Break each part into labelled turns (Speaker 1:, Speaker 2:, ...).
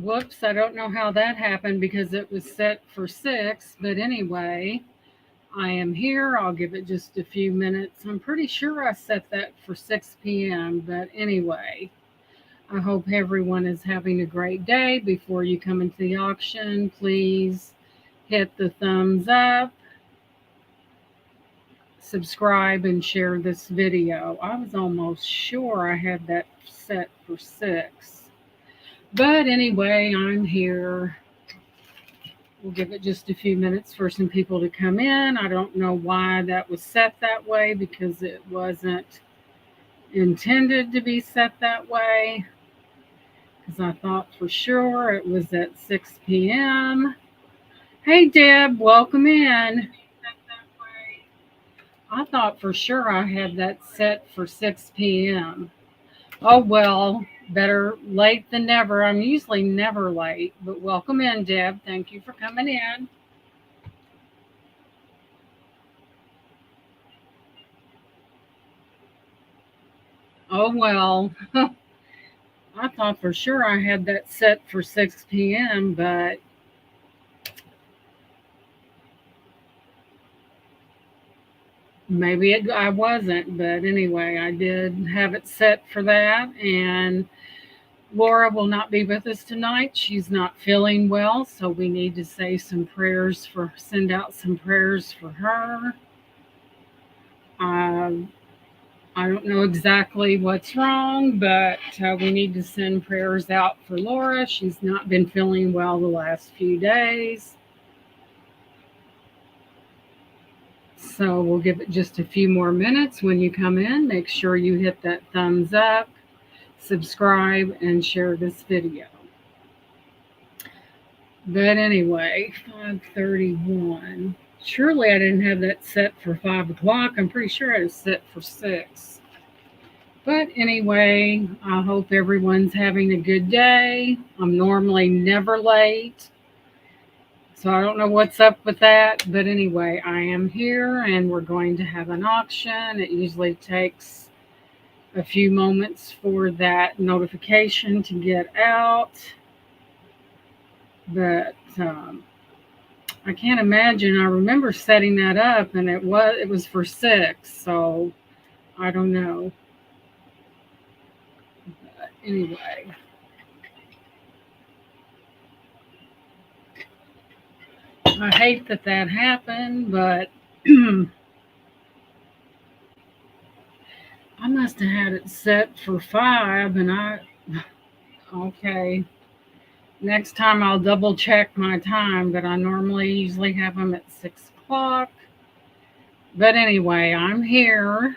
Speaker 1: Whoops, I don't know how that happened because it was set for 6. But anyway, I am here. I'll give it just a few minutes. I'm pretty sure I set that for 6 p.m. But anyway, I hope everyone is having a great day. Before you come into the auction, please hit the thumbs up, subscribe, and share this video. I was almost sure I had that set for 6. But anyway, I'm here. We'll give it just a few minutes for some people to come in. I don't know why that was set that way because it wasn't intended to be set that way. Because I thought for sure it was at 6 p.m. Hey, Deb, welcome in. I thought for sure I had that set for 6 p.m. Oh, well, better late than never. I'm usually never late, but welcome in, Deb. Thank you for coming in. Oh, well, I thought for sure I had that set for 6 p.m., but I wasn't. But anyway, I did have it set for that. And Laura will not be with us tonight. She's not feeling well, so we need to send out some prayers for her. Um, I don't know exactly what's wrong, but we need to send prayers out for Laura. She's not been feeling well the last few days. So we'll give it just a few more minutes. When you come in, make sure you hit that thumbs up, subscribe, and share this video. But anyway, 5:31. Surely I didn't have that set for 5 o'clock. I'm pretty sure I was set for 6. But anyway, I hope everyone's having a good day. I'm normally never late. So I don't know what's up with that. But anyway, I am here and we're going to have an auction. It usually takes a few moments for that notification to get out. But I can't imagine. I remember setting that up and it was for 6. So I don't know. But anyway, I hate that that happened, but I must have had it set for 5 and okay. Next time I'll double check my time, but I normally usually have them at 6 o'clock. But anyway, I'm here.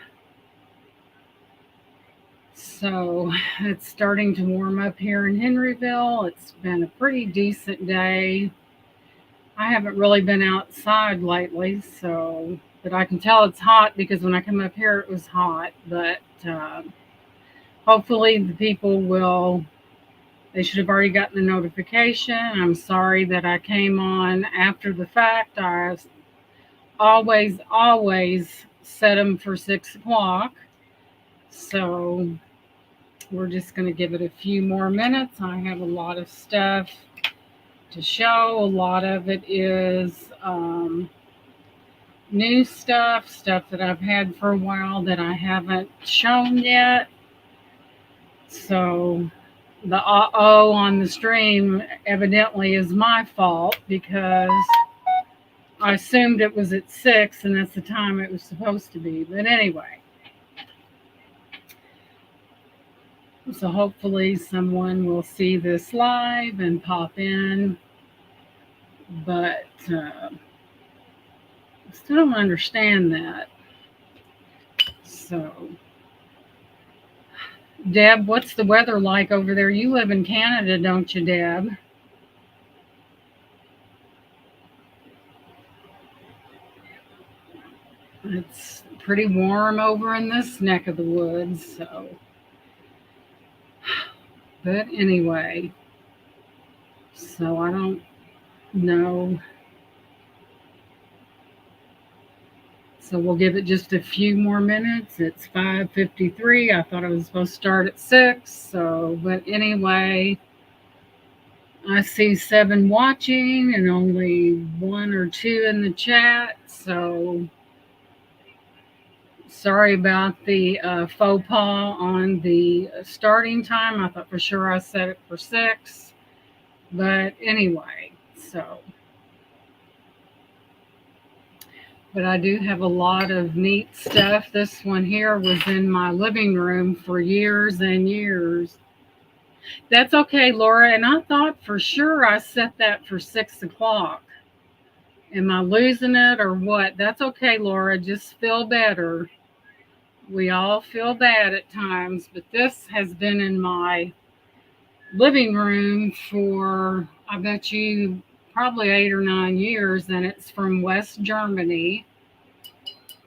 Speaker 1: So it's starting to warm up here in Henryville. It's been a pretty decent day. I haven't really been outside lately, but I can tell it's hot because when I come up here it was hot. But hopefully the people will. They should have already gotten the notification. I'm sorry that I came on after the fact. I always set them for 6 o'clock. So we're just going to give it a few more minutes. I have a lot of stuff to show. A lot of it is new stuff that I've had for a while that I haven't shown yet. So the on the stream evidently is my fault because I assumed it was at 6 and that's the time it was supposed to be. But anyway, so hopefully someone will see this live and pop in. But I still don't understand that. So, Deb, what's the weather like over there? You live in Canada, don't you, Deb? It's pretty warm over in this neck of the woods, so. But anyway, so I don't know. So we'll give it just a few more minutes. It's 5:53. I thought I was supposed to start at 6. So, but anyway, I see 7 watching and only 1 or 2 in the chat. So sorry about the faux pas on the starting time. I thought for sure I set it for 6. But anyway, but I do have a lot of neat stuff. This one here was in my living room for years and years. That's okay, Laura. And I thought for sure I set that for 6 o'clock. Am I losing it or what? That's okay, Laura. Just feel better. We all feel bad at times, but this has been in my living room for, I bet you, probably 8 or 9 years, and it's from West Germany.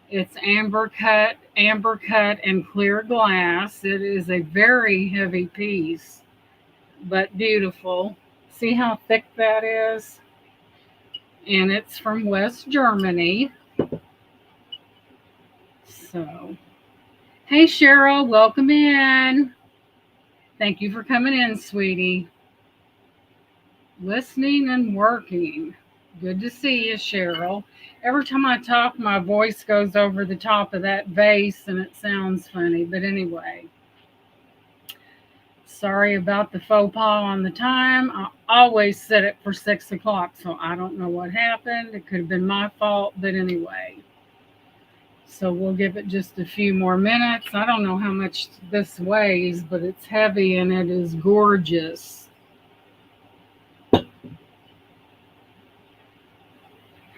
Speaker 1: It's amber cut, and clear glass. It is a very heavy piece, but beautiful. See how thick that is? And it's from West Germany. So, hey Cheryl, welcome in. Thank you for coming in, sweetie. Listening and working. Good to see you, Cheryl. Every time I talk, my voice goes over the top of that vase and it sounds funny. But anyway, sorry about the faux pas on the time. I always set it for 6 o'clock, so I don't know what happened. It could have been my fault, but anyway. So we'll give it just a few more minutes. I don't know how much this weighs, but it's heavy and it is gorgeous.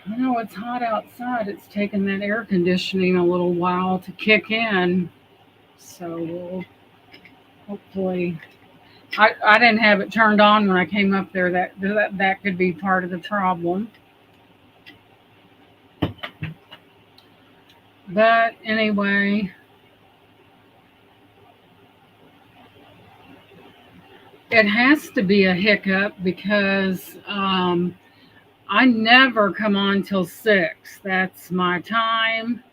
Speaker 1: I know it's hot outside. It's taken that air conditioning a little while to kick in. So we'll hopefully, I didn't have it turned on when I came up there. That could be part of the problem. But anyway, it has to be a hiccup because I never come on till 6. That's my time.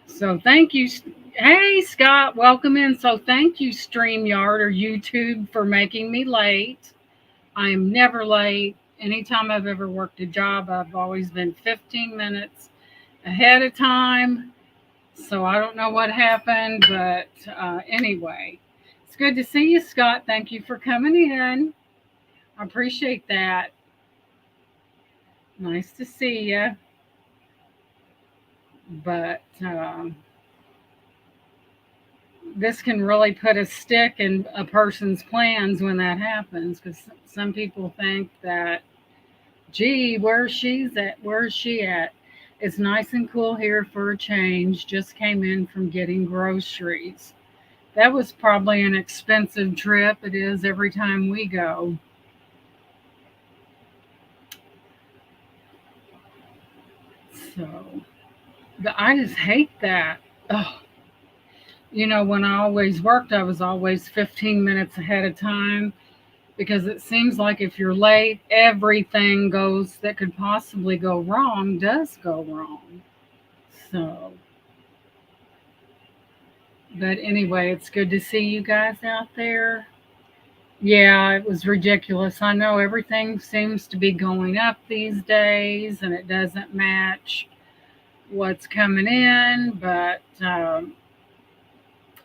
Speaker 1: So thank you. Hey, Scott, welcome in. So thank you, StreamYard or YouTube, for making me late. I am never late. Anytime I've ever worked a job, I've always been 15 minutes ahead of time. So I don't know what happened, but anyway, it's good to see you, Scott. Thank you for coming in. I appreciate that. Nice to see you. But this can really put a stick in a person's plans when that happens, because some people think that, gee, where's she at? It's nice and cool here for a change. Just came in from getting groceries. That was probably an expensive trip. It is every time we go. So, but I just hate that. Oh, when I always worked, I was always 15 minutes ahead of time, because it seems like if you're late, everything that could possibly go wrong does go wrong. So, but anyway, it's good to see you guys out there. Yeah, it was ridiculous. I know everything seems to be going up these days and it doesn't match what's coming in, but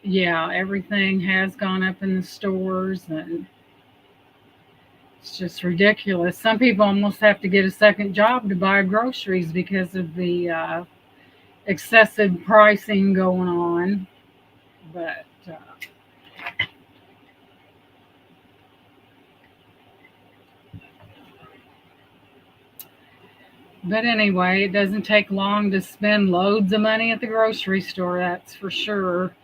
Speaker 1: yeah, everything has gone up in the stores and it's just ridiculous. Some people almost have to get a second job to buy groceries because of the excessive pricing going on. But anyway, it doesn't take long to spend loads of money at the grocery store, that's for sure.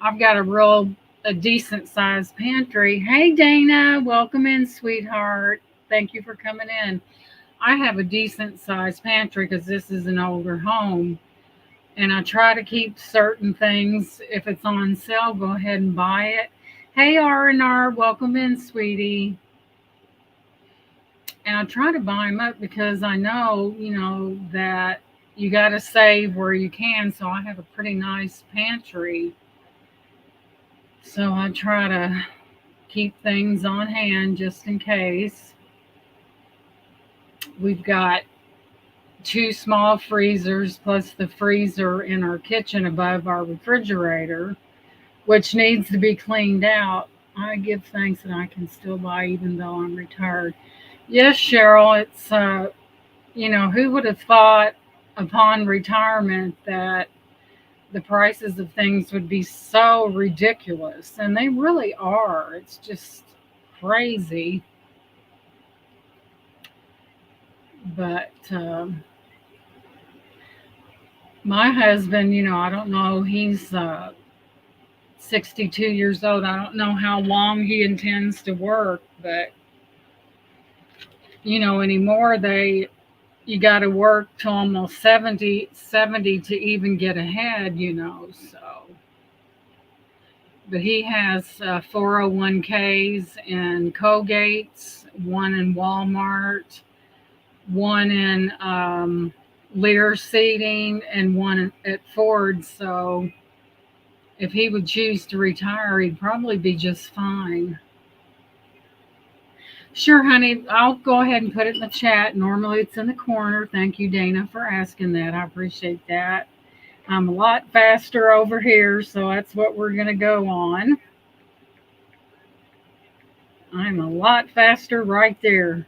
Speaker 1: I've got a decent sized pantry. Hey Dana, welcome in, sweetheart. Thank you for coming in. I have a decent sized pantry because this is an older home. And I try to keep certain things. If it's on sale, go ahead and buy it. Hey R&R, welcome in, sweetie. And I try to buy them up because I know, that you got to save where you can. So I have a pretty nice pantry. So I try to keep things on hand just in case. We've got 2 small freezers plus the freezer in our kitchen above our refrigerator, which needs to be cleaned out. I give thanks that I can still buy even though I'm retired. Yes, Cheryl, it's, who would have thought upon retirement that the prices of things would be so ridiculous? And they really are. It's just crazy. But my husband, I don't know, he's 62 years old. I don't know how long he intends to work, but anymore you got to work to almost 70 to even get ahead, so. But he has 401ks and Colgate's, one in Walmart, one in Lear Seating, and one at Ford. So if he would choose to retire, he'd probably be just fine. Sure, honey. I'll go ahead and put it in the chat. Normally it's in the corner. Thank you, Dana, for asking that. I appreciate that. I'm a lot faster over here, so that's what we're going to go on. I'm a lot faster right there.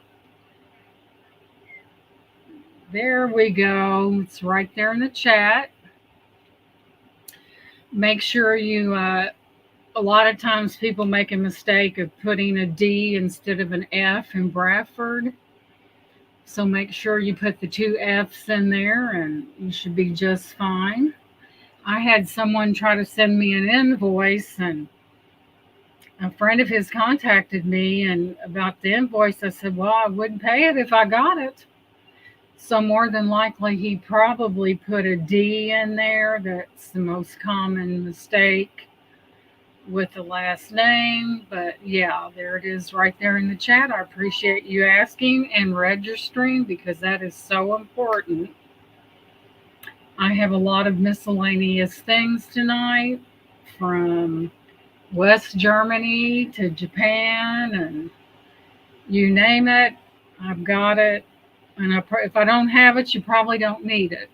Speaker 1: There we go. It's right there in the chat. Make sure you, a lot of times people make a mistake of putting a D instead of an F in Bradford. So make sure you put the 2 F's in there and you should be just fine. I had someone try to send me an invoice, and a friend of his contacted me, and about the invoice, I said, well, I wouldn't pay it if I got it. So more than likely, he probably put a D in there. That's the most common mistake with the last name. But yeah, there it is right there in the chat. I appreciate you asking and registering because that is so important. I have a lot of miscellaneous things tonight, from West Germany to Japan, and you name it, I've got it. And if I don't have it, you probably don't need it.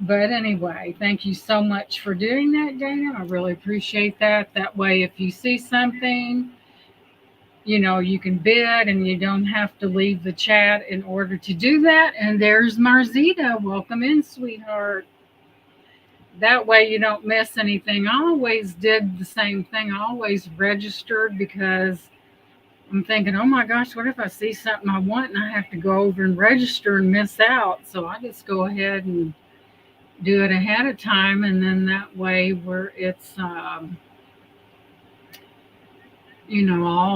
Speaker 1: But anyway, thank you so much for doing that, Dana. I really appreciate that. That way, if you see something, you can bid and you don't have to leave the chat in order to do that. And there's Marzita. Welcome in, sweetheart. That way you don't miss anything. I always did the same thing. I always registered because I'm thinking, oh my gosh, what if I see something I want and I have to go over and register and miss out? So I just go ahead and do it ahead of time, and then that way where it's all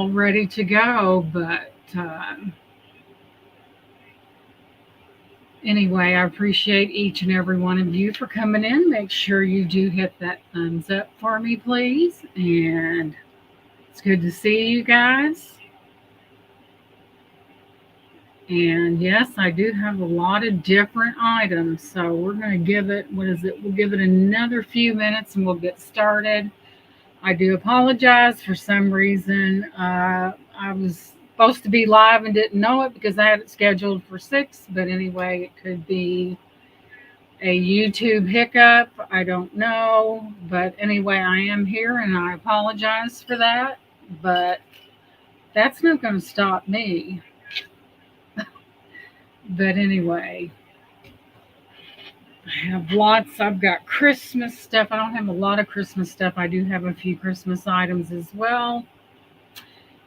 Speaker 1: ready to go. But anyway, I appreciate each and every one of you for coming in. Make sure you do hit that thumbs up for me, please. And it's good to see you guys. And yes, I do have a lot of different items. So we're going to give it, we'll give it another few minutes and we'll get started. I do apologize. For some reason, I was supposed to be live and didn't know it because I had it scheduled for 6. But anyway, it could be a YouTube hiccup. I don't know. But anyway, I am here and I apologize for that. But that's not going to stop me. But anyway, I have lots. I've got Christmas stuff. I don't have a lot of Christmas stuff. I do have a few Christmas items as well.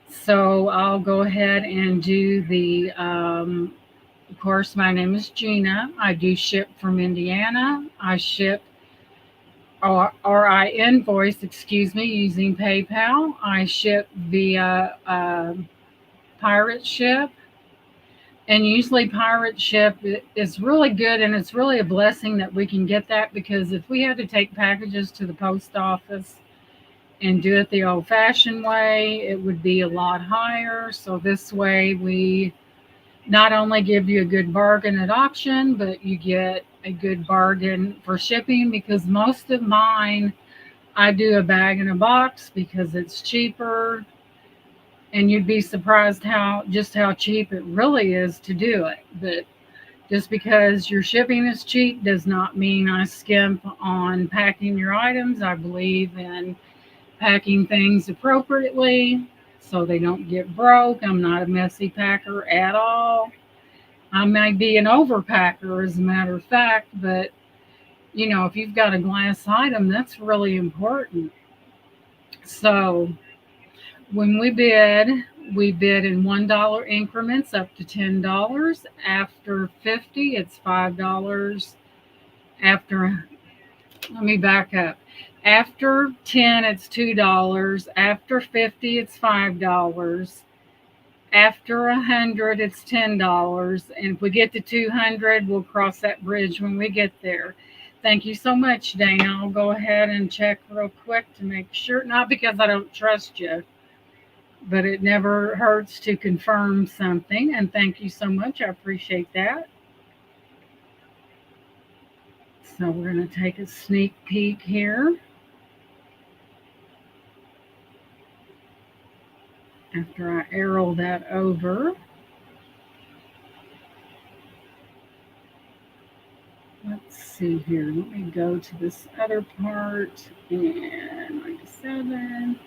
Speaker 1: So I'll go ahead and do the, of course, my name is Gina. I do ship from Indiana. I ship, or I invoice, using PayPal. I ship via Pirate Ship. And usually Pirate Ship is really good, and it's really a blessing that we can get that, because if we had to take packages to the post office and do it the old-fashioned way, it would be a lot higher. So this way we not only give you a good bargain at auction, but you get a good bargain for shipping, because most of mine I do a bag in a box because it's cheaper, and you'd be surprised how cheap it really is to do it. But just because your shipping is cheap does not mean I skimp on packing your items. I believe in packing things appropriately so they don't get broke. I'm not a messy packer at all. I may be an overpacker, as a matter of fact, but if you've got a glass item, that's really important. So when we bid in $1 increments up to $10. After 50, it's $5. After, let me back up. After 10, it's $2. After 50, it's $5. After 100, it's $10. And if we get to 200, we'll cross that bridge when we get there. Thank you so much, Dana. I'll go ahead and check real quick to make sure, not because I don't trust you, but it never hurts to confirm something. And thank you so much. I appreciate that. So we're going to take a sneak peek here. After I arrow that over. Let's see here. Let me go to this other part. And 97.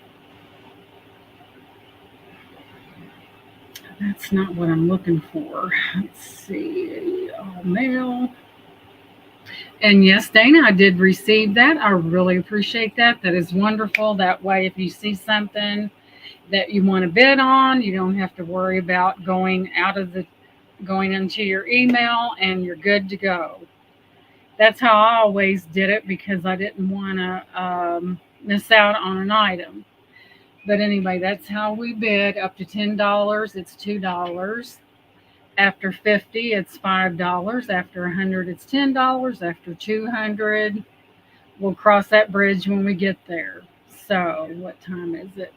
Speaker 1: That's not what I'm looking for. Let's see. All mail. And yes, Dana, I did receive that. I really appreciate that. That is wonderful. That way, if you see something that you want to bid on, you don't have to worry about going into your email, and you're good to go. That's how I always did it because I didn't want to miss out on an item. But anyway, that's how we bid. Up to $10, it's $2. After 50, it's $5. After 100, it's $10. After 200, we'll cross that bridge when we get there. So, what time is it?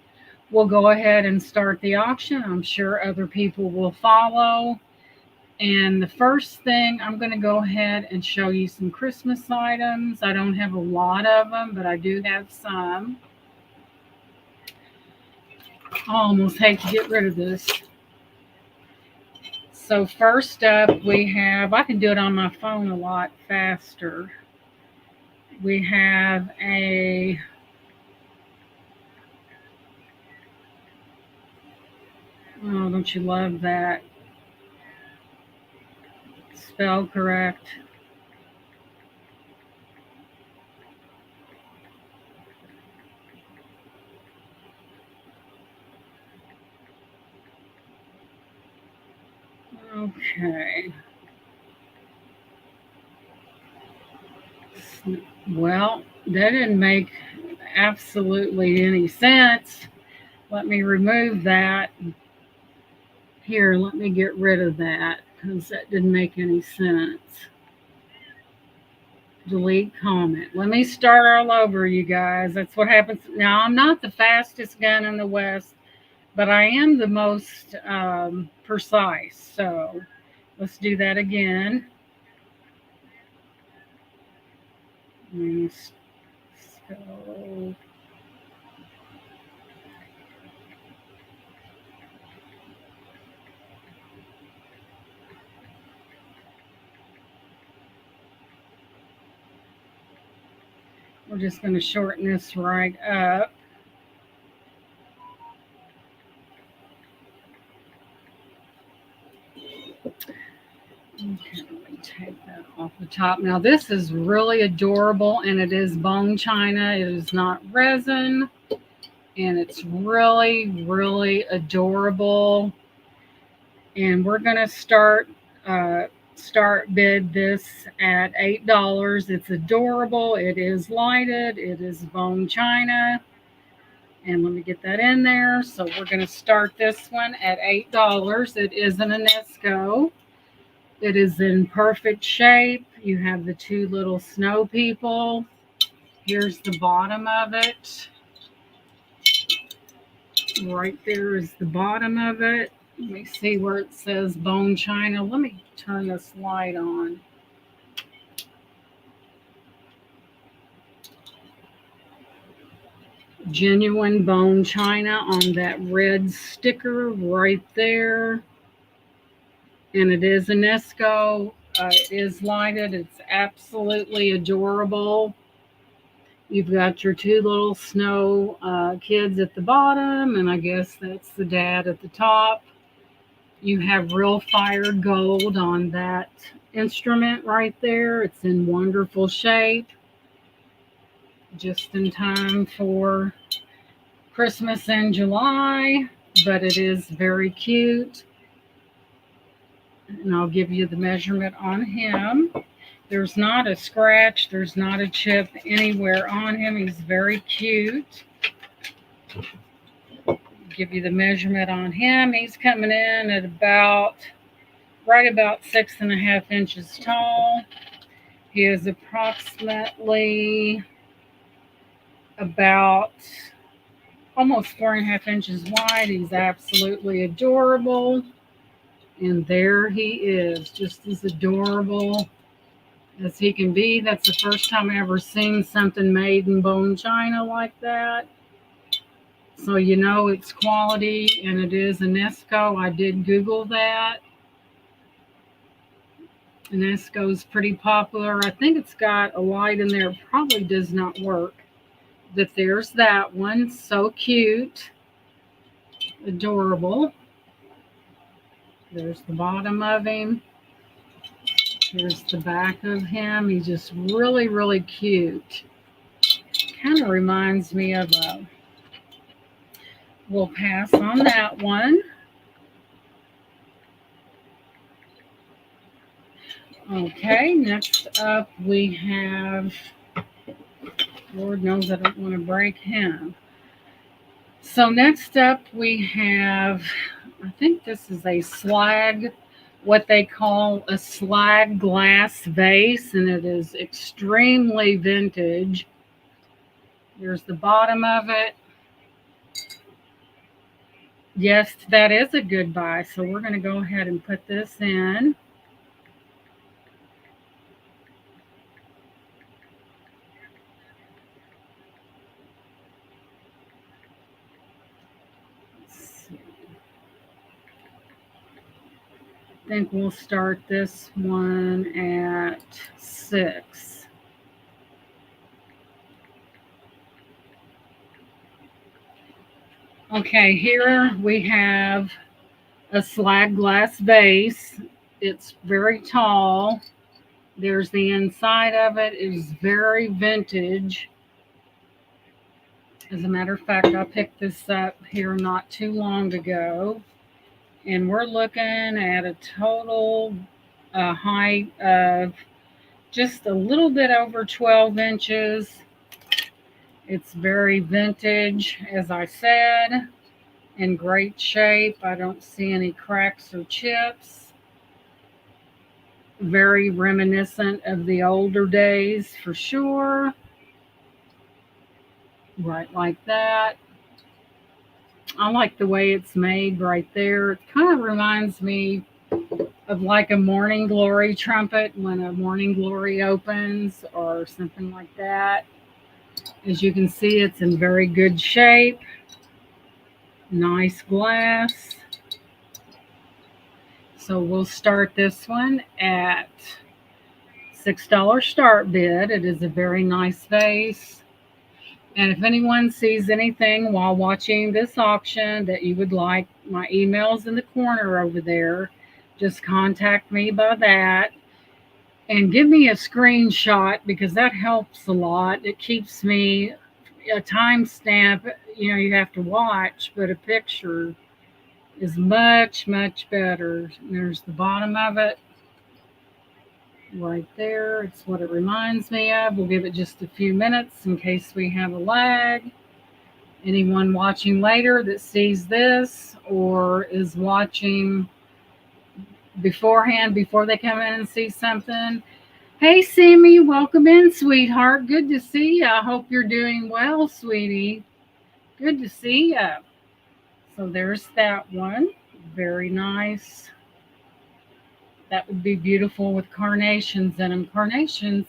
Speaker 1: We'll go ahead and start the auction. I'm sure other people will follow. And the first thing, I'm going to go ahead and show you some Christmas items. I don't have a lot of them, but I do have some. I almost hate to get rid of this. So first up, we have, I can do it on my phone a lot faster. We have a oh, don't you love that? Spell correct. Okay. Well, that didn't make absolutely any sense. Let me remove that. Here, let me get rid of that because that didn't make any sense. Delete comment. Let me start all over, you guys. That's what happens. Now, I'm not the fastest gun in the West, but I am the most precise. So let's do that again. So we're just going to shorten this right up. Okay, let me take that off the top. Now, this is really adorable, and it is bone china. It is not resin, and it's really, really adorable. And we're going to start bid this at $8. It's adorable. It is lighted. It is bone china. And let me get that in there. So we're going to start this one at $8. It is an Enesco. It is in perfect shape. You have the two little snow people. Here's the bottom of it. Right there is the bottom of it. Let me see where it says bone china. Let me turn this light on. genuine bone china on that red sticker right there. And it is a Nesco. It is lighted. It's absolutely adorable. You've got your two little snow kids at the bottom, and I guess that's the dad at the top. You have real fired gold on that instrument right there. It's in wonderful shape, just in time for Christmas in July, but it is very cute. And I'll give you the measurement on him. There's not a scratch, there's not a chip anywhere on him. He's very cute. Give you the measurement on him. He's coming in at right about 6.5 inches tall. He is approximately about almost 4.5 inches wide. He's absolutely adorable. And there he is, just as adorable as he can be. That's the first time I ever seen something made in bone china like that. So you know it's quality, and it is a Nesco. I did Google that. Nesco is pretty popular. I think it's got a light in there. It probably does not work. But there's that one. So cute. Adorable. There's the bottom of him. Here's the back of him. He's just really, really cute. Kind of reminds me of a... We'll pass on that one. Okay, next up we have... Lord knows I don't want to break him. So next up we have... I think this is a slag, what they call a slag glass vase, and it is extremely vintage. There's the bottom of it. Yes, that is a good buy. So we're going to go ahead and put this in. I think we'll start this one at 6. Okay, here we have a slag glass vase. It's very tall. There's the inside of it. It is very vintage. As a matter of fact, I picked this up here not too long ago. And we're looking at a total height of just a little bit over 12 inches. It's very vintage, as I said, in great shape. I don't see any cracks or chips. Very reminiscent of the older days for sure. Right like that. I like the way it's made right there. It kind of reminds me of like a Morning Glory trumpet when a Morning Glory opens or something like that. As you can see, it's in very good shape. Nice glass. So we'll start this one at $6 start bid. It is a very nice vase. And if anyone sees anything while watching this auction that you would like, my email's in the corner over there. Just contact me by that. And give me a screenshot because that helps a lot. It keeps me a timestamp. You know, you have to watch, but a picture is much, much better. There's the bottom of it right there. It's what it reminds me of. We'll give it just a few minutes in case we have a lag. Anyone watching later that sees this or is watching beforehand, before they come in and see something. Hey, Sammy, welcome in, sweetheart. Good to see you. I hope you're doing well, sweetie. Good to see you. So there's that one. Very nice. That would be beautiful with carnations in them. Carnations,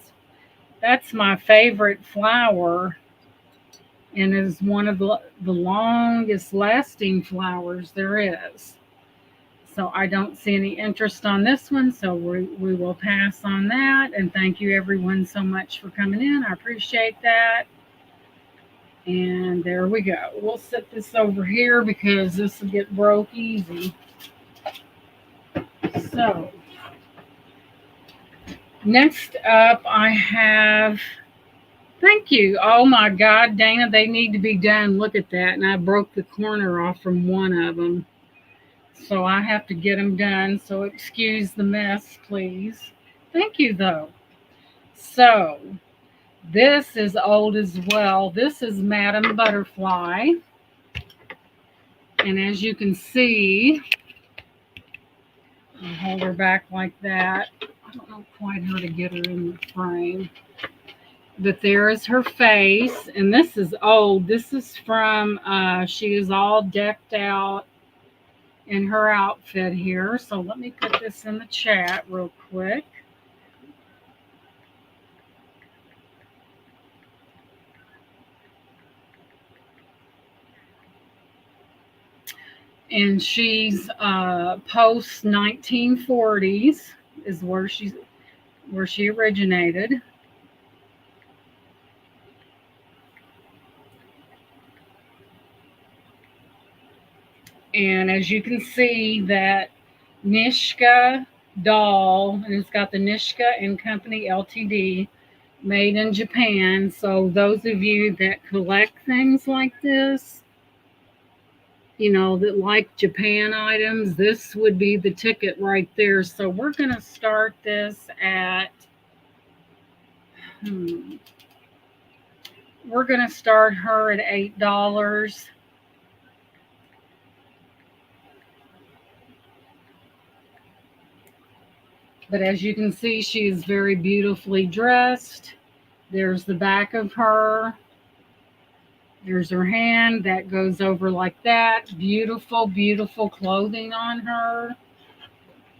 Speaker 1: that's my favorite flower. and is one of the longest lasting flowers there is. So I don't see any interest on this one, so we will pass on that. And thank you everyone so much for coming in. I appreciate that. And there we go. We'll set this over here because this will get broke easy. So next up I have, thank you. Oh my God, Dana, they need to be done. Look at that. And I broke the corner off from one of them. So I have to get them done. So excuse the mess, please. Thank you, though. So this is old as well. This is Madam Butterfly. And as you can see, I'll hold her back like that. I don't know quite how to get her in the frame. But there is her face. And this is old. This is from, she is all decked out in her outfit here. So let me put this in the chat real quick. And she's post 1940s is where she originated. And as you can see, that Nishka doll, and it's got the Nishka and Company Ltd, made in Japan. So those of you that collect things like this, you know, that like Japan items, this would be the ticket right there. So we're going to start this at, we're going to start her at $8. But as you can see, she is very beautifully dressed. There's the back of her. There's her hand that goes over like that. Beautiful, beautiful clothing on her.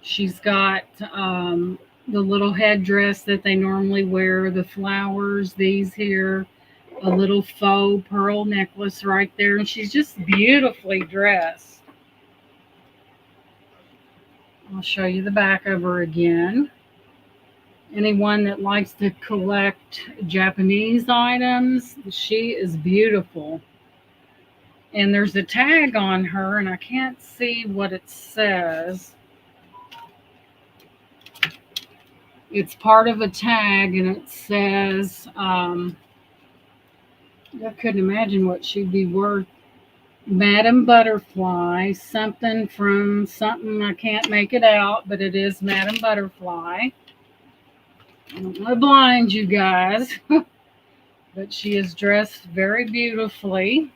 Speaker 1: She's got the little headdress that they normally wear, the flowers, these here, a little faux pearl necklace right there. And she's just beautifully dressed. I'll show you the back of her again. Anyone that likes to collect Japanese items, she is beautiful. And there's a tag on her, and I can't see what it says. It's part of a tag, and it says, I couldn't imagine what she'd be worth. Madam Butterfly, something from something, I can't make it out, but it is Madam Butterfly. I don't want to blind you guys, but she is dressed very beautifully.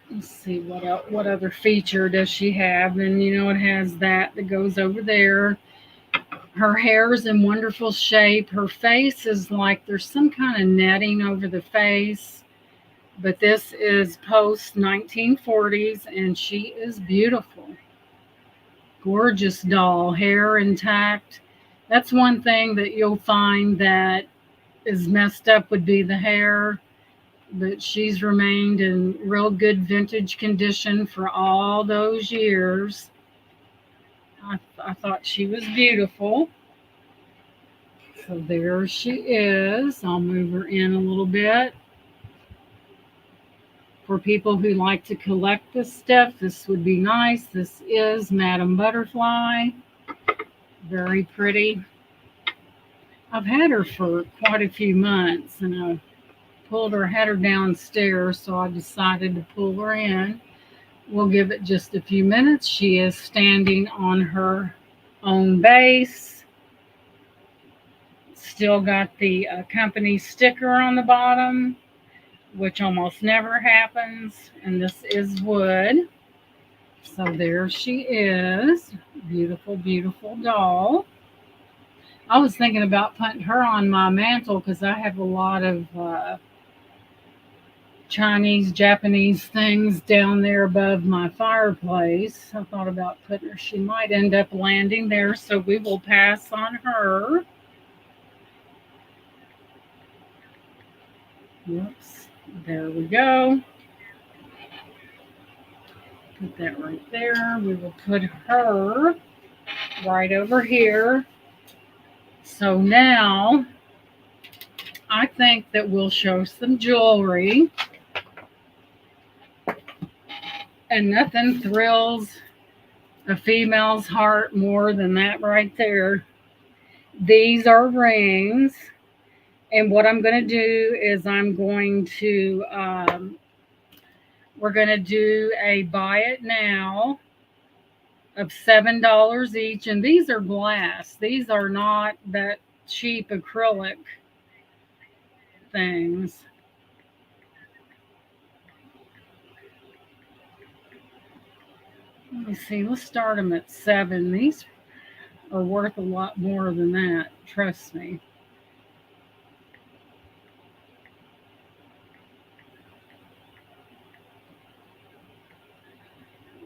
Speaker 1: Let's see what other feature does she have. And you know, it has that goes over there. Her hair is in wonderful shape. Her face is like there's some kind of netting over the face. But this is post 1940s, and she is beautiful. Gorgeous doll, hair intact. That's one thing that you'll find that is messed up would be the hair. But she's remained in real good vintage condition for all those years. I thought she was beautiful. So there she is. I'll move her in a little bit. For people who like to collect this stuff, this would be nice. This is Madam Butterfly. Very pretty. I've had her for quite a few months, and I had her downstairs, so I decided to pull her in. We'll give it just a few minutes. She is standing on her own base. Still got the company sticker on the bottom, which almost never happens. And this is wood. So there she is. Beautiful, beautiful doll. I was thinking about putting her on my mantle because I have a lot of Chinese, Japanese things down there above my fireplace. I thought about putting her. She might end up landing there, so we will pass on her. Whoops. There we go. Put that right there. We will put her right over here. So now I think that we'll show some jewelry. And nothing thrills a female's heart more than that right there. These are rings. And what I'm going to do is we're going to do a buy it now of $7 each. And these are glass. These are not that cheap acrylic things. Let me see. Let's start them at 7. These are worth a lot more than that. Trust me.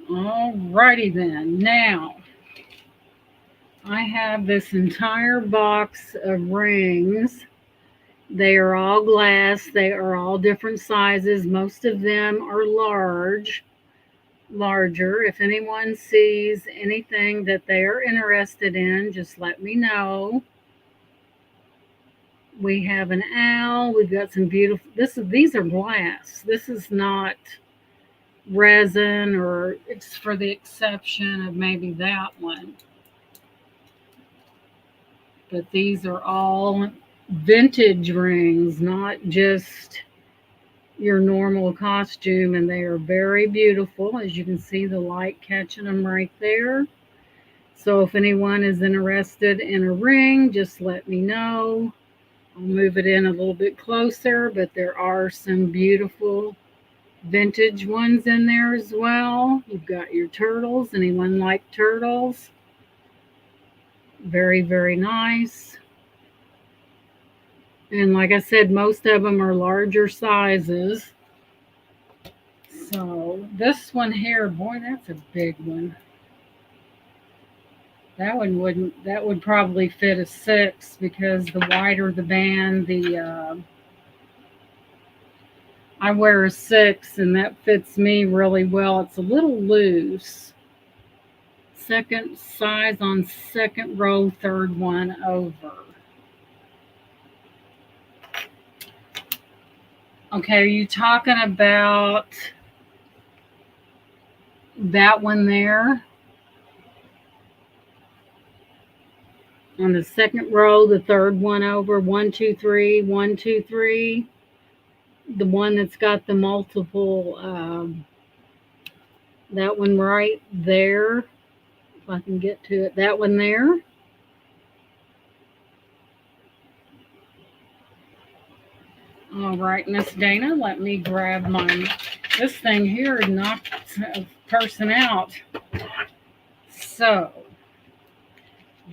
Speaker 1: Alrighty then. Now, I have this entire box of rings. They are all glass. They are all different sizes. Most of them are larger. If anyone sees anything that they are interested in, just let me know. We have an owl. We've got some beautiful. These are glass. This is not resin, or it's for the exception of maybe that one. But these are all vintage rings, not just your normal costume, and they are very beautiful. As you can see, the light catching them right there. So if anyone is interested in a ring, just let me know. I'll move it in a little bit closer, but there are some beautiful vintage ones in there as well. You've got your turtles. Anyone like turtles? Very, very nice. And like I said, most of them are larger sizes. So this one here, boy, that's a big one. That would probably fit a 6, because the wider the band, I wear a 6 and that fits me really well. It's a little loose. Second size on second row, third one over. Okay, are you talking about that one there? On the second row, the third one over, 1, 2, 3, 1, 2, 3. The one that's got the multiple, that one right there. If I can get to it, that one there. All right, Miss Dana, let me grab mine. This thing here knocked a person out. So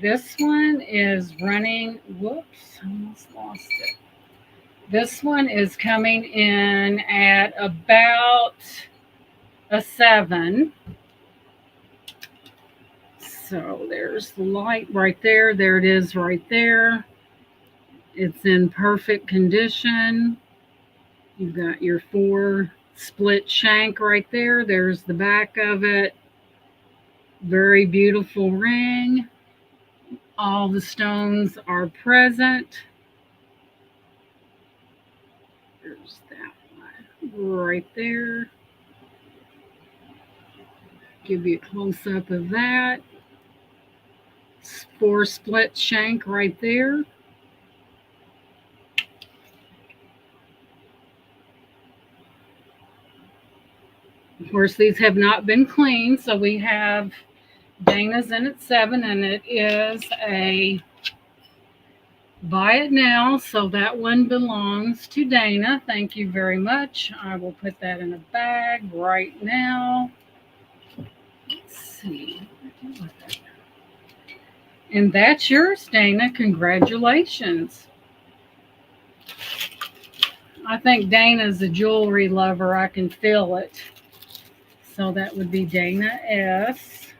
Speaker 1: this one is running, whoops, I almost lost it. This one is coming in at about a 7. So there's the light right there. There it is right there. It's in perfect condition. You've got your 4 split shank right there. There's the back of it. Very beautiful ring. All the stones are present. There's that one right there. Give you a close up of that. 4 split shank right there. Of course, these have not been cleaned, so we have Dana's in at 7, and it is a buy it now, so that one belongs to Dana. Thank you very much. I will put that in a bag right now. Let's see. And that's yours, Dana. Congratulations. I think Dana's a jewelry lover. I can feel it. So that would be Dana S.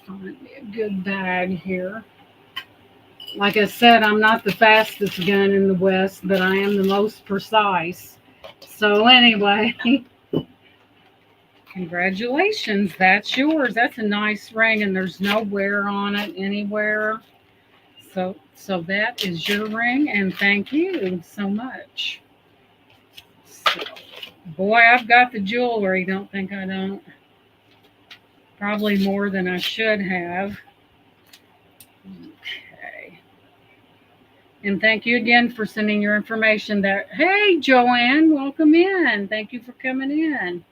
Speaker 1: Find me a good bag here. Like I said, I'm not the fastest gun in the West, but I am the most precise. So anyway, congratulations. That's yours. That's a nice ring and there's no wear on it anywhere. So that is your ring and thank you so much. So, boy, I've got the jewelry. Don't think I don't. Probably more than I should have. Okay. And thank you again for sending your information there. Hey, Joanne, welcome in. Thank you for coming in.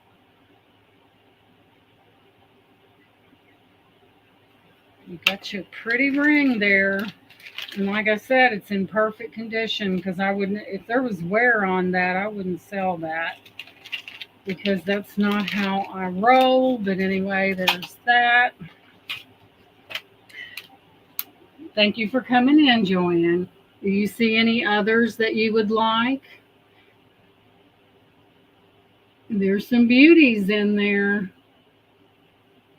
Speaker 1: You got your pretty ring there. And like I said, it's in perfect condition because I wouldn't, if there was wear on that, I wouldn't sell that because that's not how I roll. But anyway, there's that. Thank you for coming in, Joanne. Do you see any others that you would like? There's some beauties in there.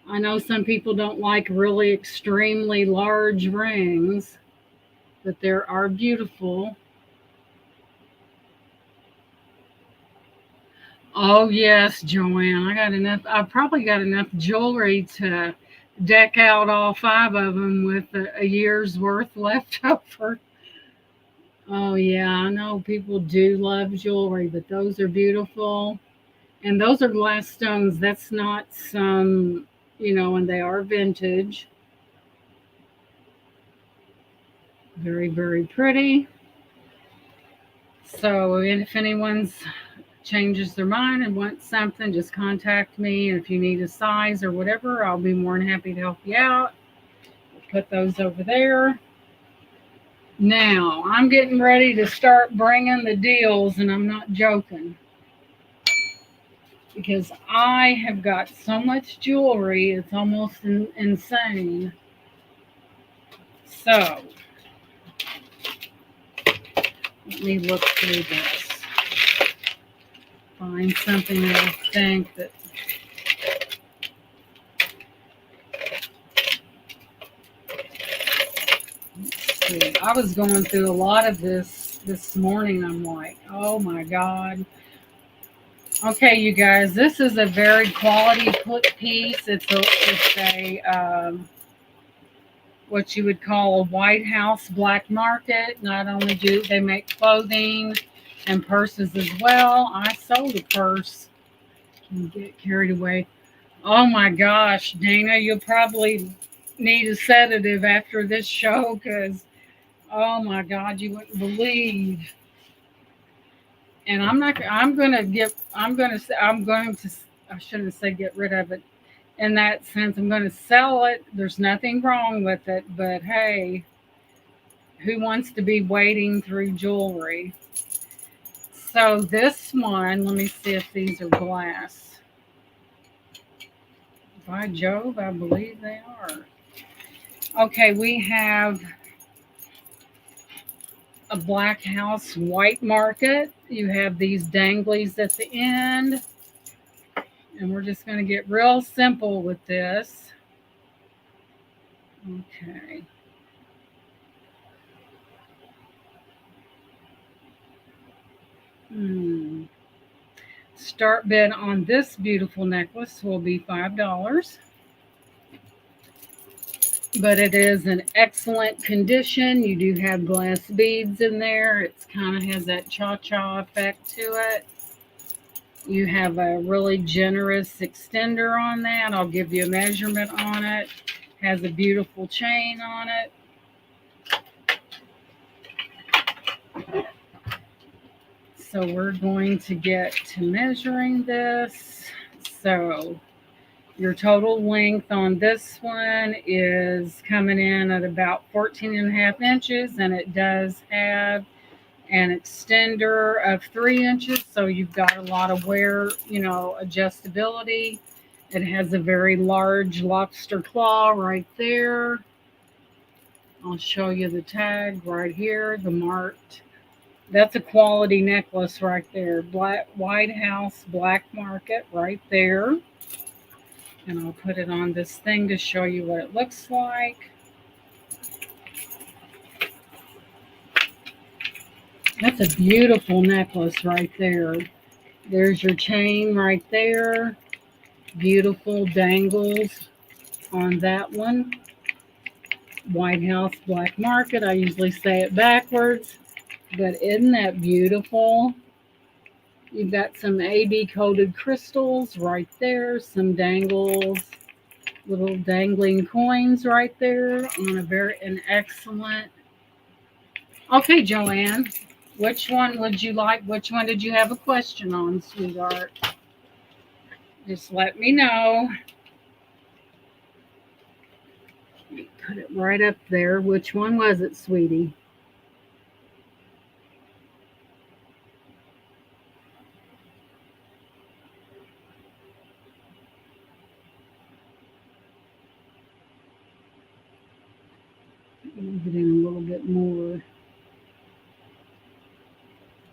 Speaker 1: I know some people don't like really extremely large rings, but there are beautiful. Oh yes, Joanne. I got enough. I probably got enough jewelry to deck out all five of them with a year's worth left over. Oh yeah, I know people do love jewelry, but those are beautiful. And those are glass stones. That's not some, and they are vintage. Very, very pretty. So if anyone's changes their mind and wants something, just contact me. And if you need a size or whatever, I'll be more than happy to help you out. Put those over there. Now, I'm getting ready to start bringing the deals, and I'm not joking. Because I have got so much jewelry, it's almost insane. So, let me look through this. Find something that I think that. Let's see. I was going through a lot of this morning. I'm like, oh my God. Okay, you guys, this is a very quality piece. It's a what you would call a White House black market. Not only do they make clothing and purses as well. I sold a purse. Can get carried away. Oh my gosh, Dana, you'll probably need a sedative after this show because oh my God, you wouldn't believe. And I'm not. I'm gonna get. I'm gonna. I'm going to. I shouldn't say get rid of it. In that sense, I'm going to sell it. There's nothing wrong with it, but hey, who wants to be wading through jewelry? So this one, let me see if these are glass. By Jove, I believe they are. Okay, we have a Black House white market. You have these danglies at the end. And we're just going to get real simple with this. Okay. Start bid on this beautiful necklace will be $5. But it is in excellent condition. You do have glass beads in there. It's kind of has that cha-cha effect to it. You have a really generous extender on that. I'll give you a measurement on it. Has a beautiful chain on it. So we're going to get to measuring this. So your total length on this one is coming in at about 14 and a half inches, and it does have an extender of 3 inches, so you've got a lot of wear, adjustability. It has a very large lobster claw right there. I'll show you the tag right here, the marked. That's a quality necklace right there. White House black market right there. And I'll put it on this thing to show you what it looks like. That's a beautiful necklace right there. There's your chain right there. Beautiful dangles on that one. White House Black Market. I usually say it backwards, but isn't that beautiful? You've got some AB coated crystals right there, some dangles, little dangling coins right there on an excellent. Okay, Joanne, which one would you like? Which one did you have a question on, sweetheart? Just let me know. Put it right up there. Which one was it, sweetie? Move it in a little bit more.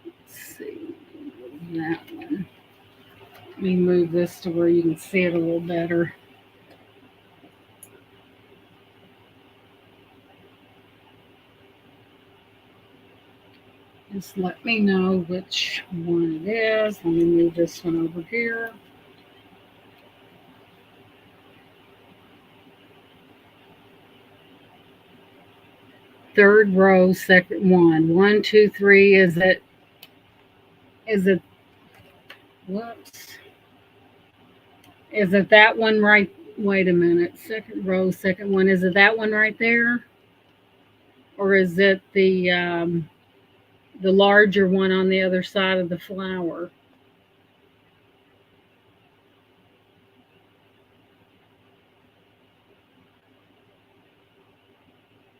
Speaker 1: Let's see. That one. Let me move this to where you can see it a little better. Just let me know which one it is. Let me move this one over here. Third row, second one. 1, 2, 3. Is it, whoops. Is it that one right? Wait a minute. Second row, second one. Is it that one right there? Or is it the larger one on the other side of the flower?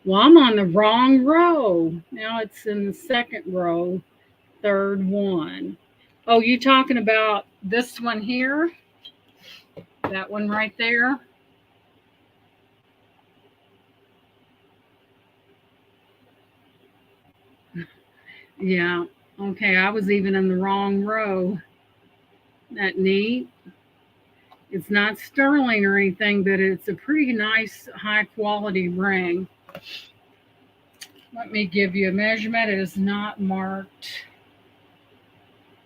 Speaker 1: Well, I'm on the wrong row. Now it's in the second row, third one. Oh, you talking about this one here? That one right there? Yeah. Okay, I was even in the wrong row. That neat. It's not sterling or anything, but it's a pretty nice, high quality ring. Let me give you a measurement. It is not marked.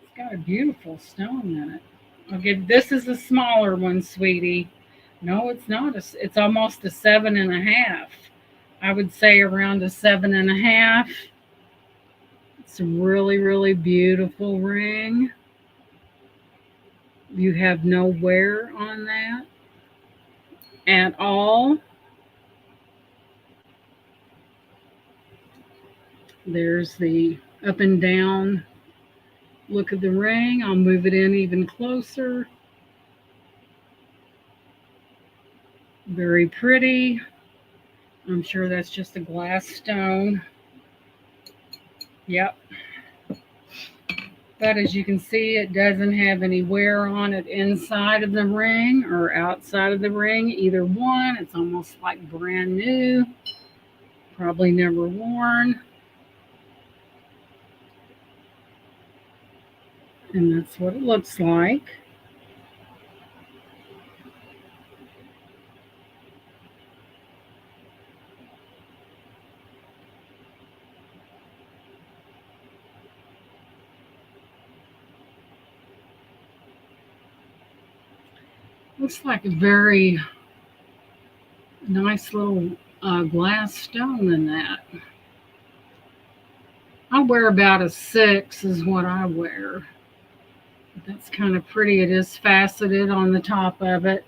Speaker 1: It's got a beautiful stone in it. Okay, this is a smaller one, sweetie. No, it's not. It's almost a 7.5. I would say around a 7.5. It's a really, really beautiful ring. You have no wear on that at all. There's the up and down look of the ring. I'll move it in even closer. Very pretty. I'm sure that's just a glass stone. Yep. But as you can see, it doesn't have any wear on it inside of the ring or outside of the ring. Either one. It's almost like brand new. Probably never worn. And that's what it looks like. Looks like a very nice little glass stone in that. I wear about a 6 is what I wear. That's kind of pretty. It is faceted on the top of it.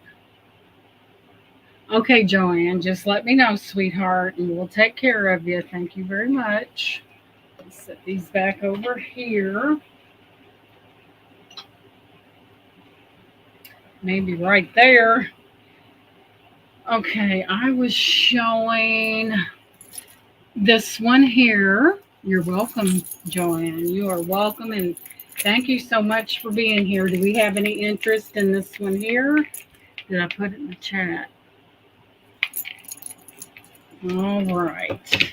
Speaker 1: Okay, Joanne, just let me know, sweetheart, and we'll take care of you. Thank you very much. Let's set these back over here. Maybe right there. Okay, I was showing this one here. You're welcome, Joanne. You are welcome, and thank you so much for being here. Do we have any interest in this one here? Did I put it in the chat? All right.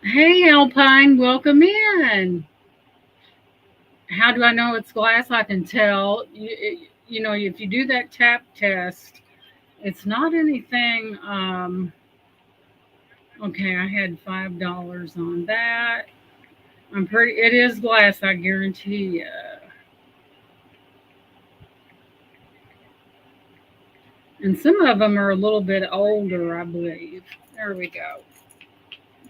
Speaker 1: Hey, Alpine, welcome in. How do I know it's glass? I can tell. If you do that tap test, it's not anything. Okay, I had $5 on that. I'm pretty. It is glass, I guarantee you. And some of them are a little bit older, I believe. There we go.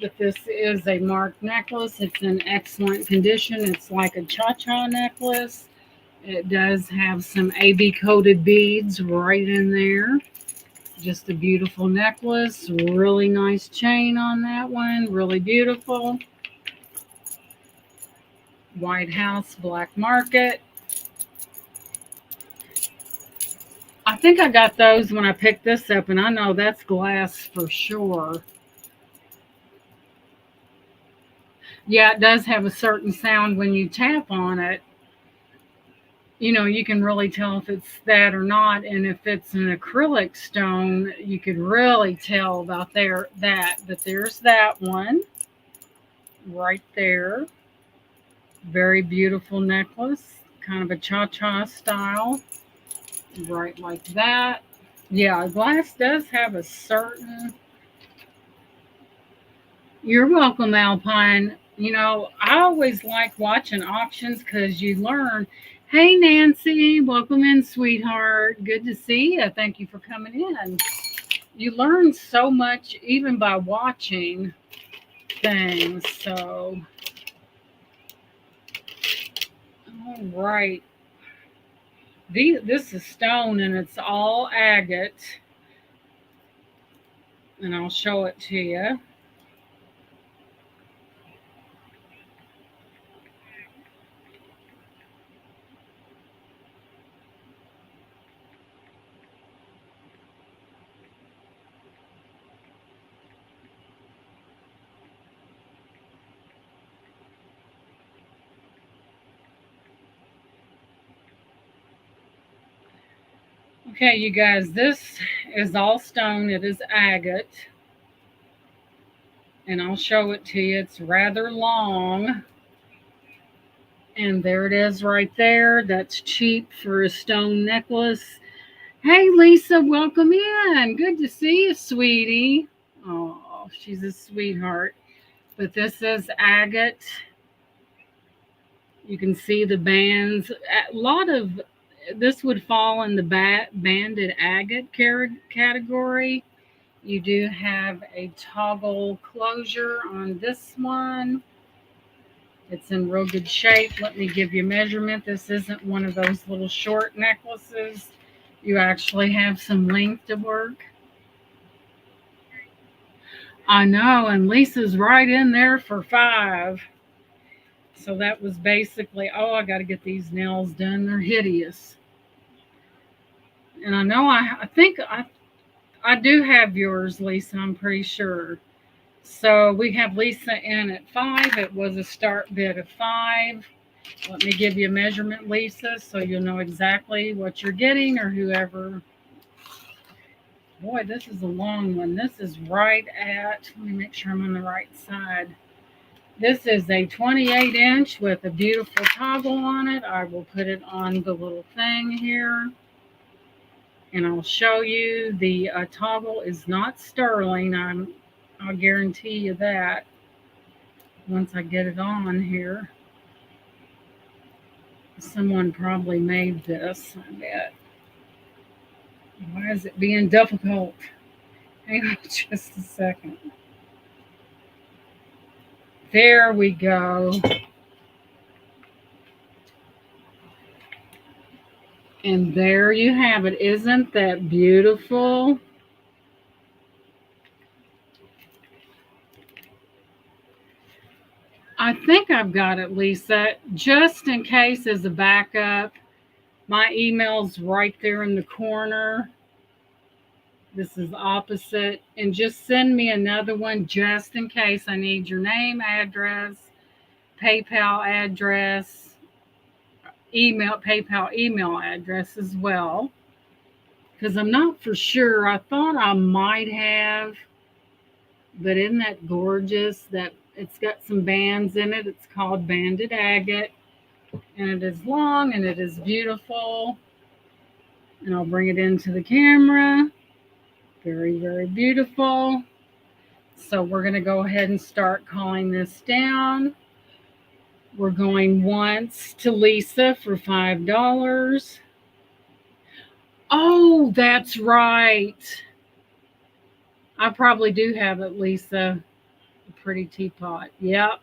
Speaker 1: But this is a marked necklace. It's in excellent condition. It's like a cha-cha necklace. It does have some AB coated beads right in there. Just a beautiful necklace. Really nice chain on that one. Really beautiful. White House Black Market. I think I got those when I picked this up, and I know that's glass for sure. Yeah, it does have a certain sound when you tap on it. You can really tell if it's that or not. And if it's an acrylic stone, you could really tell about that. But there's that one right there. Very beautiful necklace, kind of a cha-cha style, right like that. Yeah, glass does have a certain. You're welcome, Alpine. I always like watching auctions because you learn. Hey, Nancy, welcome in, sweetheart. Good to see you. Thank you for coming in. You learn so much even by watching things. So, all right. This is stone and it's all agate, and I'll show it to you. Okay, you guys, this is all stone. It is agate, and I'll show it to you. It's rather long, and there it is right there. That's cheap for a stone necklace. Hey, Lisa, welcome in. Good to see you, sweetie. Oh, she's a sweetheart. But this is agate. You can see the bands. A lot of this would fall in the banded agate category. You do have a toggle closure on this one. It's in real good shape. Let me give you a measurement. This isn't one of those little short necklaces. You actually have some length to work. I know, and Lisa's right in there for 5. So that was basically, oh, I got to get these nails done. They're hideous. And I know I think I do have yours, Lisa. I'm pretty sure. So we have Lisa in at 5. It was a start bid of 5. Let me give you a measurement, Lisa, so you'll know exactly what you're getting or whoever. Boy, this is a long one. This is right at, let me make sure I'm on the right side. This is a 28-inch with a beautiful toggle on it. I will put it on the little thing here. And I'll show you the toggle is not sterling. I'll guarantee you that once I get it on here. Someone probably made this, I bet. Why is it being difficult? Hang on just a second. There we go. And there you have it. Isn't that beautiful? I think I've got it, Lisa. Just in case as a backup, my email's right there in the corner. This is opposite. And just send me another one just in case I need your name, address, PayPal address, PayPal email address as well. Because I'm not for sure. I thought I might have, but isn't that gorgeous? That It's got some bands in it. It's called Banded Agate, and it is long and it is beautiful. And I'll bring it into the camera. Very, very beautiful. So we're going to go ahead and start calling this down. We're going once to Lisa for $5. Oh, that's right. I probably do have it, Lisa. A pretty teapot. Yep.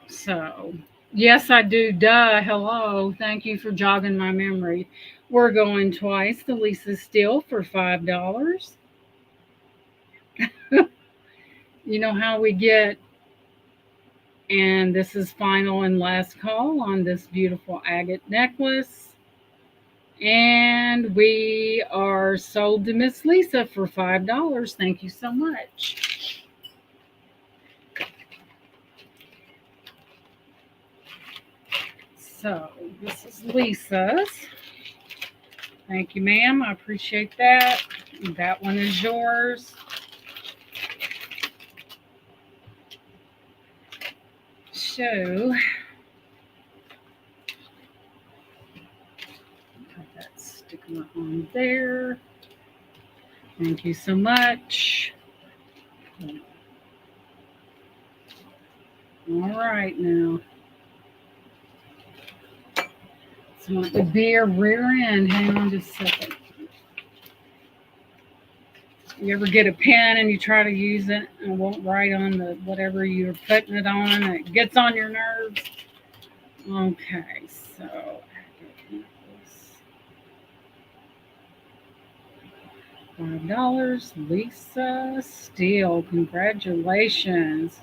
Speaker 1: So, yes, I do. Duh. Hello. Thank you for jogging my memory. We're going twice to Lisa Steele for $5. You know how we get, and this is final and last call on this beautiful agate necklace. And we are sold to Miss Lisa for $5. Thank you so much. So this is Lisa's. Thank you, ma'am. I appreciate that. That one is yours. So put that sticker on there. Thank you so much. All right, now. So want to be a rear end. Hang on just a second. You ever get a pen and you try to use it and it won't write on the whatever you're putting it on and it gets on your nerves? Okay, so $5. Lisa Steele, congratulations.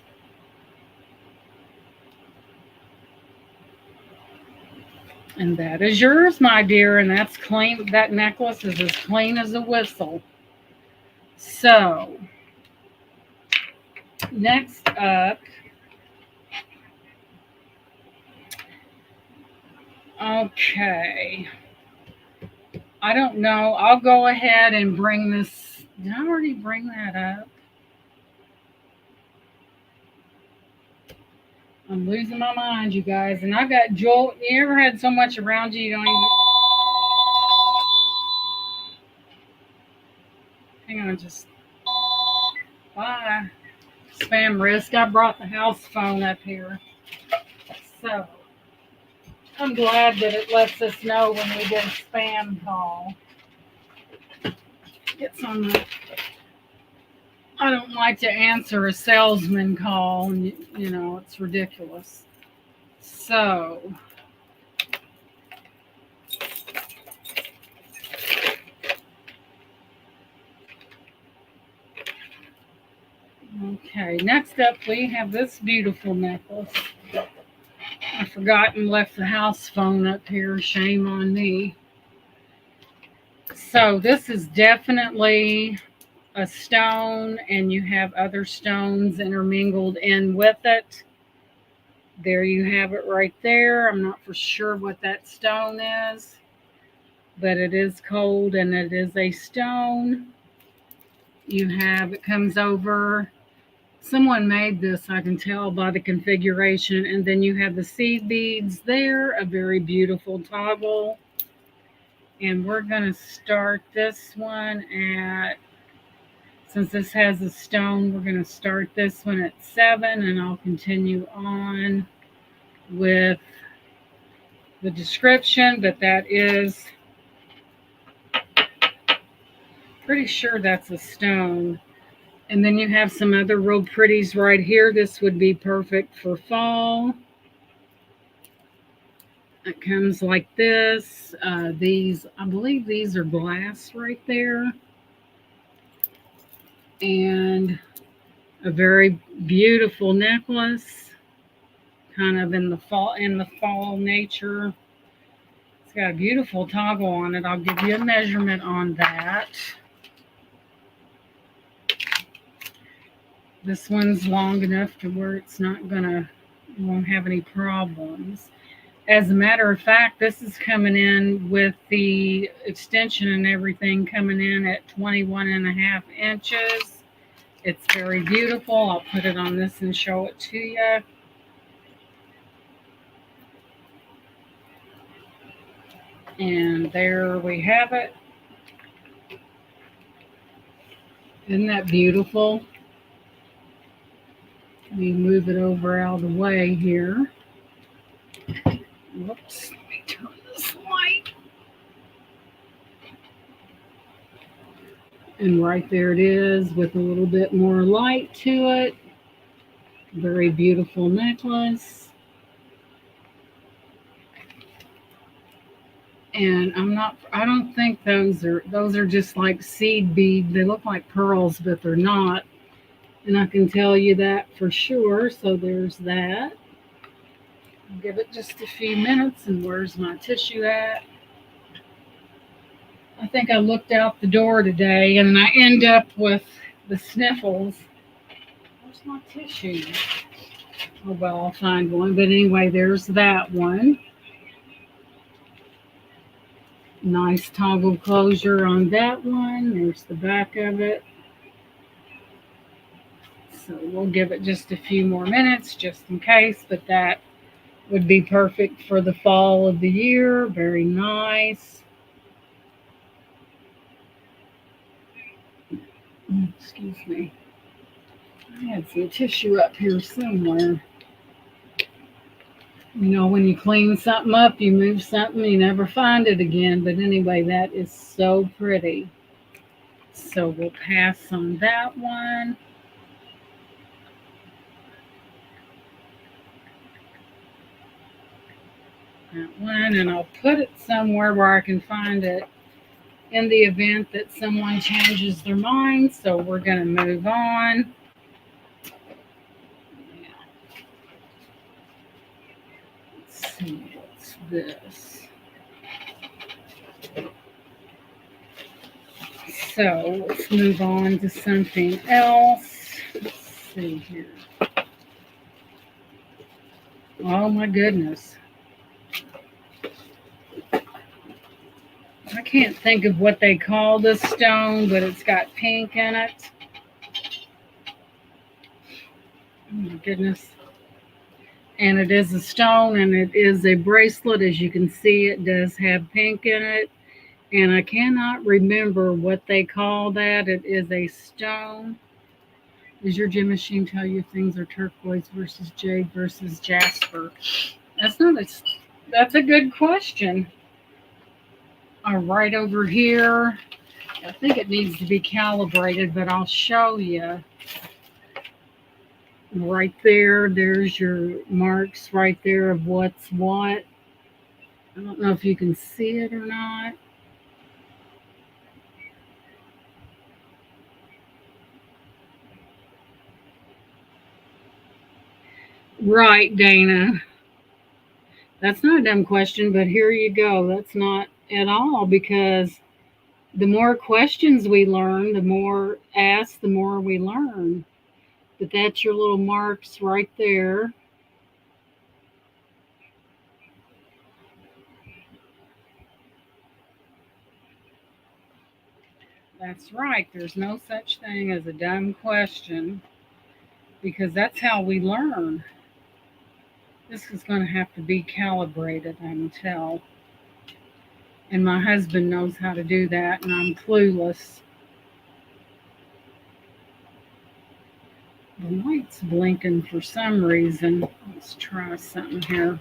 Speaker 1: And that is yours, my dear, and that's clean. That necklace is as clean as a whistle. So, next up, okay. I don't know. I'll go ahead and bring this. Did I already bring that up? I'm losing my mind, you guys. And I've got Joel. You ever had so much around you, you don't even. Hang on, just. Bye. Spam risk. I brought the house phone up here. So, I'm glad that it lets us know when we get a spam call. It's on the. I don't like to answer a salesman call, and you know, it's ridiculous. So, okay, next up we have this beautiful necklace. I forgot and left the house phone up here. Shame on me. So, this is definitely a stone, and you have other stones intermingled in with it. There you have it right there. I'm not for sure what that stone is, but it is cold and it is a stone. You have, it comes over. Someone made this, I can tell by the configuration. And then you have the seed beads there, a very beautiful toggle. And we're going to start this one at, since this has a stone, we're going to start this one at 7, and I'll continue on with the description, but that is, pretty sure that's a stone. And then you have some other real pretties right here. This would be perfect for fall. It comes like this. These, I believe these are glass right there. And a very beautiful necklace, kind of in the fall nature. It's got a beautiful toggle on it. I'll give you a measurement on that. This one's long enough to where it's not gonna, won't have any problems. As a matter of fact, this is coming in with the extension and everything coming in at 21.5 inches. It's very beautiful. I'll put it on this and show it to you. And there we have it. Isn't that beautiful? Let me move it over out of the way here. Whoops, let me turn this light. And right there it is with a little bit more light to it. Very beautiful necklace. And I don't think those are just like seed beads. They look like pearls, but they're not. And I can tell you that for sure. So there's that. I'll give it just a few minutes. And where's my tissue at? I think I looked out the door today and I end up with the sniffles. Where's my tissue? Oh, well, I'll find one. But anyway, there's that one. Nice toggle closure on that one. There's the back of it. So we'll give it just a few more minutes just in case, but that would be perfect for the fall of the year. Very nice. Excuse me. I had some tissue up here somewhere. You know, when you clean something up, you move something, you never find it again. But anyway, that is so pretty. So we'll pass on that one. That one, and I'll put it somewhere where I can find it in the event that someone changes their mind. So we're going to move on. Let's see, what's this? So let's move on to something else. Let's see here. Oh my goodness. I can't think of what they call this stone, but it's got pink in it. Oh my goodness. And it is a stone and it is a bracelet. As you can see, it does have pink in it. And I cannot remember what they call that. It is a stone. Does your gem machine tell you things are turquoise versus jade versus jasper? That's a good question. Right over here, I think it needs to be calibrated, but I'll show you. Right there, there's your marks right there of what's what. I don't know if you can see it or not. Right, Dana. That's not a dumb question, but here you go. That's not at all, because the more questions we learn, the more asked, the more we learn. But that's your little marks right there. That's right. There's no such thing as a dumb question, because that's how we learn. This is going to have to be calibrated, I can tell. And my husband knows how to do that, and I'm clueless. The light's blinking for some reason. Let's try something here.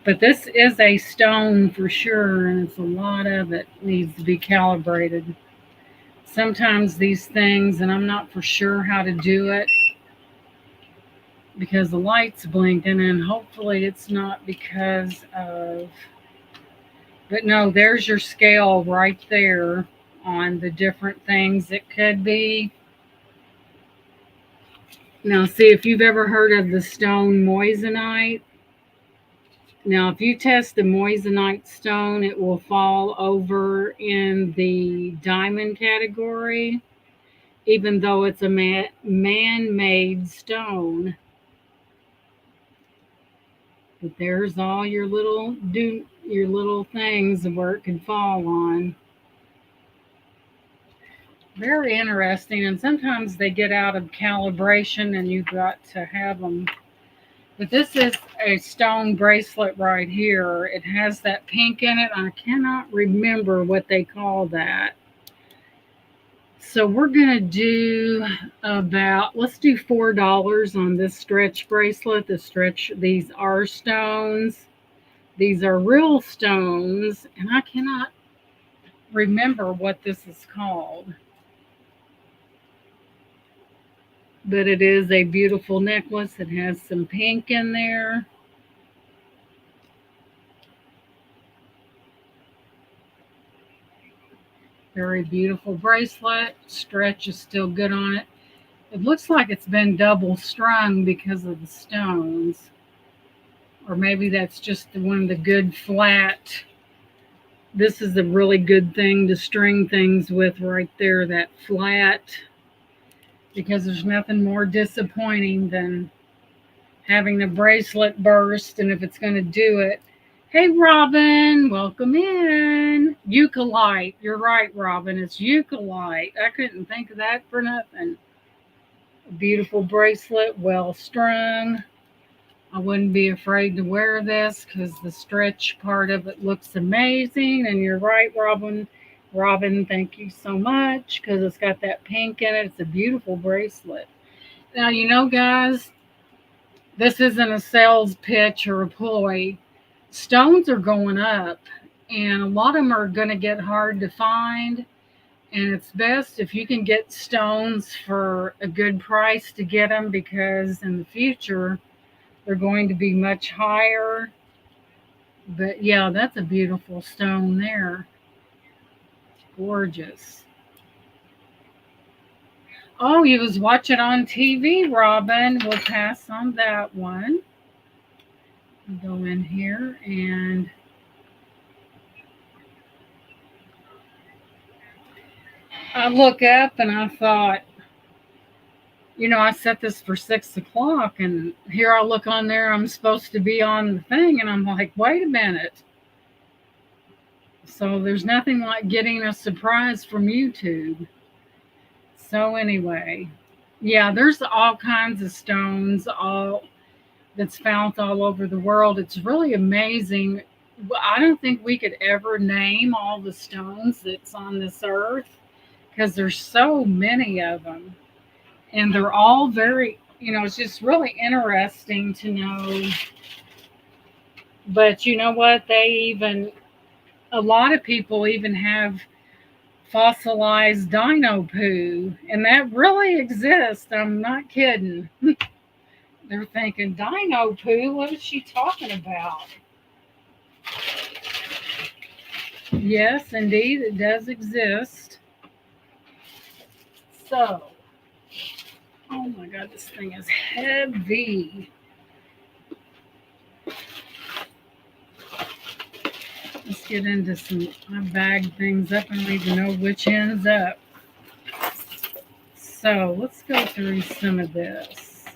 Speaker 1: But this is a stone for sure, and it's a lot of it needs to be calibrated. Sometimes these things, and I'm not for sure how to do it, because the light's blinking, and hopefully it's not because of... But no, there's your scale right there on the different things it could be. Now, see, if you've ever heard of the stone moissanite. Now, if you test the moissanite stone, it will fall over in the diamond category, even though it's a man-made stone. But there's all your little things where it could fall on. Very interesting. And sometimes they get out of calibration and you've got to have them. But this is a stone bracelet right here. It has that pink in it. I cannot remember what they call that. So we're going to do let's do $4 on this stretch bracelet. These are stones. These are real stones. And I cannot remember what this is called. But it is a beautiful necklace. It has some pink in there. Very beautiful bracelet. Stretch is still good on it. It looks like it's been double strung because of the stones. Or maybe that's just one of the good flat. This is a really good thing to string things with right there, that flat. Because there's nothing more disappointing than having the bracelet burst. And if it's going to do it, hey, Robin, welcome in. Eucalyptus. You're right, Robin. It's eucalyptus. I couldn't think of that for nothing. A beautiful bracelet, well strung. I wouldn't be afraid to wear this because the stretch part of it looks amazing. And you're right, Robin. Robin, thank you so much because it's got that pink in it. It's a beautiful bracelet. Now, guys, this isn't a sales pitch or a ploy. Stones are going up, and a lot of them are going to get hard to find. And it's best if you can get stones for a good price to get them, because in the future they're going to be much higher. But yeah, that's a beautiful stone there. Gorgeous. Oh, you was watching on TV, Robin. We'll pass on that one. I'll go in here and I look up and I thought, I set this for 6 o'clock, and here I look on there. I'm supposed to be on the thing, and I'm like, wait a minute. So there's nothing like getting a surprise from YouTube. So anyway, yeah, there's all kinds of stones, all that's found all over the world. It's really amazing. I don't think we could ever name all the stones that's on this earth because there's so many of them. And they're all very, it's just really interesting to know. But you know what? A lot of people even have fossilized dino poo, and that really exists. I'm not kidding. They're thinking, dino poo? What is she talking about? Yes, indeed, it does exist. So, oh my God, this thing is heavy. Let's get into I bagged things up. I don't even know which end's up. So let's go through some of this.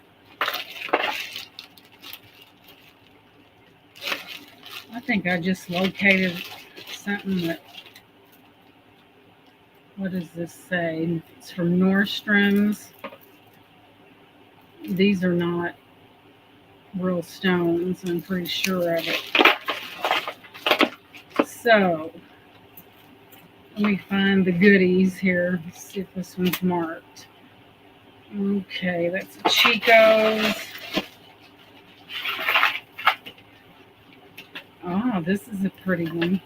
Speaker 1: I think I just located something that, what does this say? It's from Nordstrom's. These are not real stones, I'm pretty sure of it. So, let me find the goodies here. Let's see if this one's marked. Okay, that's a Chico's. Oh, this is a pretty one.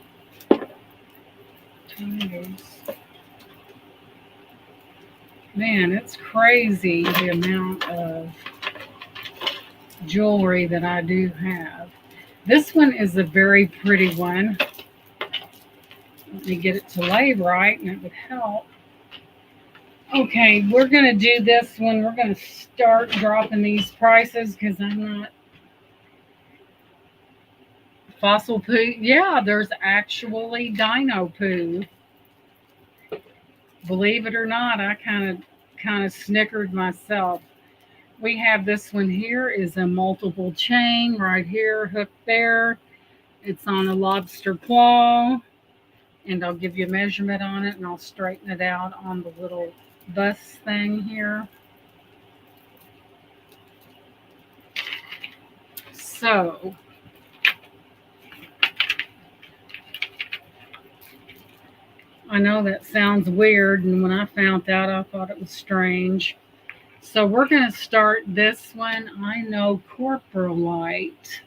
Speaker 1: Man, it's crazy the amount of jewelry that I do have. This one is a very pretty one. Let me get it to lay right, and it would help. Okay, we're going to do this one. We're going to start dropping these prices because I'm not. Fossil poo. Yeah, there's actually dino poo. Believe it or not, I kind of snickered myself. We have this one here is a multiple chain right here, hooked there. It's on a lobster claw. and I'll give you a measurement on it, and I'll straighten it out on the little bus thing here. So I know that sounds weird, and when I found out, I thought it was strange. So we're going to start this one. I know Corporal Light.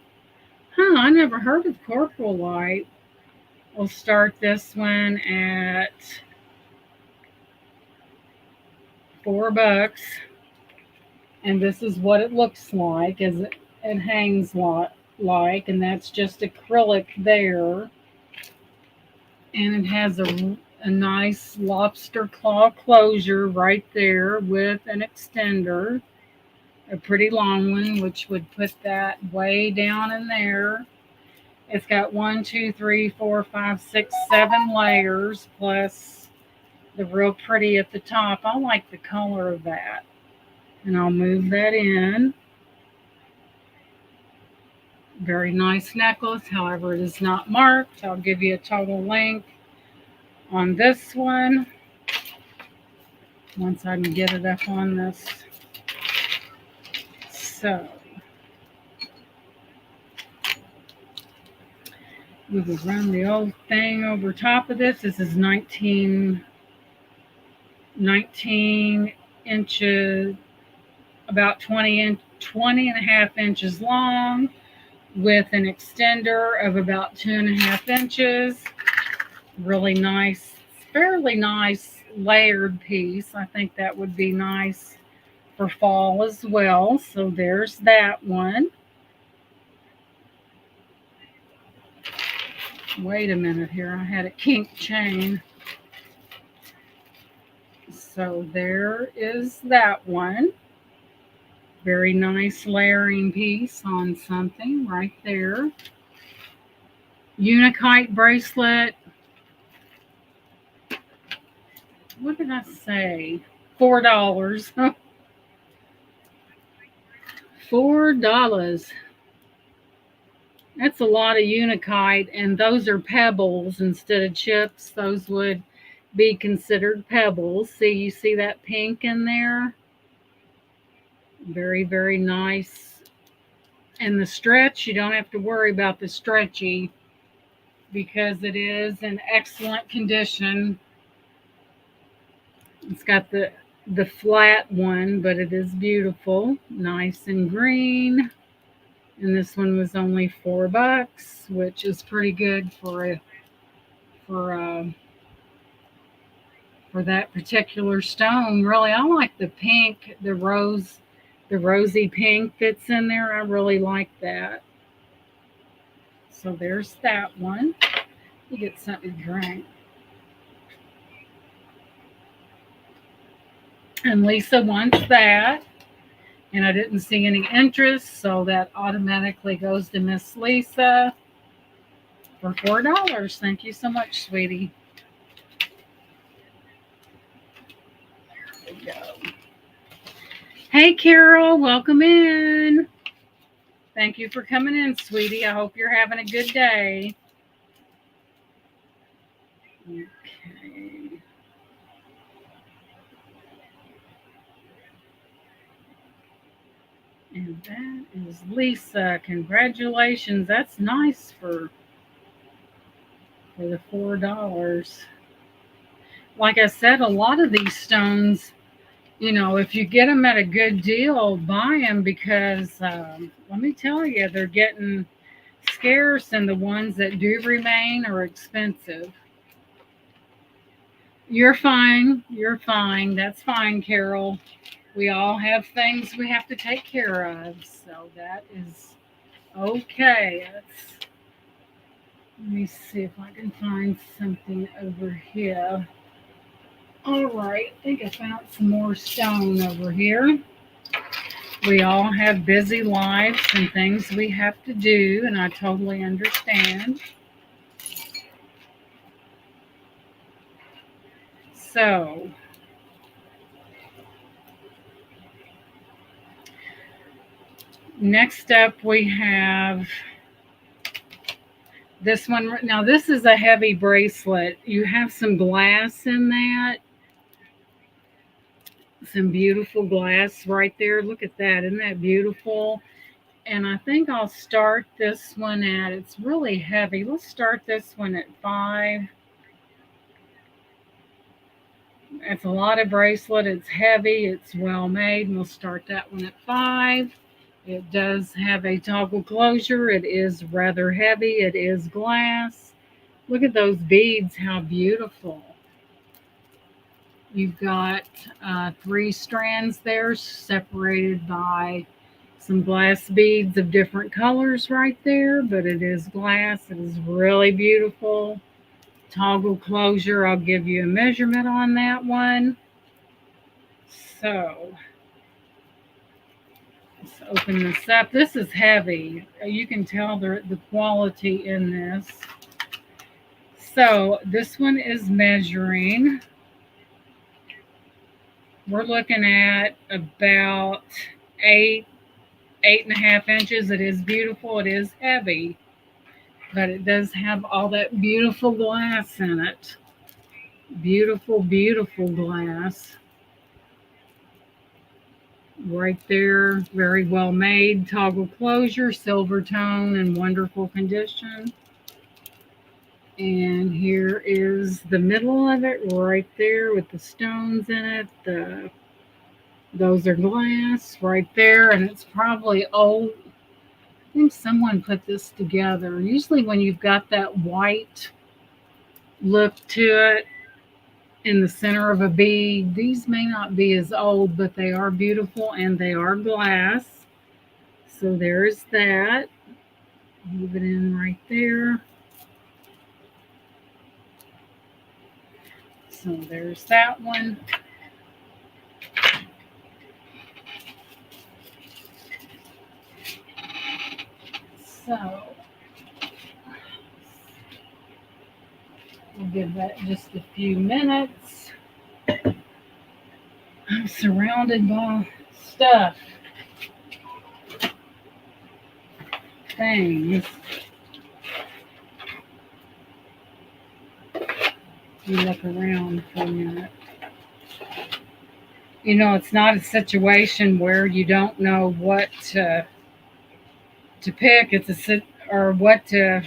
Speaker 1: Huh, I never heard of Corporal Light. We'll start this one at $4. And this is what it looks like as it hangs like, and that's just acrylic there. And it has a nice lobster claw closure right there with an extender, a pretty long one, which would put that way down in there. It's got 1, 2, 3, 4, 5, 6, 7 layers plus the real pretty at the top. I like the color of that. And I'll move that in. Very nice necklace, however, it is not marked. I'll give you a total length on this one once I can get it up on this. So we will run the old thing over top of this. This is 19 inches, about 20 and a half inches long, with an extender of about 2.5 inches. Really nice, fairly nice layered piece. I think that would be nice for fall as well. So there's that one. Wait a minute here. I had a kink chain. So there is that one. Very nice layering piece on something right there. Unikite bracelet. What did I say? $4. $4. That's a lot of Unikite, and those are pebbles instead of chips. Those would be considered pebbles. See, you see that pink in there? Very, very nice. And the stretch, you don't have to worry about the stretchy because it is in excellent condition. It's got the flat one, but it is beautiful, nice and green. And this one was only $4, which is pretty good for that particular stone. Really, I like the pink, the rosy pink that's in there. I really like that. So there's that one. You get something to drink. And Lisa wants that. And I didn't see any interest, so that automatically goes to Miss Lisa for $4. Thank you so much, sweetie. There we go. Hey, Carol, welcome in. Thank you for coming in, sweetie. I hope you're having a good day. Okay. And that is Lisa. Congratulations. That's nice for the $4. Like I said, a lot of these stones, if you get them at a good deal, buy them because let me tell you, they're getting scarce, and the ones that do remain are expensive. You're fine. You're fine. That's fine, Carol. We all have things we have to take care of, so that is okay. Let me see if I can find something over here. All right, I think I found some more stone over here. We all have busy lives and things we have to do, and I totally understand. So, next up we have This one, now this is a heavy bracelet. You have some glass in that, some beautiful glass right there. Look at that. Isn't that beautiful? And I think I'll start this one at, it's really heavy. Let's start this one at 5. It's a lot of bracelet. It's heavy. It's well made. And we'll start that one at 5. It does have a toggle closure. It is rather heavy. It is glass. Look at those beads. How beautiful. You've got 3 strands there separated by some glass beads of different colors right there, but it is glass. It is really beautiful. Toggle closure, I'll give you a measurement on that one. So let's open this up. This is heavy. You can tell the quality in this. So this one is measuring. We're looking at about 8.5 inches. It is beautiful. It is heavy, but it does have all that beautiful glass in it. Beautiful, beautiful glass. Right there, very well made. Toggle closure, silver tone, and wonderful condition. And here is the middle of it right there with the stones in it. Those are glass right there, and it's probably old. I think someone put this together. Usually when you've got that white look to it in the center of a bead, these may not be as old, but they are beautiful and they are glass. So there's that. Move it in right there. So there's that one. So we'll give that just a few minutes. I'm surrounded by stuff. Things. You look around for a minute. You know, it's not a situation where you don't know what to pick. It's or what to.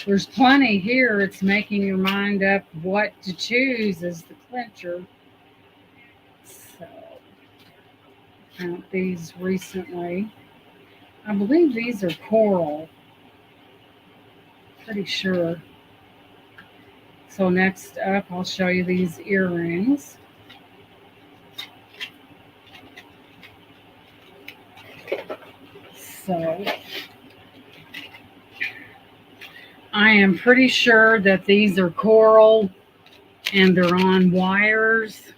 Speaker 1: There's plenty here. It's making your mind up what to choose as the clincher. So, found these recently. I believe these are coral. Pretty sure. So next up, I'll show you these earrings. So I am pretty sure that these are coral and they're on wires.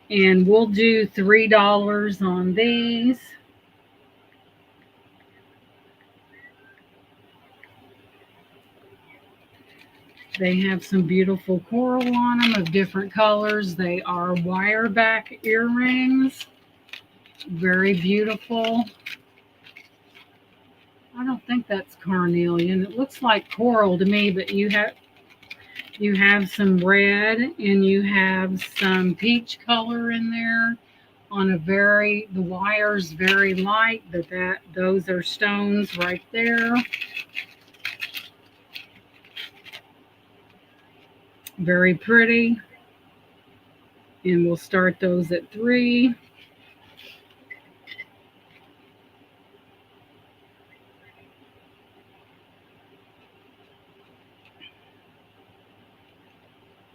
Speaker 1: And we'll do $3 on these. They have some beautiful coral on them of different colors. They are wire back earrings. Very beautiful. I don't think that's carnelian. It looks like coral to me, but you have some red and you have some peach color in there on the wire's very light, but those are stones right there. Very pretty. And we'll start those at 3.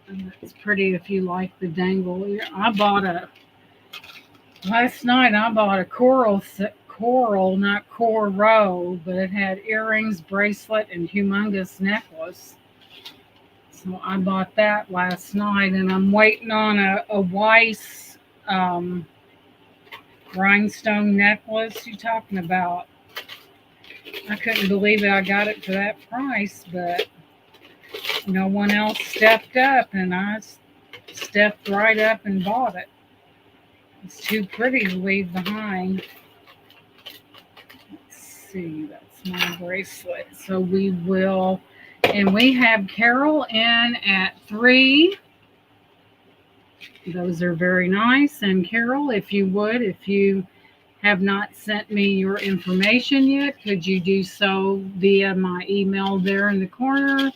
Speaker 1: And that's pretty if you like the dangle. Last night I bought a coral, not coral, but it had earrings, bracelet, and humongous necklace. So I bought that last night, and I'm waiting on a Weiss rhinestone necklace. You talking about? I couldn't believe it. I got it for that price, but no one else stepped up, and I stepped right up and bought it. It's too pretty to leave behind. Let's see, that's small bracelet. So we will, and we have Carol in at 3. Those are very nice. And Carol, if you have not sent me your information yet, could you do so via my email there in the corner?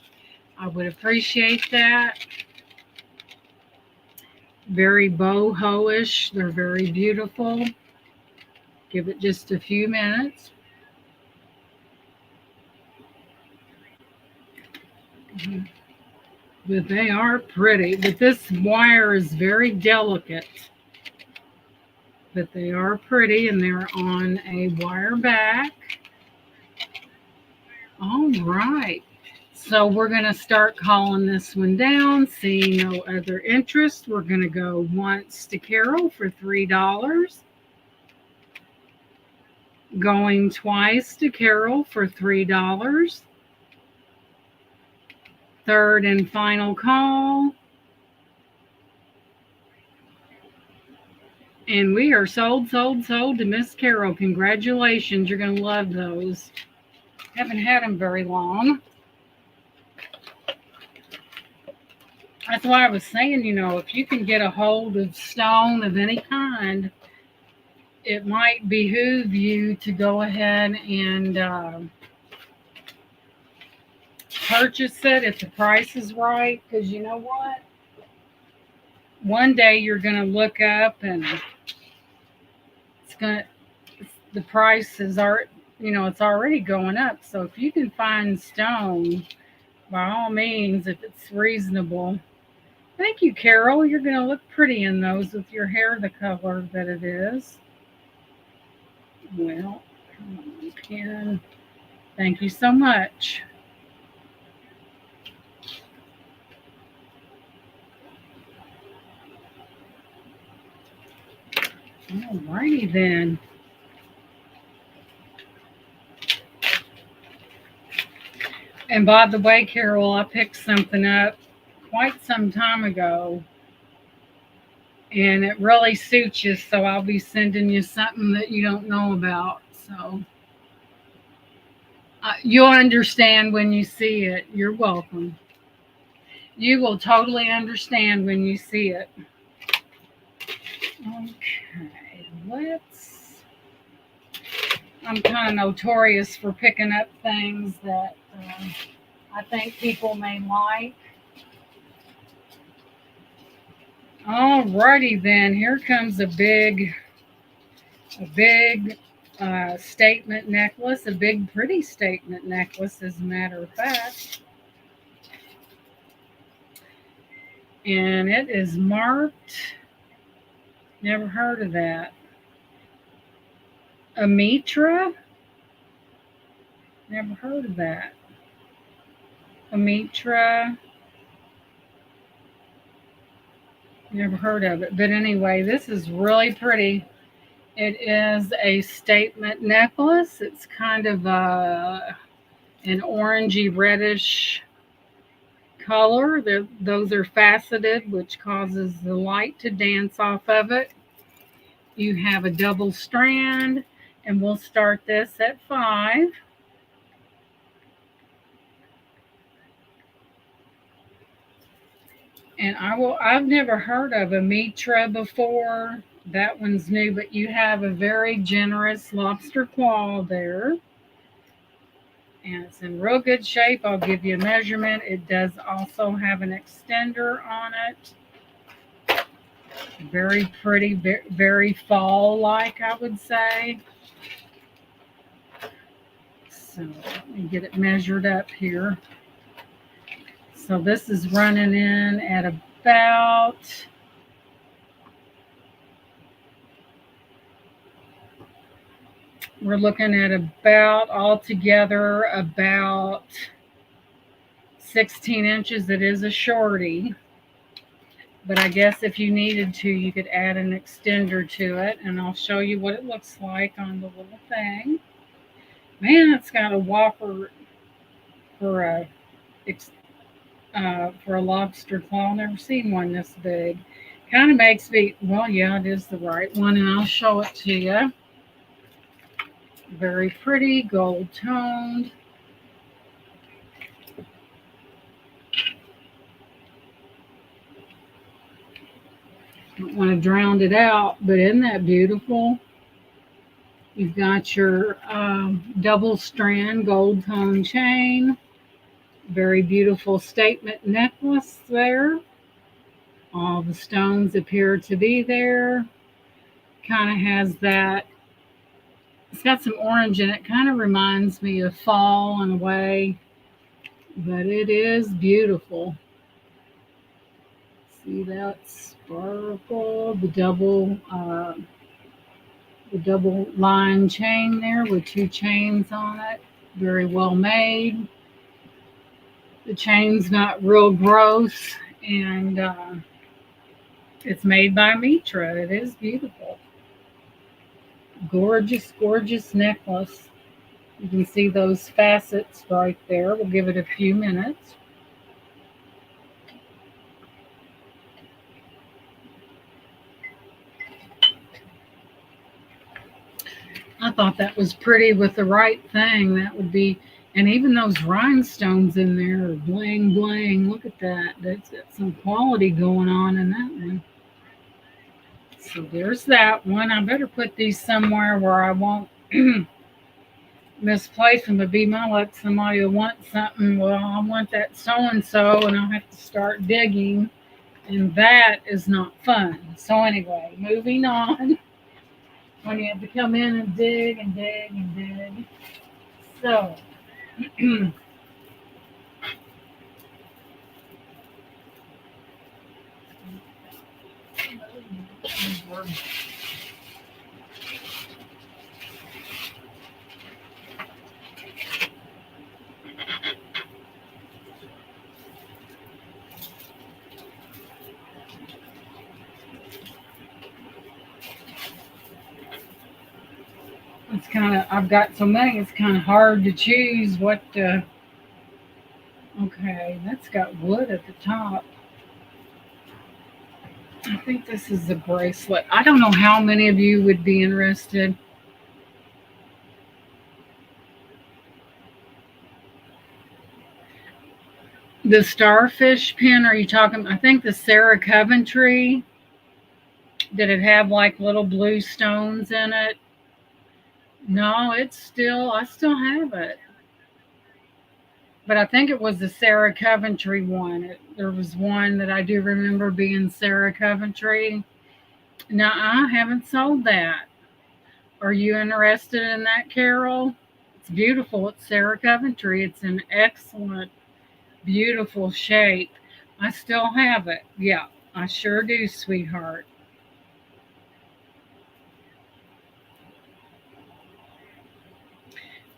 Speaker 1: I would appreciate that. Very boho-ish. They're very beautiful. Give it just a few minutes. But they are pretty. But this wire is very delicate. But they are pretty, and they're on a wire back. All right. So we're going to start calling this one down. Seeing no other interest, we're going to go once to Carol for $3. Going twice to Carol for $3. Third and final call. And we are sold to Miss Carol. Congratulations. You're going to love those. Haven't had them very long. That's why I was saying, if you can get a hold of stone of any kind, it might behoove you to go ahead and purchase it if the price is right. Because you know what? One day you're going to look up and the price is it's already going up. So if you can find stone, by all means, if it's reasonable. Thank you, Carol. You're going to look pretty in those with your hair the color that it is. Well, come on, Ken. Thank you so much. Alrighty then. And by the way, Carol, I picked something up quite some time ago, and it really suits you, so I'll be sending you something that you don't know about. So you'll understand when you see it. You're welcome. You will totally understand when you see it. Okay, I'm kind of notorious for picking up things that I think people may like. Alrighty then, here comes a big statement necklace, a big pretty statement necklace, as a matter of fact. And it is marked, never heard of that, Amitra. Never heard of that. Amitra. Never heard of it. But anyway, this is really pretty. It is a statement necklace. It's kind of an orangey reddish color. Those are faceted, which causes the light to dance off of it. You have a double strand, and we'll start this at 5. And I've never heard of a Mitra before. That one's new, but you have a very generous lobster claw there. And it's in real good shape. I'll give you a measurement. It does also have an extender on it. Very pretty, very fall-like, I would say. So let me get it measured up here. So this is running in at about we're looking at about altogether about 16 inches. It is a shorty, but I guess if you needed to, you could add an extender to it, and I'll show you what it looks like on the little thing. Man, it's got a whopper for a lobster claw. Never seen one this big. Kind of makes me, well, yeah, it is the right one, and I'll show it to you. Very pretty, gold toned. Don't want to drown it out, but isn't that beautiful? You've got your double strand gold tone chain. Very beautiful statement necklace there. All the stones appear to be there. Kind of has that, it's got some orange in it. Kind of reminds me of fall in a way, but it is beautiful. See that sparkle, the double line chain there with two chains on it. Very well made. The chain's not real gross, and it's made by Mitra. It is beautiful. Gorgeous, gorgeous necklace. You can see those facets right there. We'll give it a few minutes. I thought that was pretty with the right thing. That would be, and even those rhinestones in there are bling bling. Look at that. That's got some quality going on in that one. So there's that one. I better put these somewhere where I won't misplace them. To be my luck, somebody will want something. Well, I want that so and so, and I'll have to start digging, and that is not fun. So anyway, moving on. When you have to come in and dig and dig and dig. So, it's kind of, I've got so many, it's kind of hard to choose what to. Okay, that's got wood at the top. I think this is a bracelet. I don't know how many of you would be interested. The starfish pin, are you talking? I think the Sarah Coventry. Did it have like little blue stones in it? No, I still have it. But I think it was the Sarah Coventry one. There was one that I do remember being Sarah Coventry. No, I haven't sold that. Are you interested in that, Carol? It's beautiful. It's Sarah Coventry. It's an excellent, beautiful shape. I still have it. Yeah, I sure do, sweetheart.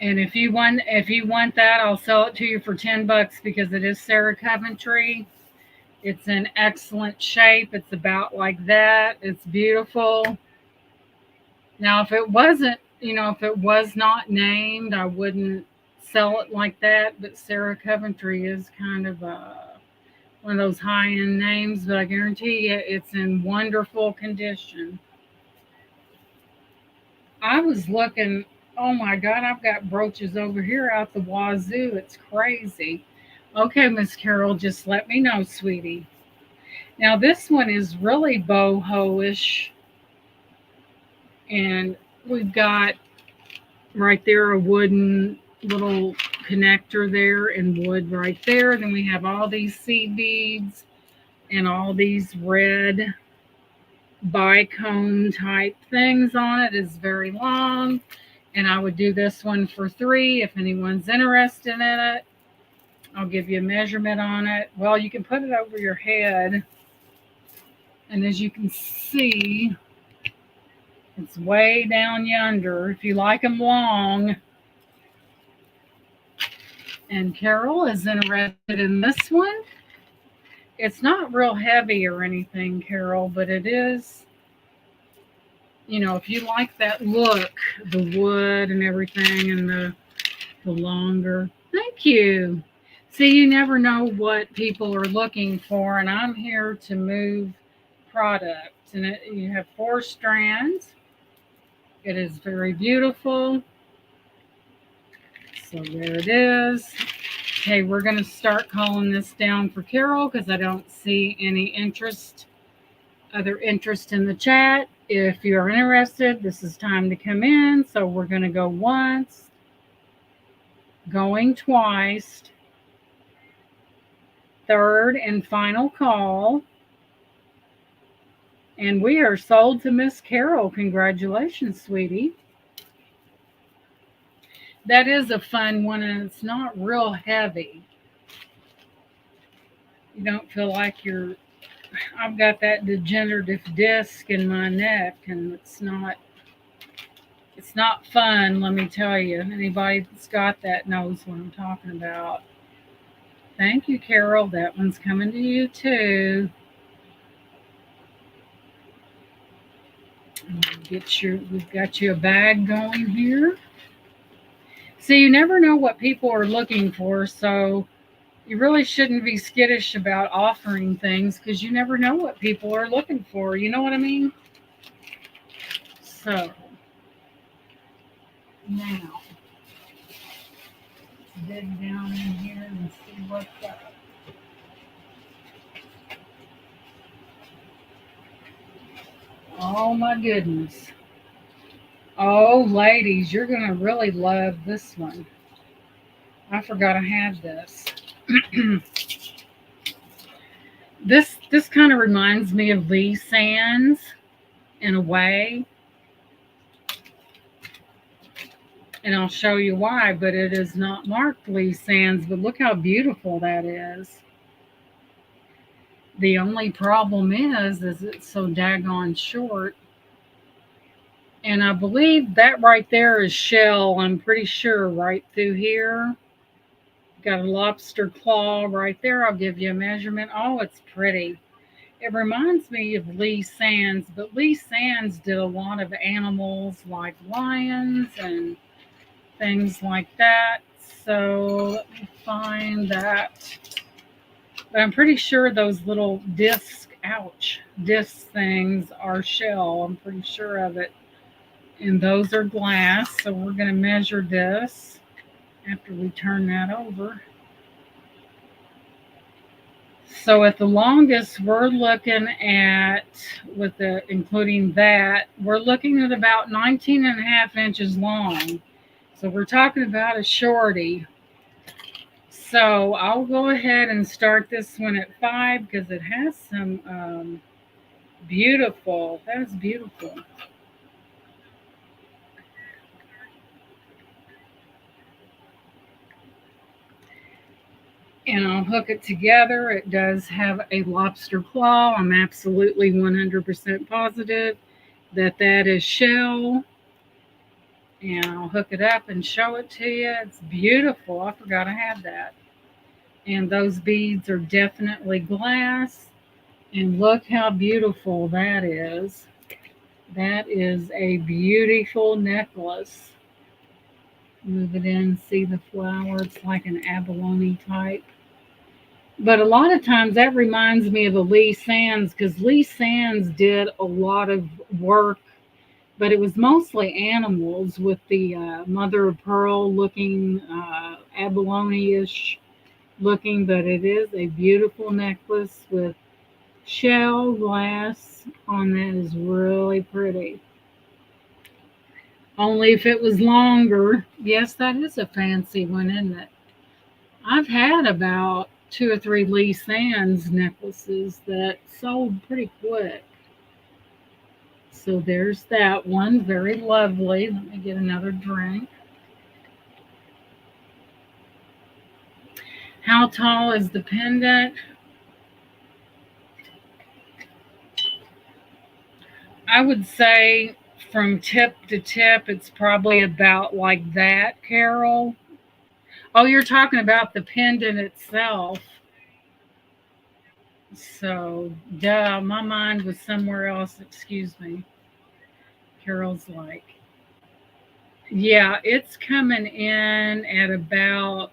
Speaker 1: And if you want that, I'll sell it to you for $10 because it is Sarah Coventry. It's in excellent shape. It's about like that. It's beautiful. Now, if it wasn't, if it was not named, I wouldn't sell it like that. But Sarah Coventry is kind of one of those high end names, but I guarantee you it's in wonderful condition. I was looking, oh my God, I've got brooches over here out the wazoo. It's crazy. Okay, Miss Carol, just let me know, sweetie. Now, this one is really boho ish, and we've got right there a wooden little connector there and wood right there. Then we have all these seed beads and all these red bicone type things on it. It's very long, and I would do this one for $3 if anyone's interested in it. I'll give you a measurement on it. Well, you can put it over your head, and as you can see, it's way down yonder. If you like them long, and Carol is interested in this one. It's not real heavy or anything, Carol, but it is, if you like that look, the wood and everything, and the longer. Thank you. See, you never know what people are looking for, and I'm here to move product. And you have 4 strands. It is very beautiful. So there it is. Okay, we're going to start calling this down for Carol because I don't see any other interest in the chat. If you're interested, this is time to come in. So we're going to go once, going twice, third and final call. And we are sold to Miss Carol. Congratulations, sweetie. That is a fun one, and it's not real heavy. You don't feel like I've got that degenerative disc in my neck, and it's not fun, let me tell you. Anybody that's got that knows what I'm talking about. Thank you, Carol. That one's coming to you too. We've got you a bag going here. So you never know what people are looking for, so you really shouldn't be skittish about offering things because you never know what people are looking for. You know what I mean? So now let's dig down in here and see what's up. Oh my goodness. Oh, ladies, you're going to really love this one. I forgot I had this. This kind of reminds me of Lee Sands in a way. And I'll show you why, but it is not marked Lee Sands, but look how beautiful that is. The only problem is it's so daggone short. And I believe that right there is shell, I'm pretty sure, right through here. Got a lobster claw right there. I'll give you a measurement. Oh, it's pretty. It reminds me of Lee Sands, but Lee Sands did a lot of animals like lions and things like that. So let me find that. But I'm pretty sure those little disc things are shell. I'm pretty sure of it. And those are glass. So we're going to measure this after we turn that over. So at the longest, we're looking at, including that, we're looking at about 19 and a half inches long. So we're talking about a shorty. So I'll go ahead and start this one at 5 because it has some beautiful. That's beautiful. And I'll hook it together. It does have a lobster claw. I'm absolutely 100% positive that is shell. And I'll hook it up and show it to you. It's beautiful. I forgot I had that. And those beads are definitely glass. And look how beautiful that is. That is a beautiful necklace. Move it in, see the flower. It's like an abalone type. But a lot of times that reminds me of a Lee Sands because Lee Sands did a lot of work, but it was mostly animals with the mother of pearl looking, abalone-ish looking, but it is a beautiful necklace with shell glass on that. Is really pretty. Only if it was longer. Yes, that is a fancy one, isn't it? I've had about 2 or 3 Lee Sands necklaces that sold pretty quick. So there's that one. Very lovely. Let me get another drink. How tall is the pendant? I would say from tip to tip, it's probably about like that, Carol. Oh, you're talking about the pendant itself. So, duh, my mind was somewhere else. Excuse me. Carol's like, yeah, it's coming in at about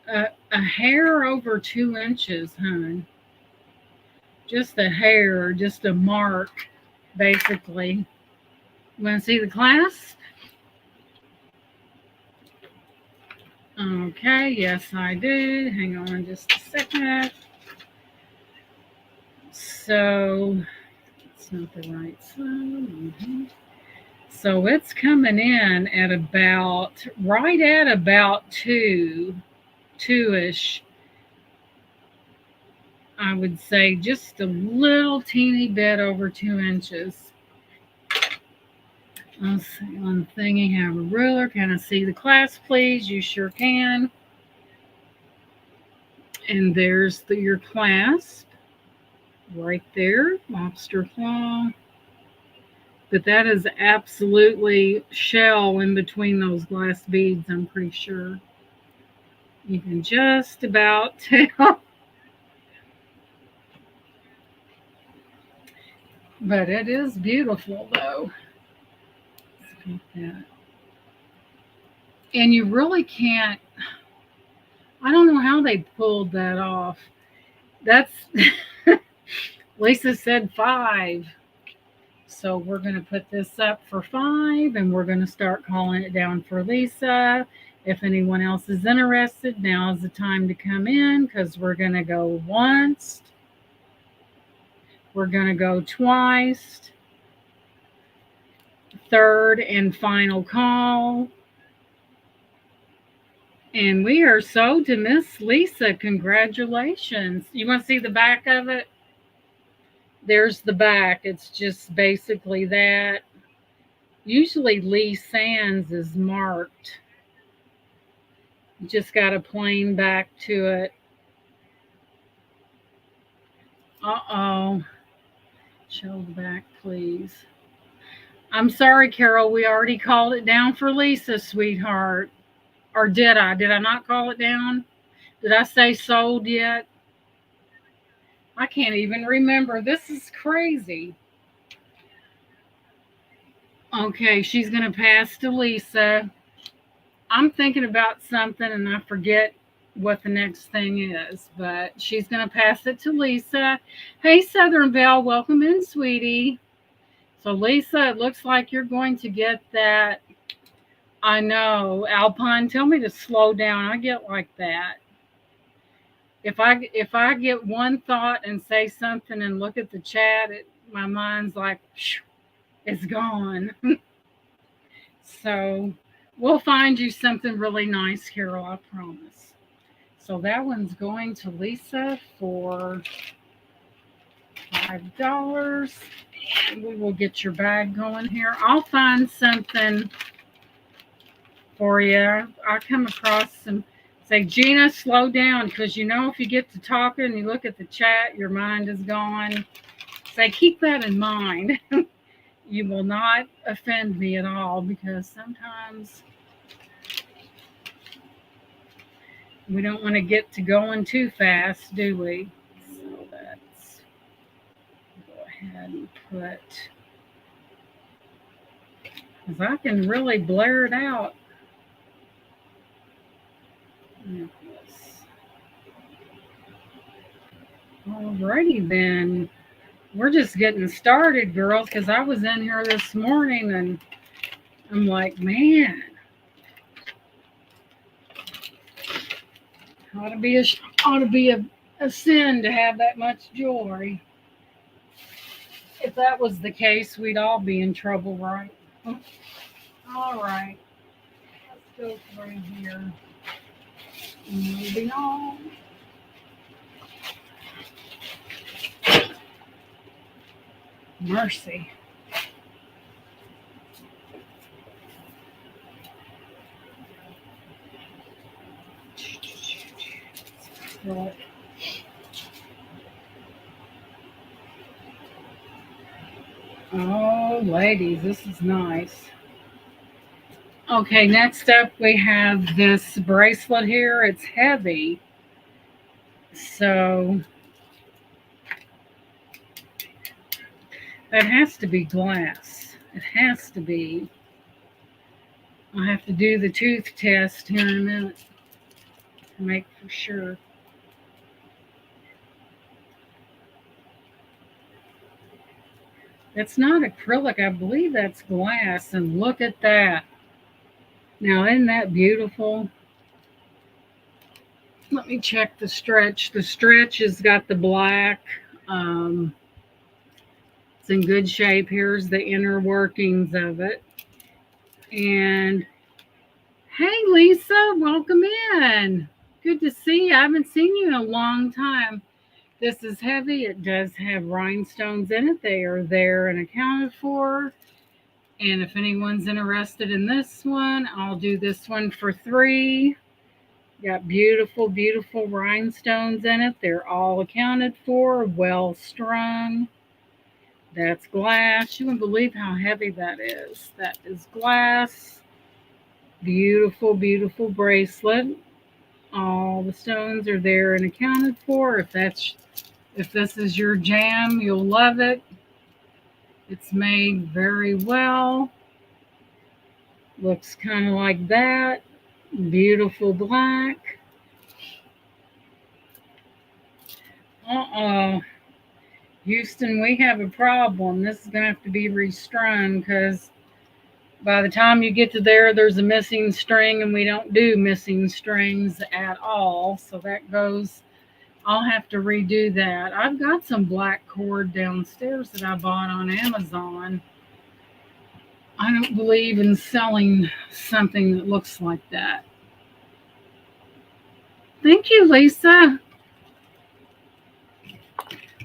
Speaker 1: a hair over 2 inches, hon. Just a hair, just a mark, basically. You want to see the clasp? Okay, yes, I do. Hang on just a second. So, it's not the right side. So it's coming in at about, right at about two-ish. I would say just a little teeny bit over 2 inches. Let's see, on the thingy, have a ruler. Can I see the class, please? You sure can. And there's your clasp right there, lobster claw. But that is absolutely shell in between those glass beads, I'm pretty sure. You can just about tell. But it is beautiful, though. Like that. And you really can't, I don't know how they pulled that off. That's, Lisa said 5. So we're going to put this up for 5 and we're going to start calling it down for Lisa. If anyone else is interested, now is the time to come in because we're going to go once. We're going to go twice. Third and final call. And we are so to Miss Lisa. Congratulations. You want to see the back of it? There's the back. It's just basically that. Usually Lee Sands is marked. You just got a plain back to it. Uh-oh. Show the back, please. I'm sorry, Carol. We already called it down for Lisa, sweetheart. Or did I? Did I not call it down? Did I say sold yet? I can't even remember. This is crazy. Okay, she's going to pass to Lisa. I'm thinking about something and I forget what the next thing is, but she's going to pass it to Lisa. Hey, Southern Belle, welcome in, sweetie. So, Lisa, it looks like you're going to get that. I know, Alpine, tell me to slow down. I get like that. If I get one thought and say something and look at the chat, my mind's like, it's gone. So we'll find you something really nice, Carol, I promise. So that one's going to Lisa for $5. And we will get your bag going here. I'll find something for you. I come across some. Say, Gina, slow down, because you know if you get to talking and you look at the chat, your mind is gone. Say, keep that in mind. You will not offend me at all, because sometimes we don't want to get to going too fast, do we? So let's go ahead and put, because I can really blare it out. Alrighty then. We're just getting started, girls, because I was in here this morning and I'm like, man, ought to be a sin to have that much jewelry. If that was the case, we'd all be in trouble, right? All right. Let's go through here. Moving on. Mercy. Right. Oh, ladies, this is nice. Okay, next up we have this bracelet here. It's heavy. So that has to be glass. It has to be. I'll have to do the tooth test here in a minute to make for sure. It's not acrylic. I believe that's glass. And look at that. Now, isn't that beautiful? me check the stretch. The stretch has got the black. Um, it's in good shape. Here's the inner workings of it. And hey, Lisa, welcome in. Good to see you. I haven't seen you in a long time. This is heavy. It does have rhinestones in it. They are there and accounted for. And if anyone's interested in this one, I'll do this one for $3. Got beautiful, beautiful rhinestones in it. They're all accounted for, well strung. That's glass. You wouldn't believe how heavy that is. That is glass. Beautiful, beautiful bracelet. All the stones are there and accounted for. If this is your jam, you'll love it. It's made very well. Looks kind of like that. Beautiful black. Houston, we have a problem. This is going to have to be restrung because by the time you get to there, there's a missing string, and we don't do missing strings at all. So that goes, I'll have to redo that. I've got some black cord downstairs that I bought on Amazon. I don't believe in selling something that looks like that. Thank you, Lisa.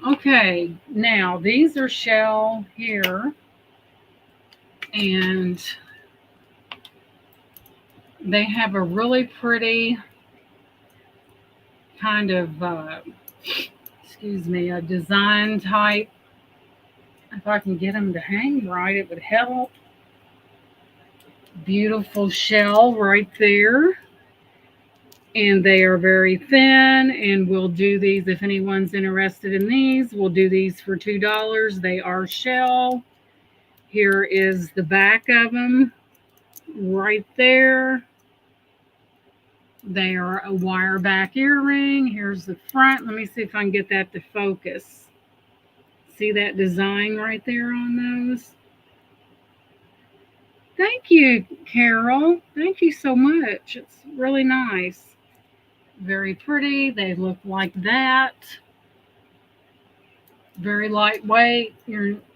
Speaker 1: Okay, now these are shell here, and they have a really pretty kind of, a design type. If I can get them to hang right, it would help. Beautiful shell right there. And they are very thin, and we'll do these, if anyone's interested in these, we'll do these for $2. They are shell. Here is the back of them right there. They are a wire back earring. Here's the front. Let me see if I can get that to focus. See that design right there on those? Thank you, Carol. Thank you so much. It's really nice. Very pretty. They look like that. Very lightweight.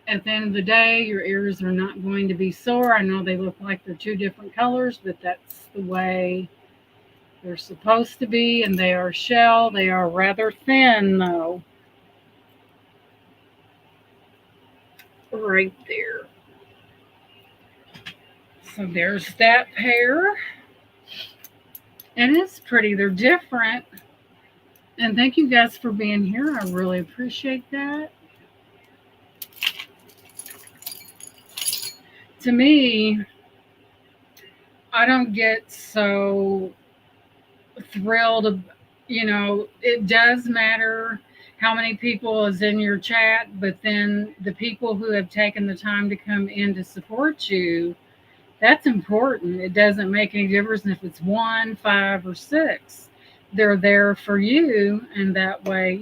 Speaker 1: At the end of the day, your ears are not going to be sore. I know they look like they're two different colors, but that's the way they're supposed to be, and they are shell. They are rather thin, though. Right there. So there's that pair. And it's pretty. They're different. And thank you guys for being here. I really appreciate that. To me, I don't get so thrilled. It does matter how many people is in your chat, but then the people who have taken the time to come in to support you, that's important. It doesn't make any difference if it's 1, 5, or 6. They're there for you, and that way,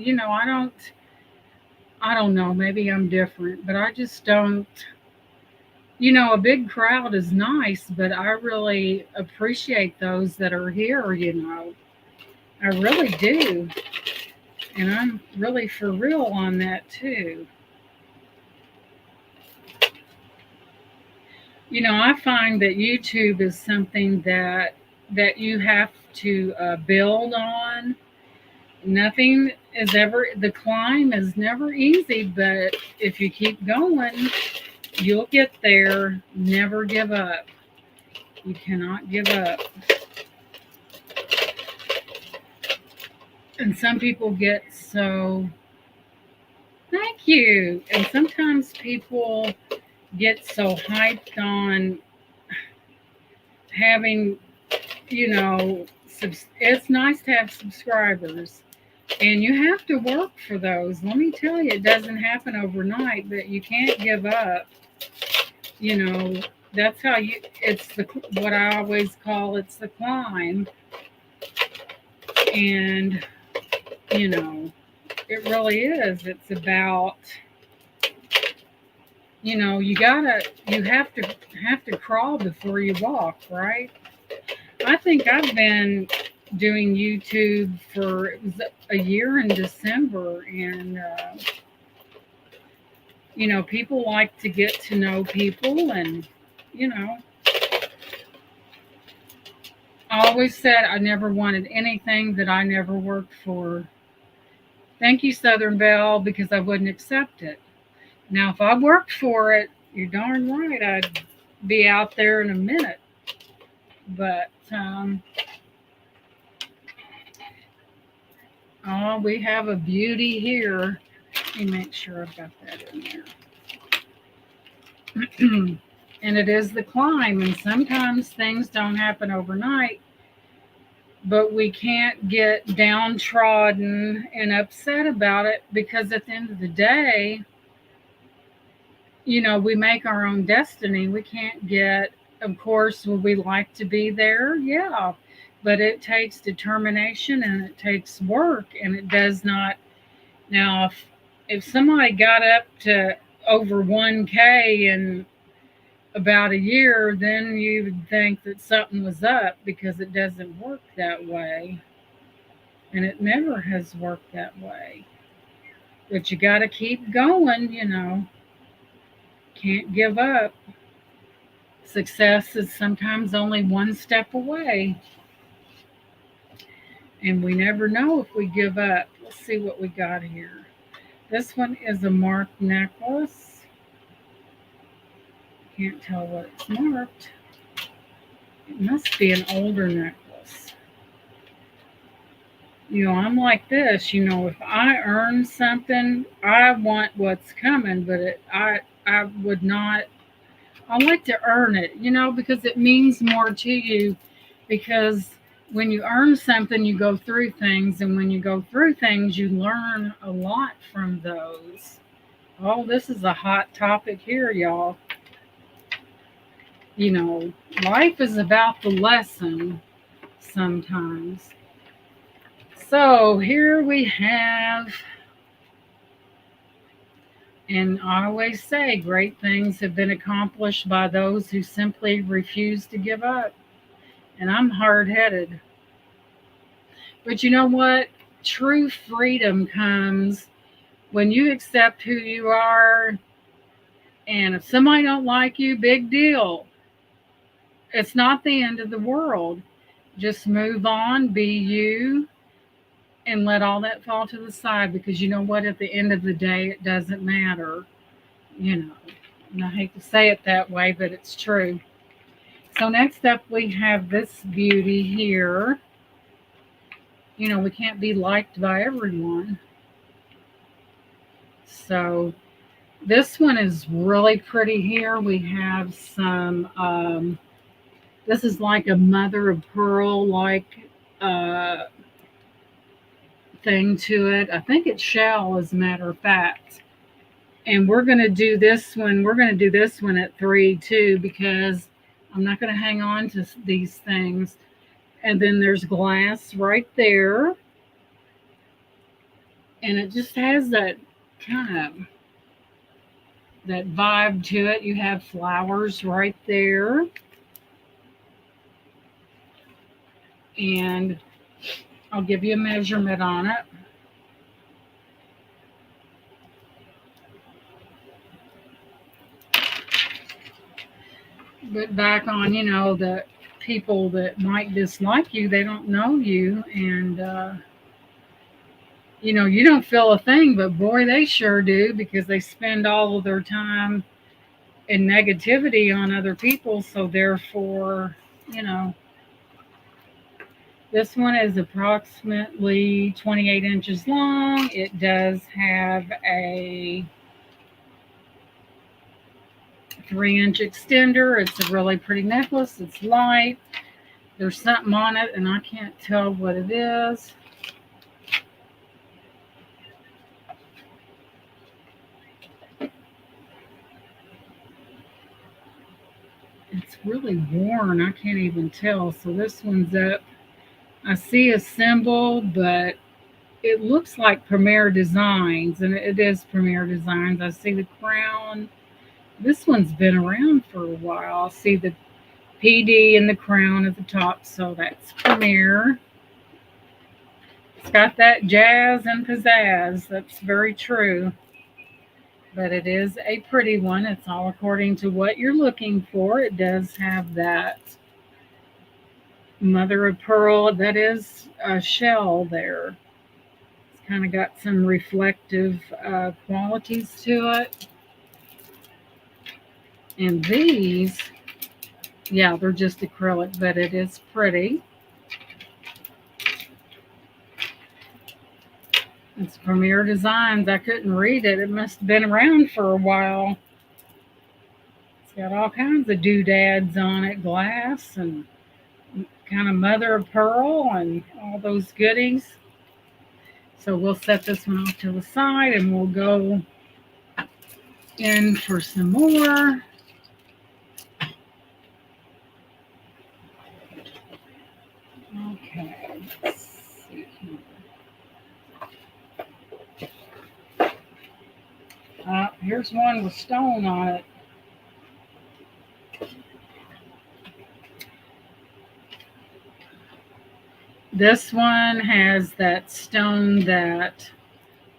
Speaker 1: I don't know, maybe I'm different, but I just don't, a big crowd is nice, but I really appreciate those that are here, I really do. And I'm really for real on that too. I find that YouTube is something that you have to build on. Nothing is ever, the climb is never easy, but if you keep going, you'll get there. Never give up. You cannot give up. And some people get so, thank you. And sometimes people get so hyped on having, it's nice to have subscribers, and you have to work for those. Let me tell you, it doesn't happen overnight, but you can't give up. That's how it's what I always call, it's the climb. And, it really is. It's about, you have to crawl before you walk, right? I think I've been doing YouTube for, it was a year in December, and people like to get to know people, and you know, I always said I never wanted anything that I never worked for. Thank you, Southern Belle, because I wouldn't accept it. Now, if I worked for it, you're darn right I'd be out there in a minute. But oh, we have a beauty here. Let me make sure I've got that in there. And it is the climb, and sometimes things don't happen overnight, but we can't get downtrodden and upset about it, because at the end of the day, we make our own destiny. We can't get, of course, would we like to be there? Yeah. But it takes determination and it takes work, and it does not. Now, if somebody got up to over 1K in about a year, then you would think that something was up, because it doesn't work that way. And it never has worked that way. But you got to keep going. Can't give up. Success is sometimes only one step away. And we never know if we give up. Let's see what we got here. This one is a marked necklace. Can't tell what it's marked. It must be an older necklace. I'm like this. If I earn something, I want what's coming, but I would not. I like to earn it, because it means more to you. Because when you earn something, you go through things, and when you go through things, you learn a lot from those. Oh, this is a hot topic here, y'all. Life is about the lesson sometimes. So here we have, and I always say, great things have been accomplished by those who simply refuse to give up. And I'm hard headed. But you know what? True freedom comes when you accept who you are. And if somebody don't like you, big deal. It's not the end of the world. Just move on, be you, and let all that fall to the side, because you know what? At the end of the day, it doesn't matter. And I hate to say it that way, but it's true. So next up, we have this beauty here. We can't be liked by everyone. So this one is really pretty here. We have some, this is like a mother of pearl like thing to it. I think it's shell, as a matter of fact. And we're going to do this one. We're going to do this one at 3 too, because I'm not going to hang on to these things. And then there's glass right there. And it just has that kind of, that vibe to it. You have flowers right there. And I'll give you a measurement on it. But back on, the people that might dislike you, they don't know you, and you don't feel a thing, but boy, they sure do, because they spend all of their time in negativity on other people. So therefore, this one is approximately 28 inches long. It does have a 3-inch extender. It's a really pretty necklace. It's light. There's something on it, and I can't tell what it is. It's really worn. I can't even tell. So this one's up. I see a symbol, but it looks like Premier Designs, and it is Premier Designs. I see the crown. This one's been around for a while. I see the PD and the crown at the top, so that's Premier. It's got that jazz and pizzazz. That's very true. But it is a pretty one. It's all according to what you're looking for. It does have that mother of pearl. That is a shell there. It's kind of got some reflective qualities to it. And these, yeah, they're just acrylic, but it is pretty. It's Premier Designs. I couldn't read it. It must have been around for a while. It's got all kinds of doodads on it, glass and kind of mother of pearl and all those goodies. So we'll set this one off to the side and we'll go in for some more. Okay, let's see here. Here's one with stone on it. This one has that stone, that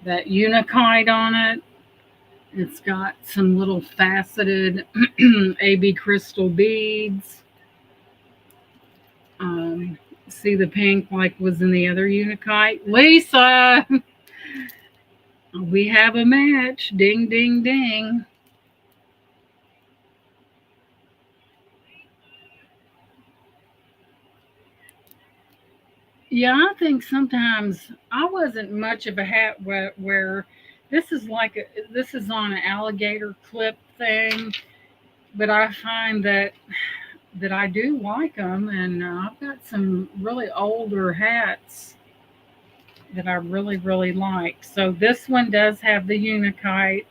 Speaker 1: unakite on it. It's got some little faceted AB crystal beads. See the pink like was in the other unakite? Lisa! We have a match. Ding, ding, ding. Yeah, I think sometimes I wasn't much of a hat where this is on an alligator clip thing, but I find that I do like them, and I've got some really older hats that I really really like. So this one does have the unakite.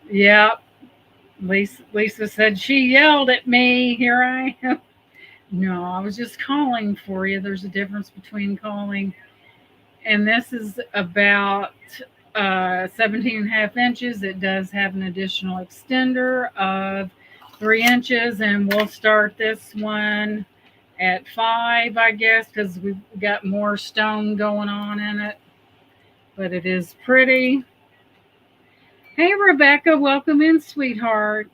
Speaker 1: Yep. Lisa said she yelled at me. Here I am. No, I was just calling for you. There's a difference between calling. And this is about 17 and a half inches. It does have an additional extender of 3 inches. And we'll start this one at 5, I guess, because we've got more stone going on in it. But it is pretty. Hey, Rebecca, welcome in, sweetheart.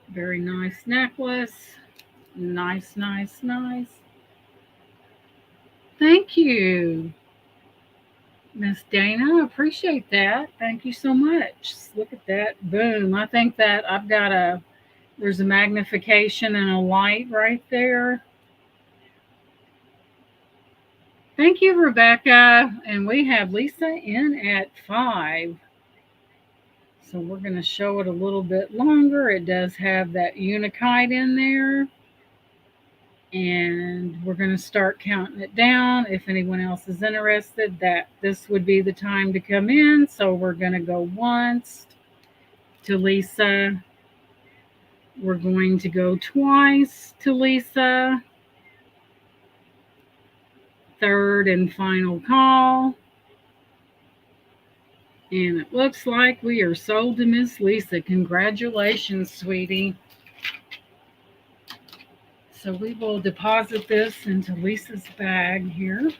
Speaker 1: Very nice necklace. Nice, nice, nice. Thank you, Miss Dana. Appreciate that. Thank you so much. Look at that. Boom. I think that there's a magnification and a light right there. Thank you, Rebecca. And we have Lisa in at 5. So we're going to show it a little bit longer. It does have that unakite in there. And we're going to start counting it down. If anyone else is interested, that this would be the time to come in. So we're going to go once to Lisa. We're going to go twice to Lisa. Third and final call. And it looks like we are sold to Miss Lisa. Congratulations, sweetie. So we will deposit this into Lisa's bag here.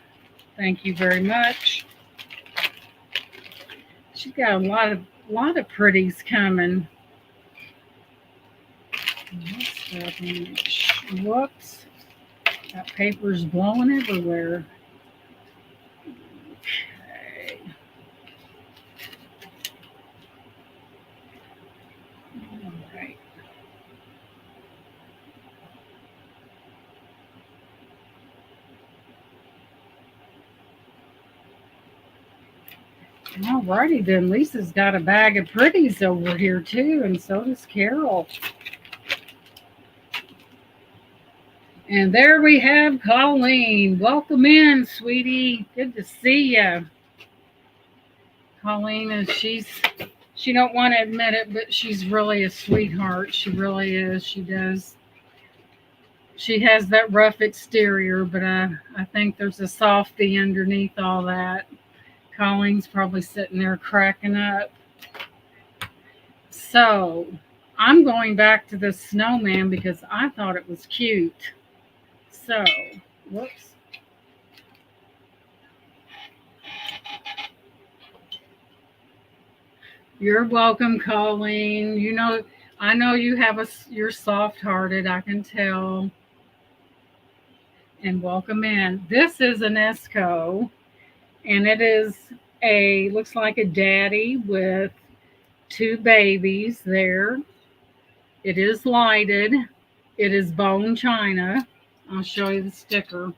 Speaker 1: Thank you very much. She's got a lot of pretties coming. Whoops. That paper's blowing everywhere. Okay. All right. Alrighty then. Lisa's got a bag of pretties over here too, and so does Carol. And there we have Colleen. Welcome in, sweetie. Good to see you. Colleen is she don't want to admit it, but she's really a sweetheart. She really is. She has that rough exterior, but I think there's a softie underneath all that. Colleen's probably sitting there cracking up. So I'm going back to the snowman because I thought it was cute. So, whoops. You're welcome, Colleen. I know you have you're soft-hearted. I can tell. And welcome in. This is an Esco, and it is looks like a daddy with two babies there. It is lighted. It is bone china. I'll show you the sticker.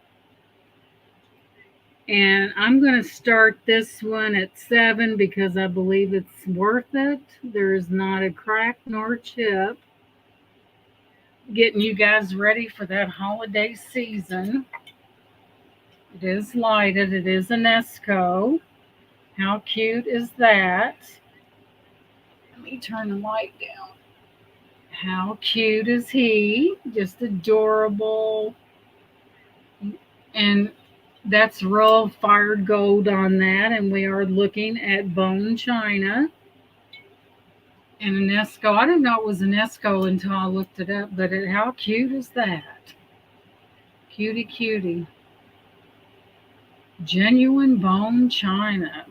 Speaker 1: And I'm going to start this one at 7 because I believe it's worth it. There is not a crack nor a chip. Getting you guys ready for that holiday season. It is lighted. It is an Esco. How cute is that? Let me turn the light down. How cute is he? Just adorable. And that's real fired gold on that. And we are looking at bone china and an Esco. I didn't know it was an Esco until I looked it up. But how cute is that? Cutie, cutie. Genuine bone china.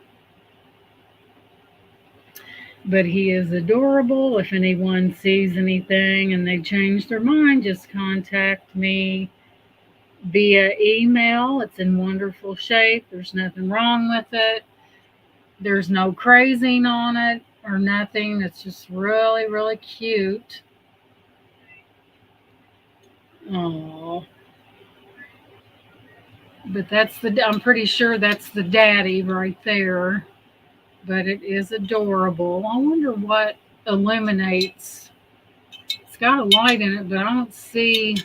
Speaker 1: But he is adorable. If anyone sees anything and they change their mind, just contact me via email. It's in wonderful shape. There's nothing wrong with it. There's no crazing on it or nothing. It's just really, really cute. Oh. But I'm pretty sure that's the daddy right there. But it is adorable. I wonder what illuminates. It's got a light in it, but I don't see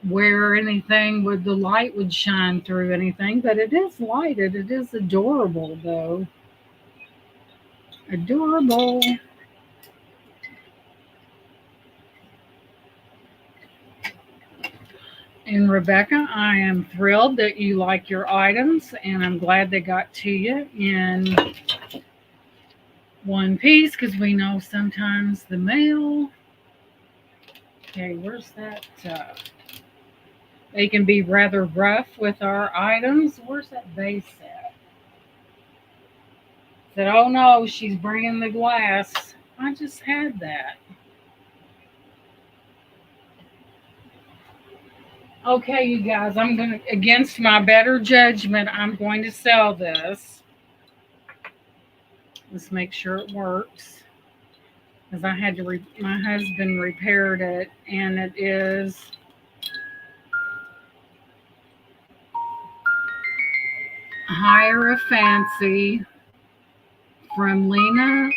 Speaker 1: where anything with the light would shine through anything. But it is lighted. It is adorable, though. Adorable. And Rebecca, I am thrilled that you like your items, and I'm glad they got to you in one piece because we know sometimes the mail. Okay, where's that? They can be rather rough with our items. Where's that base at? Said, oh no, she's bringing the glass. I just had that. Okay, you guys, against my better judgment, I'm going to sell this. Let's make sure it works. Because I had to, my husband repaired it, and it is Hire a Fancy from Lena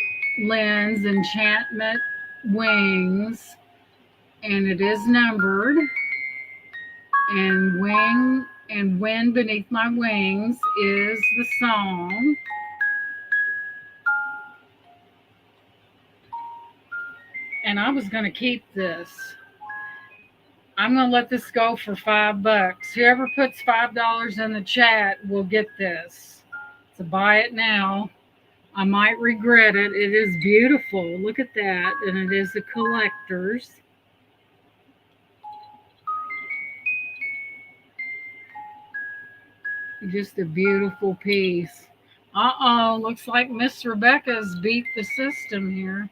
Speaker 1: Lynn's Enchantment Wings, and it is numbered. And Wind Beneath My Wings is the song. And I was going to keep this. I'm going to let this go for $5. Whoever puts $5 in the chat will get this. So buy it now. I might regret it. It is beautiful. Look at that. And it is a collector's. Just a beautiful piece. Uh-oh, looks like Miss Rebecca's beat the system here.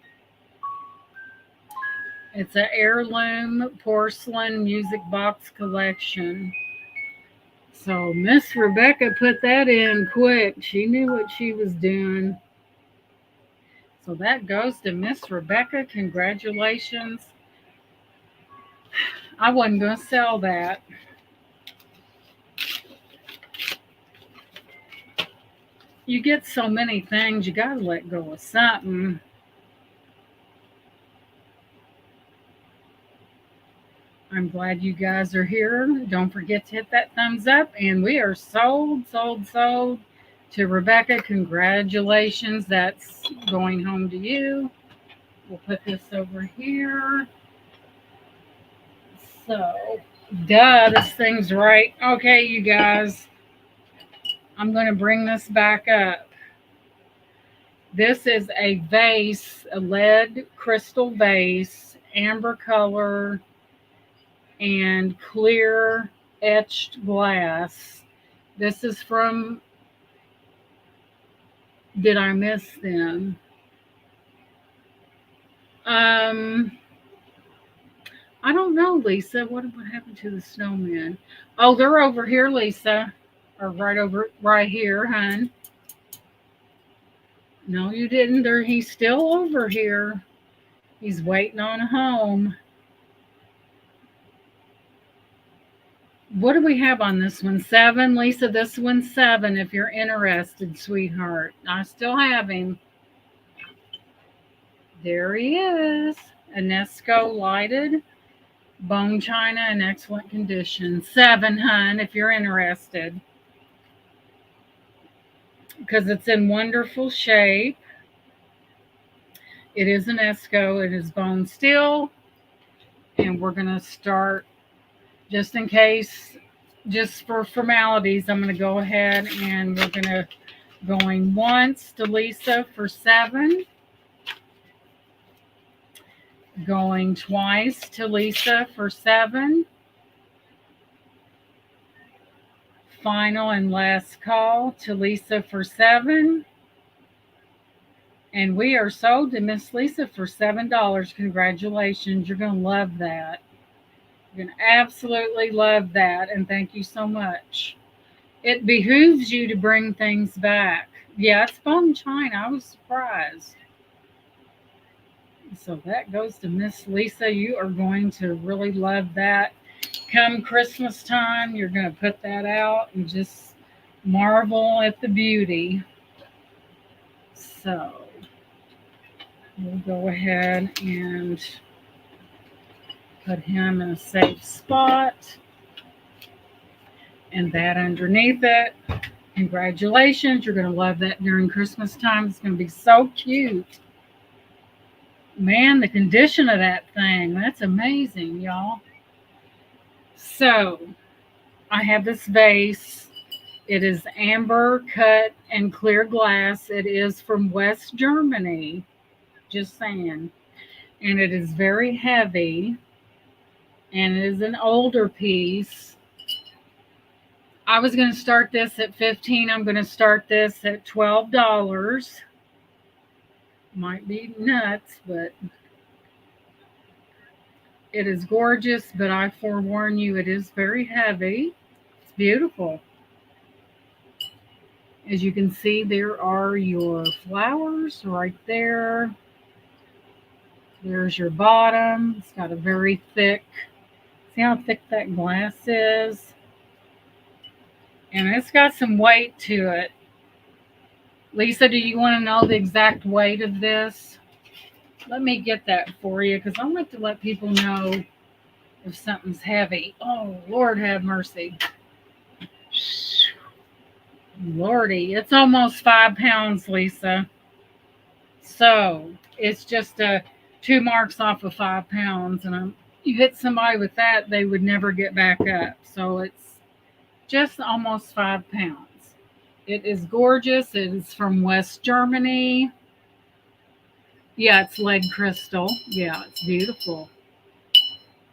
Speaker 1: It's an heirloom porcelain music box collection. So Miss Rebecca put that in quick. She knew what she was doing. So that goes to Miss Rebecca. Congratulations. I wasn't going to sell that. You get so many things, you got to let go of something. I'm glad you guys are here. Don't forget to hit that thumbs up. And we are sold to Rebecca. Congratulations. That's going home to you. We'll put this over here. So, this thing's right. Okay, you guys. I'm going to bring this back up. This is a vase, a lead crystal vase, amber color, and clear etched glass. This is from, did I miss them? Um, I don't know, Lisa. What happened to the snowman? Oh, they're over here, Lisa. Or right here, hun. No, you didn't. He's still over here. He's waiting on a home. What do we have on this one? 7, Lisa. This one's 7. If you're interested, sweetheart, I still have him. There he is. Enesco lighted. Bone china in excellent condition. 7, hun, if you're interested. Because it's in wonderful shape. It is an Esco. It is bone steel. And we're going to start, just in case, just for formalities, I'm going to go ahead and we're going to going once to Lisa for 7. Going twice to Lisa for 7. Final and last call to Lisa for 7. And we are sold to Miss Lisa for $7. Congratulations. You're going to love that. You're going to absolutely love that. And thank you so much. It behooves you to bring things back. Yeah, it's bone china. I was surprised. So that goes to Miss Lisa. You are going to really love that. Come Christmas time, you're going to put that out and just marvel at the beauty. So we'll go ahead and put him in a safe spot. And that underneath it. Congratulations. You're going to love that during Christmas time. It's going to be so cute. Man, the condition of that thing, that's amazing, y'all. So I have this vase. It is amber cut and clear glass. It is from West Germany. Just saying. And it is very heavy. And it is an older piece. I was going to start this at $15. I'm going to start this at $12. Might be nuts, but it is gorgeous. But I forewarn you, it is very heavy. It's beautiful. As you can see, there are your flowers right there. There's your bottom. It's got a very thick, see how thick that glass is? And it's got some weight to it. Lisa, do you want to know the exact weight of this? Let me get that for you because I like to let people know if something's heavy. Oh, Lord have mercy. Lordy, it's almost 5 pounds, Lisa. So it's just 2 marks off of 5 pounds. And you hit somebody with that, they would never get back up. So it's just almost 5 pounds. It is gorgeous. It is from West Germany. Yeah, it's lead crystal. Yeah, it's beautiful.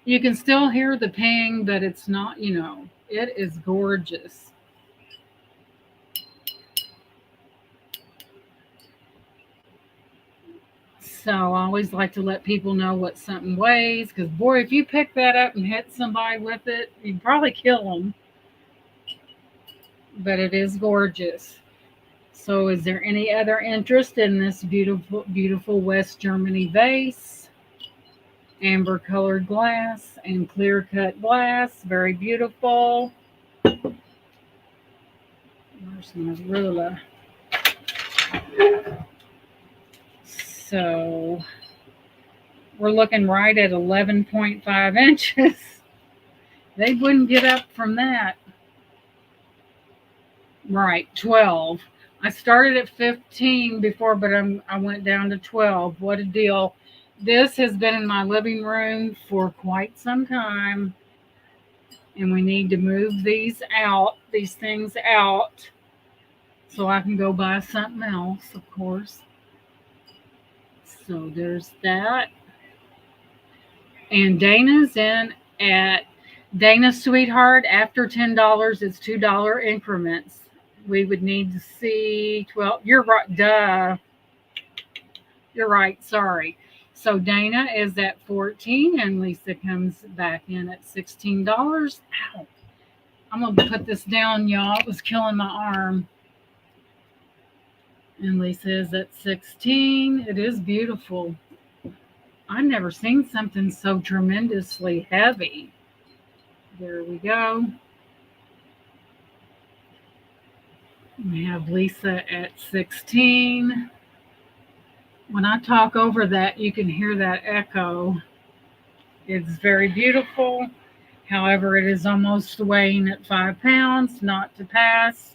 Speaker 1: You can still hear the ping, but it's not, it is gorgeous. So I always like to let people know what something weighs, because boy, if you pick that up and hit somebody with it, you'd probably kill them. But it is gorgeous. So is there any other interest in this beautiful, beautiful West Germany vase? Amber colored glass and clear cut glass. Very beautiful. Where's my ruler? So we're looking right at 11.5 inches. They wouldn't get up from that. Right, 12. I started at 15 before, but I went down to 12. What a deal. This has been in my living room for quite some time. And we need to move these things out, so I can go buy something else, of course. So there's that. And Dana's in at Dana Sweetheart. After $10, it's $2 increments. We would need to see 12. You're right. Duh. You're right. Sorry. So Dana is at 14 and Lisa comes back in at $16. Ow. I'm going to put this down, y'all. It was killing my arm. And Lisa is at 16. It is beautiful. I've never seen something so tremendously heavy. There we go. We have Lisa at 16. When I talk over that, you can hear that echo. It's very beautiful. However, it is almost weighing at 5 pounds, not to pass,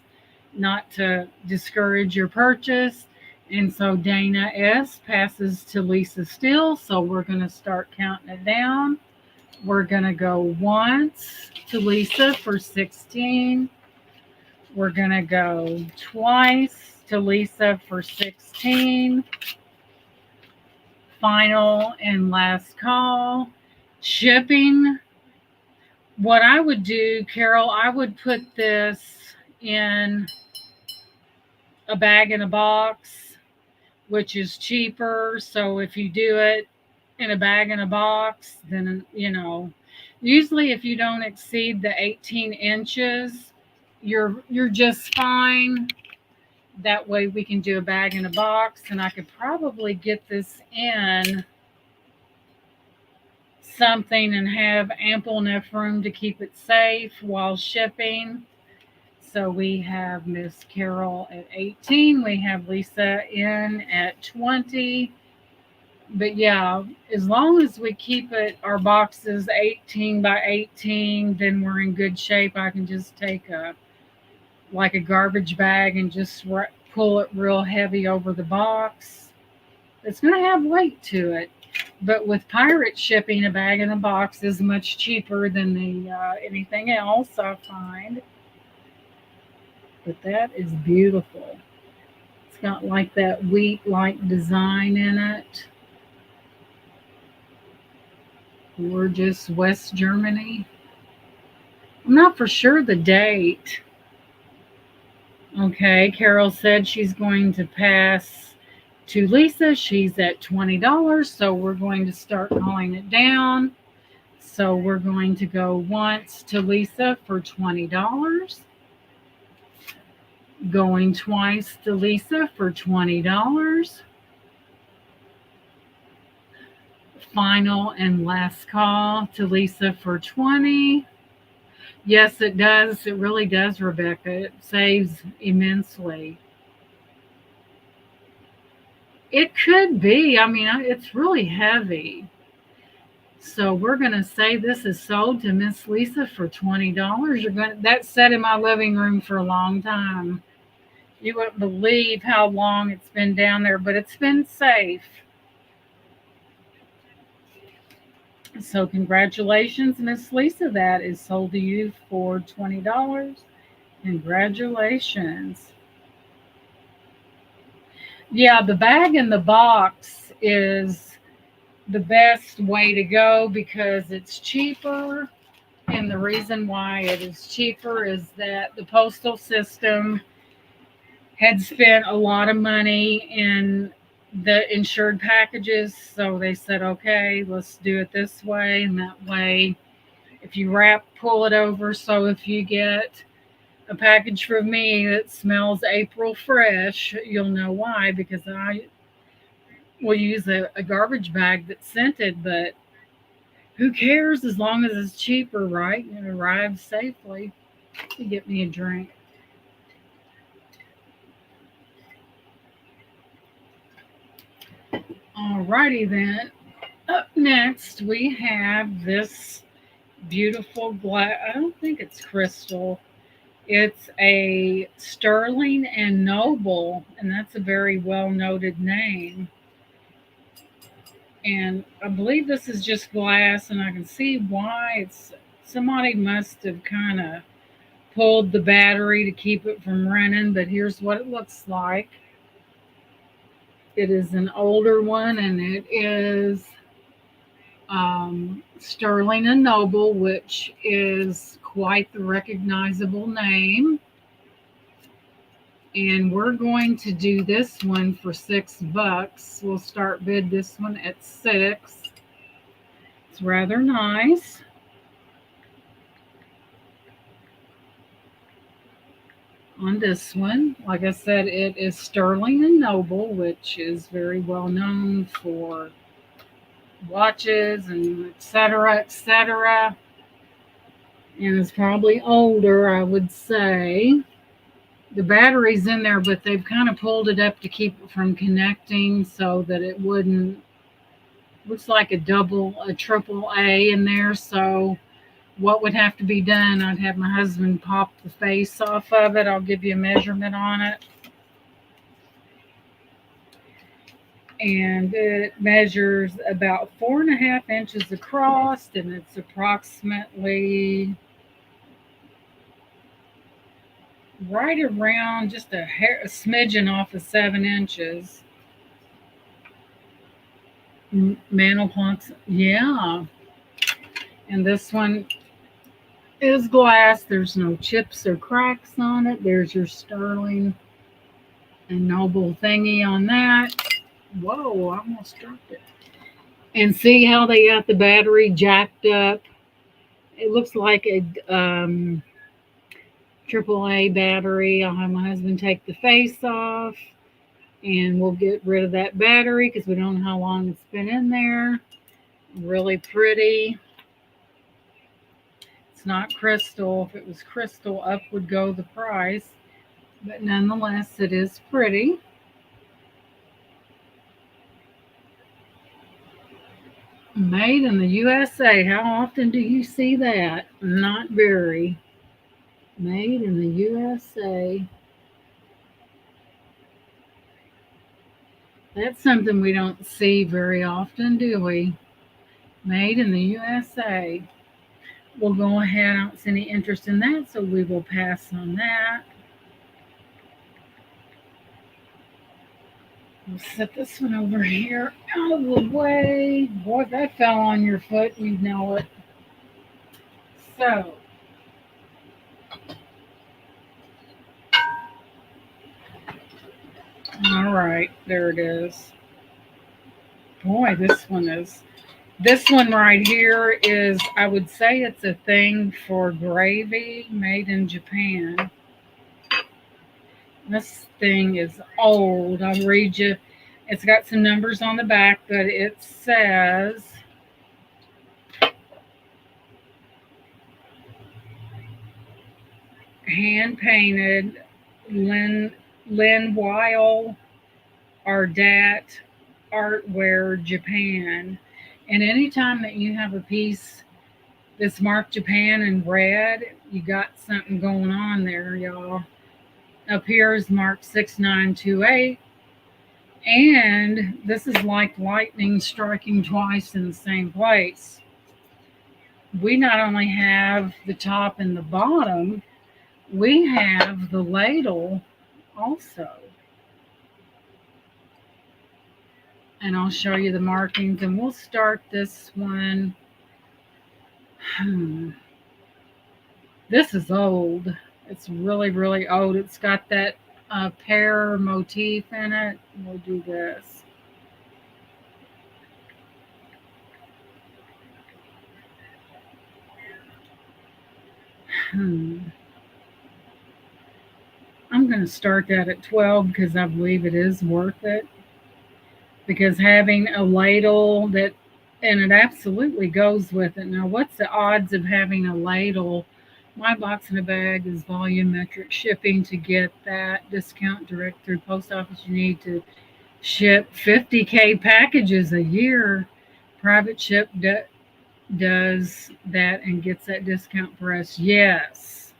Speaker 1: not to discourage your purchase. And so Dana S passes to Lisa Steele. So we're going to start counting it down. We're going to go once to Lisa for 16. We're going to go twice to Lisa for 16. Final and last call. Shipping. What I would do, Carol, I would put this in a bag in a box, which is cheaper. So if you do it in a bag in a box, then, usually if you don't exceed the 18 inches, you're just fine. That way we can do a bag in a box, and I could probably get this in something and have ample enough room to keep it safe while shipping. So we have Miss Carol at 18. We have Lisa in at 20. But yeah, as long as we keep our boxes 18 by 18, then we're in good shape. I can just take a garbage bag and just pull it real heavy over the box. It's going to have weight to it. But with pirate shipping, a bag in a box is much cheaper than anything else, I find. But that is beautiful. It's got like that wheat-like design in it. Gorgeous West Germany. I'm not for sure the date. Okay, Carol said she's going to pass to Lisa. She's at $20, so we're going to start calling it down. So we're going to go once to Lisa for $20. Going twice to Lisa for $20. Final and last call to Lisa for $20. Yes, it does. It really does, Rebecca. It saves immensely. It could be. I mean, it's really heavy. So we're going to say this is sold to Miss Lisa for $20. That's sat in my living room for a long time. You wouldn't believe how long it's been down there, but it's been safe. So congratulations, Miss Lisa. That is sold to you for $20. Congratulations. Yeah, the bag in the box is the best way to go because it's cheaper. And the reason why it is cheaper is that the postal system had spent a lot of money in the insured packages. So they said, okay, let's do it this way. And that way, if you pull it over. So if you get a package from me that smells April fresh, you'll know why, because I will use a garbage bag that's scented, but who cares as long as it's cheaper, right? And it arrives safely. You get me a drink. Alrighty then. Up next, we have this beautiful glass. I don't think it's crystal. It's a Sterling and Noble, and that's a very well-noted name. And I believe this is just glass, and I can see why. Somebody must have kind of pulled the battery to keep it from running, but here's what it looks like. It is an older one, and it is Sterling and Noble, which is quite the recognizable name. And we're going to do this one for $6. We'll start bid this one at 6. It's rather nice. On this one, like I said, it is Sterling and Noble, which is very well known for watches and etc., etc. And it's probably older, I would say. The battery's in there, but they've kind of pulled it up to keep it from connecting so that it wouldn't. Looks like a triple A in there. So what would have to be done? I'd have my husband pop the face off of it. I'll give you a measurement on it. And it measures about 4.5 inches across, and it's approximately right around just a smidgen off of 7 inches. Mantle blocks, yeah. And this one is glass. There's no chips or cracks on it. There's your Sterling and Noble thingy on that. Whoa, I almost dropped it. And see how they got the battery jacked up? It looks like a AAA battery. I'll have my husband take the face off, and we'll get rid of that battery because we don't know how long it's been in there. Really pretty. It's not crystal. If it was crystal, up would go the price. But nonetheless, it is pretty. Made in the USA. How often do you see that? Not very. Made in the USA. That's something we don't see very often, do we? Made in the USA. We'll go ahead. I don't see any interest in that, so we will pass on that. We'll set this one over here out of the way. Boy, if that fell on your foot, you'd know it. So, all right, there it is. Boy, this one right here is, I would say it's a thing for gravy, made in Japan. This thing is old. I'll read you. It's got some numbers on the back, but it says hand painted Lin Weil Ardat Artware Japan. And anytime that you have a piece that's marked Japan in red, you got something going on there, y'all. Up here is marked 6928. And this is like lightning striking twice in the same place. We not only have the top and the bottom, we have the ladle also. And I'll show you the markings, and we'll start this one. This is old. It's really, really old. It's got that pear motif in it. We'll do this. I'm going to start that at 12 because I believe it is worth it. Because having a ladle that, and it absolutely goes with it. Now, what's the odds of having a ladle? My box in a bag is volumetric shipping. To get that discount direct through post office, you need to ship 50K packages a year. Private ship does that and gets that discount for us. Yes.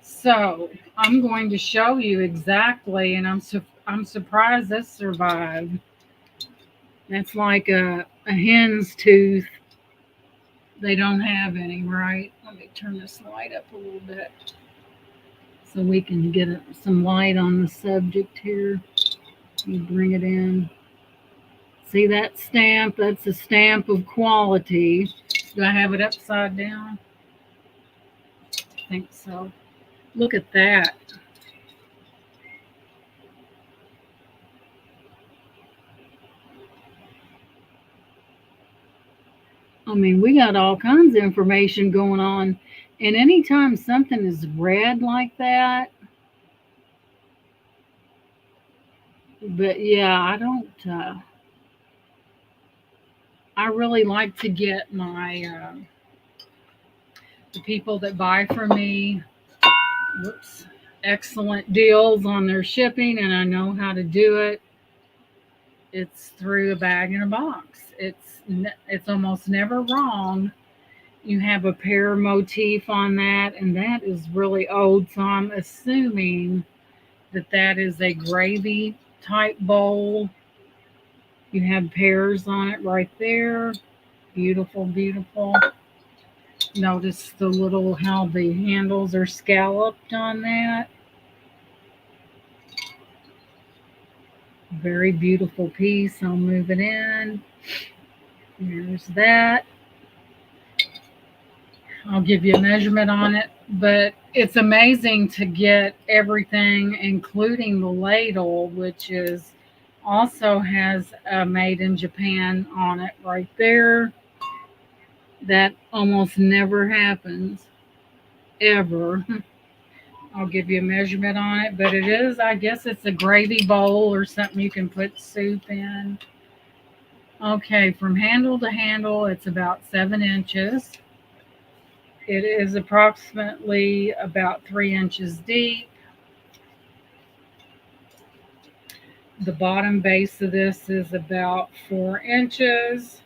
Speaker 1: So I'm going to show you exactly, and I'm surprised this survived. That's like a hen's tooth. They don't have any, right? Let me turn this light up a little bit so we can get some light on the subject here. You bring it in. See that stamp? That's a stamp of quality. Do I have it upside down? I think so. Look at that. I mean, we got all kinds of information going on. And anytime something is red like that, but yeah, I really like to get the people that buy from me, whoops, excellent deals on their shipping, and I know how to do it. It's through a bag in a box. It's almost never wrong. You have a pear motif on that, and that is really old, so I'm assuming that that is a gravy type bowl. You have pears on it right there. Beautiful, beautiful. Notice the little how the handles are scalloped on that. Very beautiful piece. I'll move it in. There's that. I'll give you a measurement on it, but it's amazing to get everything, including the ladle, which is also has a made in Japan on it right there. That almost never happens, ever. I'll give you a measurement on it, but it is, I guess it's a gravy bowl or something you can put soup in. Okay, from handle to handle, it's about 7 inches. It is approximately about 3 inches deep. The bottom base of this is about 4 inches.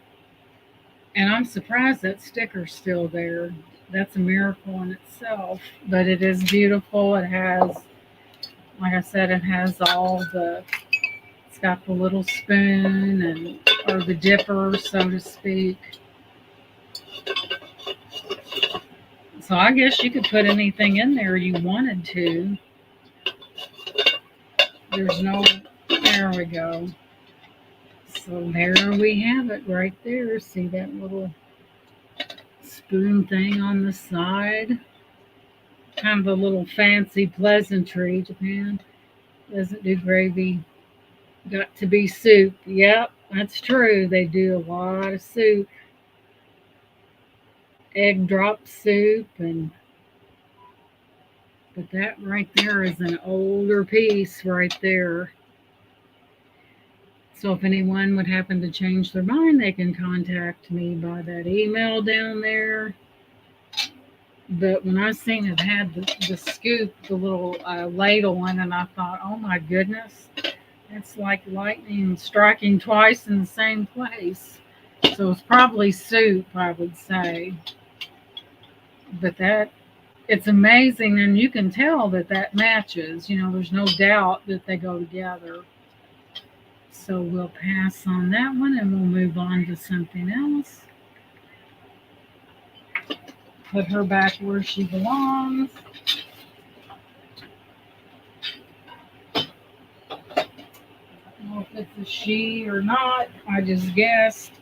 Speaker 1: And I'm surprised that sticker's still there. That's a miracle in itself. But it is beautiful. It has, like I said, it has it's got the little spoon or the dipper, so to speak. So I guess you could put anything in there you wanted to. There we go. So there we have it right there. See that little spoon thing on the side? Kind of a little fancy pleasantry. Japan doesn't do gravy. Got to be soup. Yep, that's true. They do a lot of soup. Egg drop soup but that right there is an older piece right there. So if anyone would happen to change their mind, they can contact me by that email down there. But when I seen it had the scoop, the little ladle in it, I thought, oh my goodness, it's like lightning striking twice in the same place. So it's probably soup, I would say. But it's amazing, and you can tell that matches. There's no doubt that they go together. So we'll pass on that one and we'll move on to something else. Put her back where she belongs. I don't know if it's a she or not. I just guessed.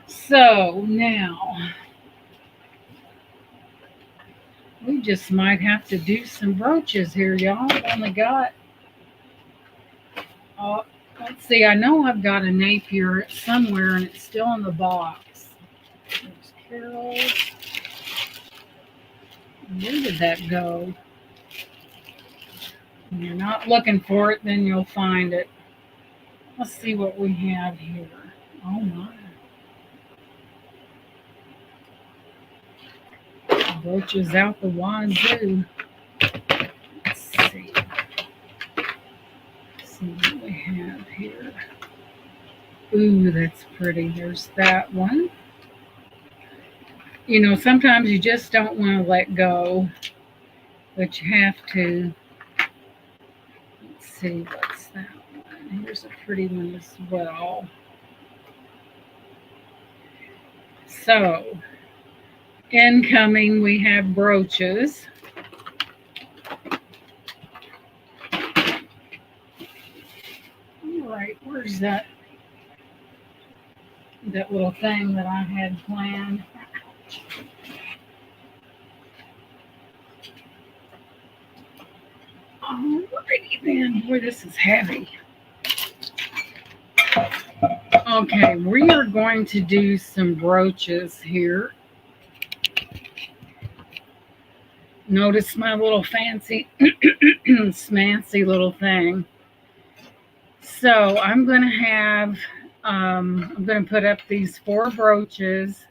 Speaker 1: So now we just might have to do some brooches here, y'all. I've only got let's see, I know I've got a Napier somewhere and it's still in the box. There's Carol's. Where did that go? When you're not looking for it, then you'll find it. Let's see what we have here. Oh my. Brooches out the wazoo. Let's see. See what we have here. Ooh, that's pretty. There's that one. Sometimes you just don't want to let go, but you have to. Let's see, what's that one? Here's a pretty one as well. So, incoming, we have brooches. All right, where's that that little thing that I had planned. Alrighty then. Boy, this is heavy. Okay, we are going to do some brooches here. Notice my little fancy, smancy little thing. So I'm going to I'm going to put up these 4 brooches,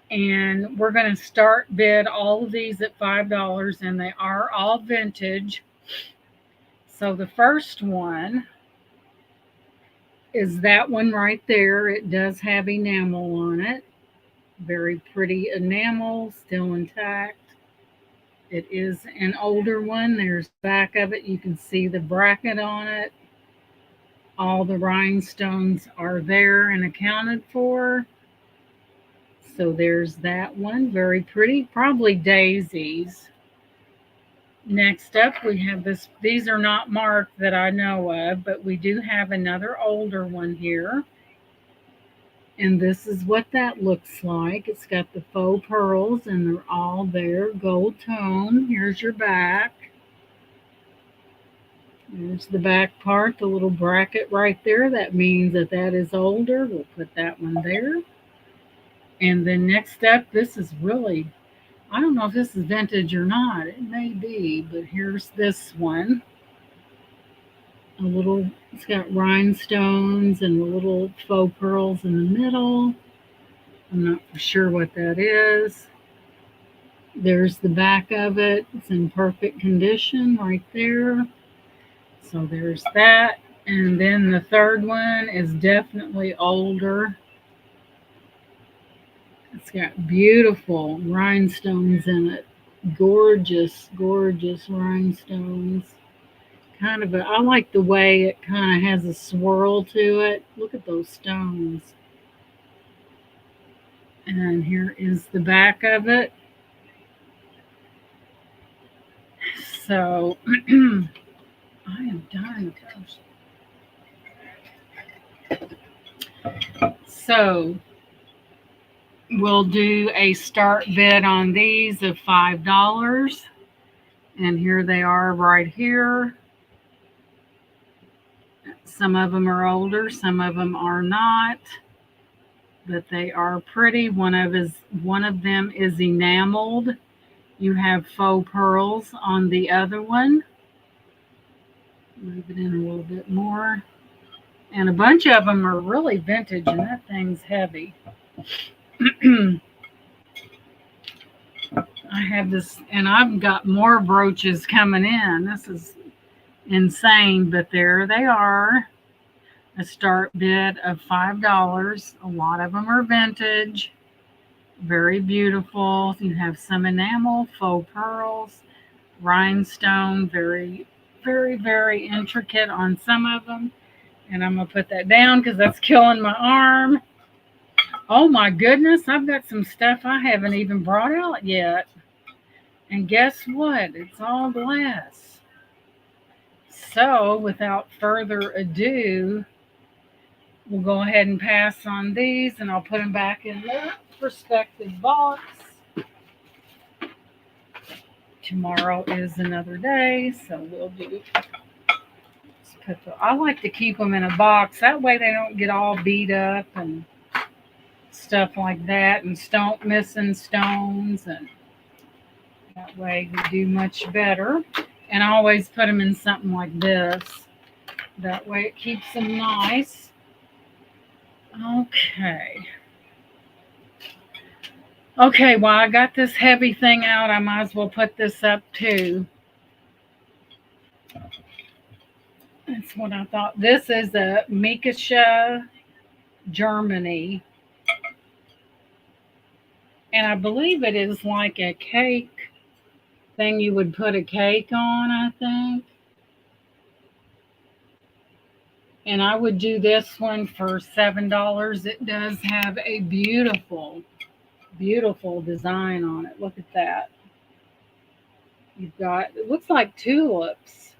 Speaker 1: and we're going to start bid all of these at $5, and they are all vintage. So the first one is that one right there. It does have enamel on it. Very pretty enamel, still intact. It is an older one. There's the back of it. You can see the bracket on it. All the rhinestones are there and accounted for. So there's that one. Very pretty. Probably daisies. Next up, we have this. These are not marked that I know of, but we do have another older one here. And this is what that looks like. It's got the faux pearls, and they're all there, gold tone. Here's your back. There's the back part, the little bracket right there. That means that that is older. We'll put that one there. And then next up, this is really, I don't know if this is vintage or not. It may be, but here's this one. It's got rhinestones and the little faux pearls in the middle. I'm not for sure what that is. There's the back of it. It's in perfect condition right there. So there's that. And then the third one is definitely older. It's got beautiful rhinestones in it. Gorgeous, gorgeous rhinestones. I like the way it kind of has a swirl to it. Look at those stones. And here is the back of it. So I am dying. So we'll do a start bid on these of $5. And here they are right here. Some of them are older, some of them are not, but they are pretty. One of them is enameled. You have faux pearls on the other one. Move it in a little bit more. And a bunch of them are really vintage, and that thing's heavy. I have this, and I've got more brooches coming in. This is insane, but there they are. A start bid of $5. A lot of them are vintage. Very beautiful. You have some enamel, faux pearls, rhinestone, very, very, very intricate on some of them. And I'm going to put that down because that's killing my arm. Oh my goodness, I've got some stuff I haven't even brought out yet. And guess what? It's all glass. So without further ado, we'll go ahead and pass on these, and I'll put them back in their respective box. Tomorrow is another day, so we'll do. I like to keep them in a box. That way they don't get all beat up and stuff like that, and missing stones, and that way we do much better. And I always put them in something like this. That way it keeps them nice. Okay, well, I got this heavy thing out. I might as well put this up too. That's what I thought. This is a Mikesha, Germany. And I believe it is like a cake thing you would put a cake on, I think. And I would do this one for $7. It does have a beautiful, beautiful design on it. Look at that. You've got, it looks like tulips.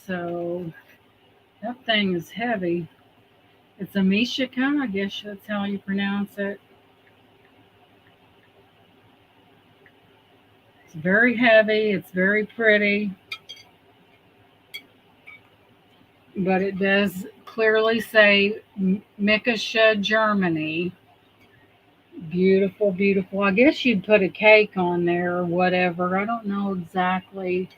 Speaker 1: So that thing is heavy. It's a Mishika, I guess that's how you pronounce it. It's very heavy, it's very pretty, but it does clearly say Mikasha, Germany. Beautiful, beautiful. I guess you'd put a cake on there or whatever. I don't know exactly.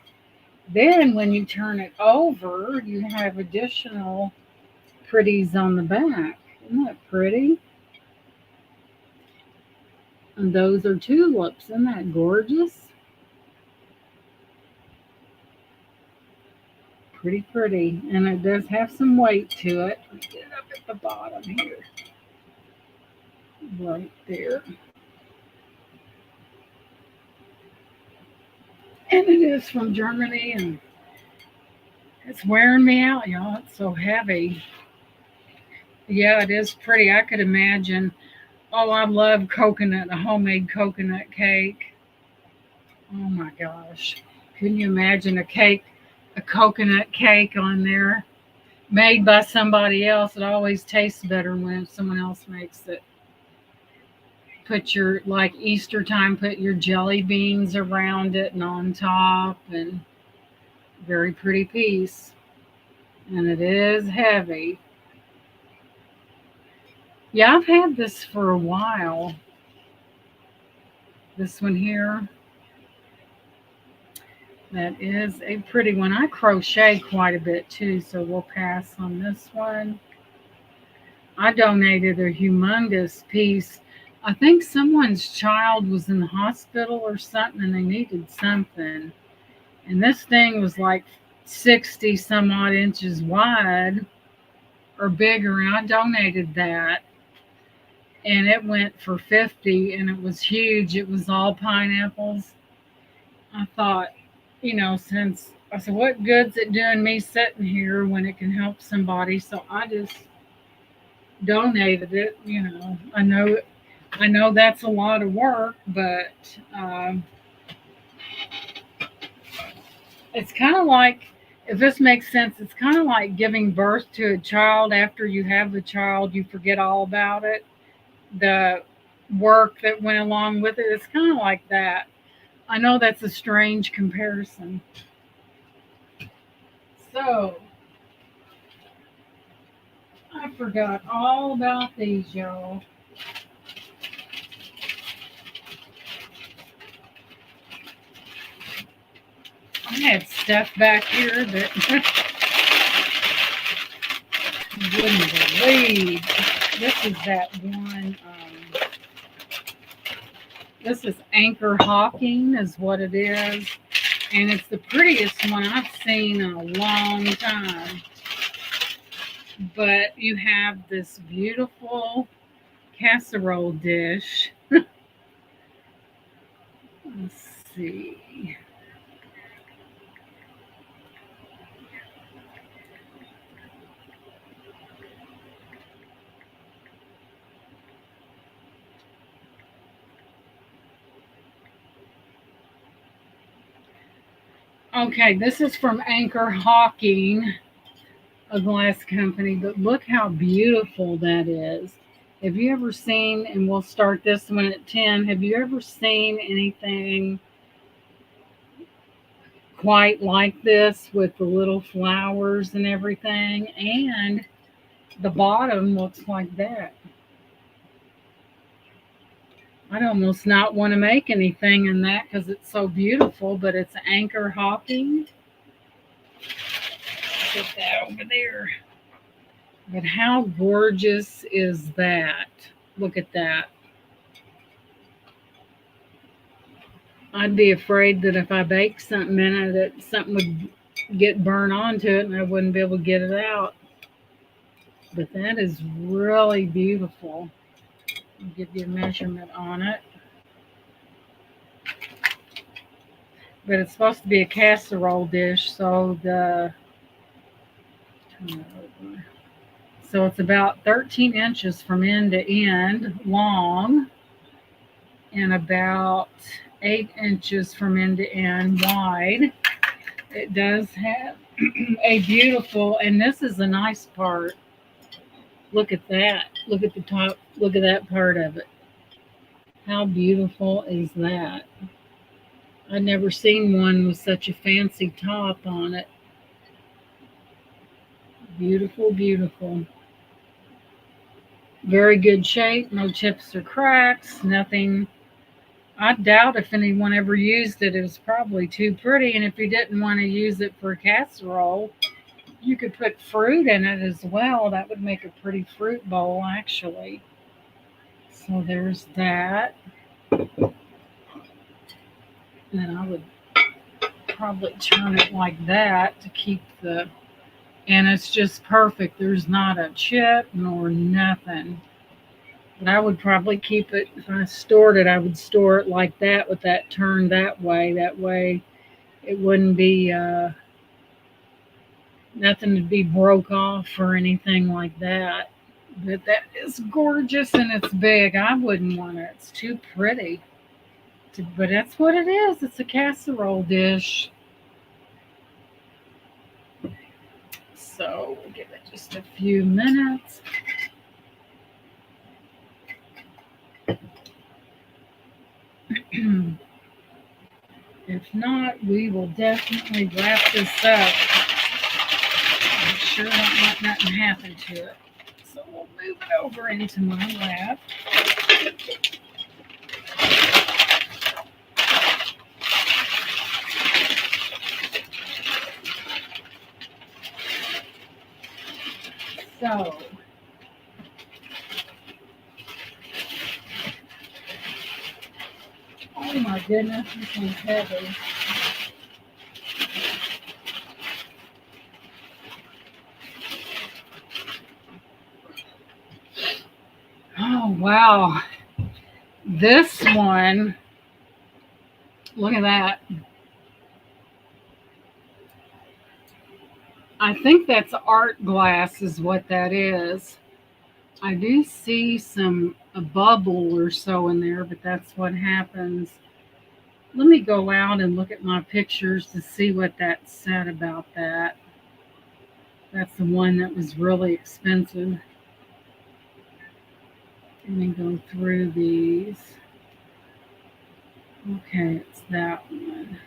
Speaker 1: Then when you turn it over, you have additional pretties on the back. Isn't that pretty? And those are tulips. Isn't that gorgeous? Pretty, pretty. And it does have some weight to it. Let me get it up at the bottom here. Right there. And it is from Germany, and it's wearing me out, y'all. It's so heavy. Yeah, it is pretty. I could imagine. Oh, I love coconut, a homemade coconut cake. Oh my gosh. Couldn't you imagine a coconut cake on there made by somebody else? It always tastes better when someone else makes it. Put your, like Easter time, put your jelly beans around it and on top, and very pretty piece. And it is heavy. Yeah, I've had this for a while. This one here, that is a pretty one. I crochet quite a bit too, so we'll pass on this one. I donated a humongous piece. I think someone's child was in the hospital or something and they needed something. And this thing was like 60 some odd inches wide or bigger, and I donated that. And it went for 50, and it was huge. It was all pineapples. I thought, since I said, what good's it doing me sitting here when it can help somebody? So I just donated it. I know that's a lot of work, but it's kind of like, if this makes sense, it's kind of like giving birth to a child. After you have the child, you forget all about it. The work that went along with it, it's kind of like that. I know that's a strange comparison. So, I forgot all about these, y'all. I had stuff back here that you wouldn't believe. This is that one. This is Anchor Hawking, is what it is. And it's the prettiest one I've seen in a long time. But you have this beautiful casserole dish. Let's see. Okay, this is from Anchor Hawking, a glass company, but look how beautiful that is. Have you ever seen, and we'll start this one at 10, have you ever seen anything quite like this with the little flowers and everything? And the bottom looks like that. I'd almost not want to make anything in that because it's so beautiful, but it's Anchor Hawking. Put that over there. But how gorgeous is that? Look at that. I'd be afraid that if I baked something in it, that something would get burned onto it and I wouldn't be able to get it out. But that is really beautiful. I'll give you a measurement on it. But it's supposed to be a casserole dish, so it's about 13 inches from end to end long and about 8 inches from end to end wide. It does have a beautiful, and this is a nice part. Look at that. Look at the top. Look at that part of it. How beautiful is that? I've never seen one with such a fancy top on it. Beautiful, beautiful. Very good shape. No chips or cracks. Nothing. I doubt if anyone ever used it. It was probably too pretty. And if you didn't want to use it for a casserole, you could put fruit in it as well. That would make a pretty fruit bowl, actually. So there's that. And I would probably turn it like that to keep the, and it's just perfect. There's not a chip nor nothing. But I would probably keep it, if I stored it, I would store it like that with that turned that way. That way it wouldn't be, nothing to be broke off or anything like that. But that is gorgeous and it's big. I wouldn't want it. It's too pretty. But that's what it is. It's a casserole dish. So we'll give it just a few minutes. If not, we will definitely wrap this up. Make sure I don't let nothing happen to it. So we'll move it over into my lap. So, oh my goodness, this one's heavy. Oh, wow. This one, look at that. I think that's art glass is what that is. I do see a bubble or so in there, but that's what happens. Let me go out and look at my pictures to see what that said about that. That's the one that was really expensive. Let me go through these. Okay, it's that one.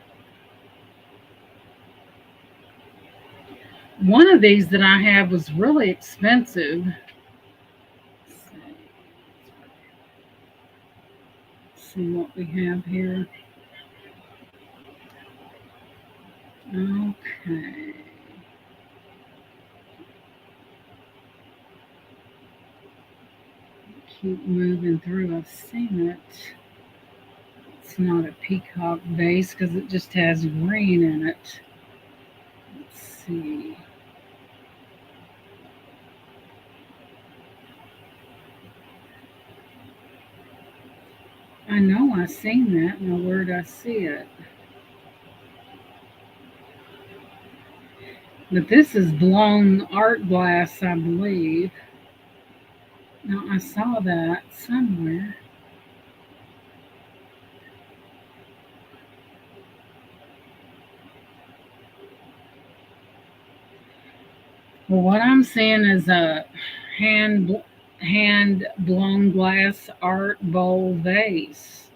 Speaker 1: One of these that I have was really expensive. Let's see what we have here. Okay. Keep moving through. I've seen it. It's not a peacock base because it just has green in it. Let's see. I know I've seen that. Now, where did I see it? But this is blown art glass, I believe. Now, I saw that somewhere. Well, what I'm seeing is a hand blown glass art bowl vase.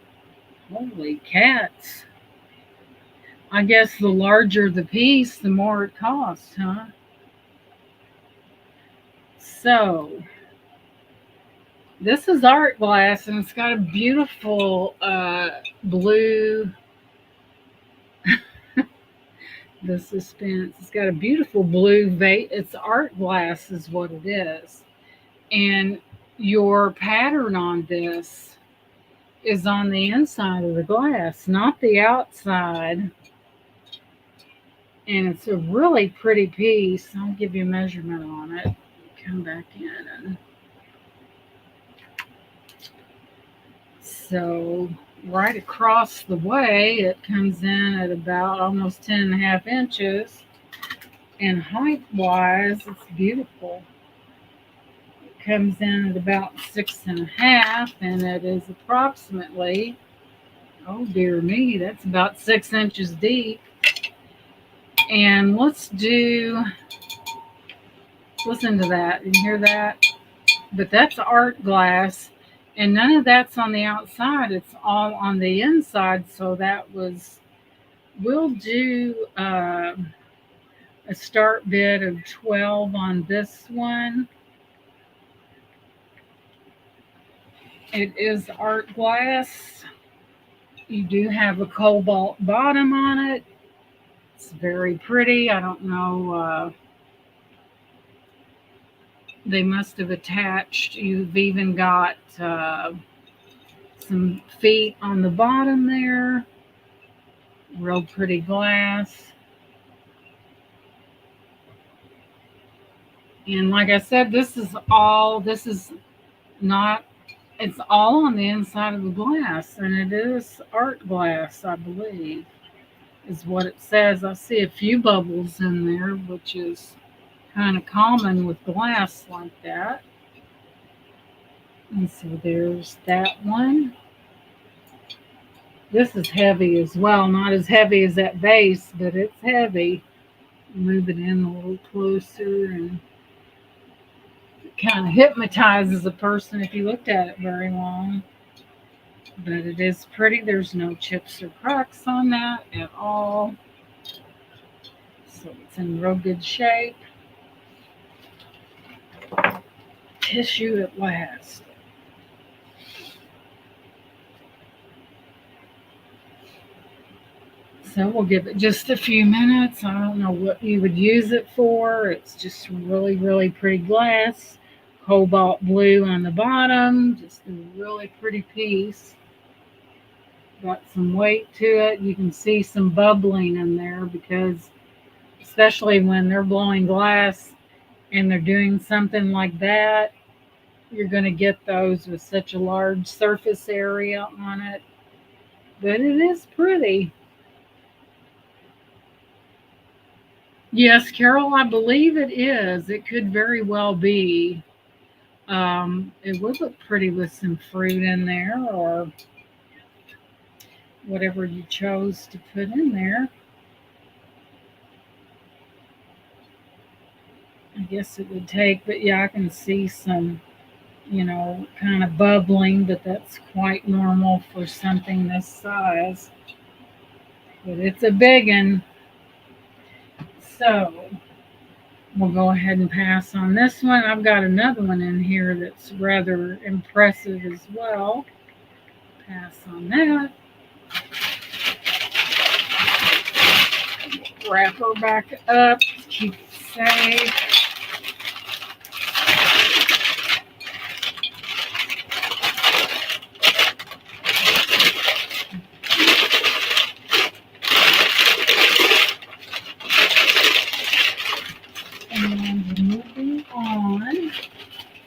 Speaker 1: Holy cats. I guess the larger the piece, the more it costs, huh? So, this is art glass and it's got a beautiful blue, the suspense. It's got a beautiful blue vase. It's art glass, is what it is. And your pattern on this is on the inside of the glass, not the outside. And it's a really pretty piece. I'll give you a measurement on it. Come back in. And so right across the way, it comes in at about almost 10.5 inches. And height-wise, it's beautiful. It comes in at about 6.5, and it is approximately, oh dear me, that's about 6 inches deep. And let's listen to that. You hear that? But that's art glass, and none of that's on the outside. It's all on the inside. So that was, we'll do a start bid of 12 on this one. It is art glass. You do have a cobalt bottom on it. It's very pretty. I don't know. They must have attached. You've even got some feet on the bottom there. Real pretty glass. And like I said, this is not, it's all on the inside of the glass. And it is art glass, I believe, is what it says. I see a few bubbles in there, which is kind of common with glass like that. And so there's that one. This is heavy as well. Not as heavy as that base, but it's heavy. Move it in a little closer, and it kind of hypnotizes a person if you looked at it very long. But it is pretty. There's no chips or cracks on that at all. So it's in real good shape. Tissue at last. So we'll give it just a few minutes. I don't know what you would use it for. It's just really, really pretty glass. Cobalt blue on the bottom. Just a really pretty piece. Got some weight to it. You can see some bubbling in there because, especially when they're blowing glass and they're doing something like that, you're going to get those with such a large surface area on it. But it is pretty. Yes, Carol, I believe it is. It could very well be. It would look pretty with some fruit in there or whatever you chose to put in there. I guess it would take, but yeah, I can see some, kind of bubbling, but that's quite normal for something this size. But it's a big one. So we'll go ahead and pass on this one. I've got another one in here that's rather impressive as well. Pass on that. Wrap her back up. Keep it safe. And moving on.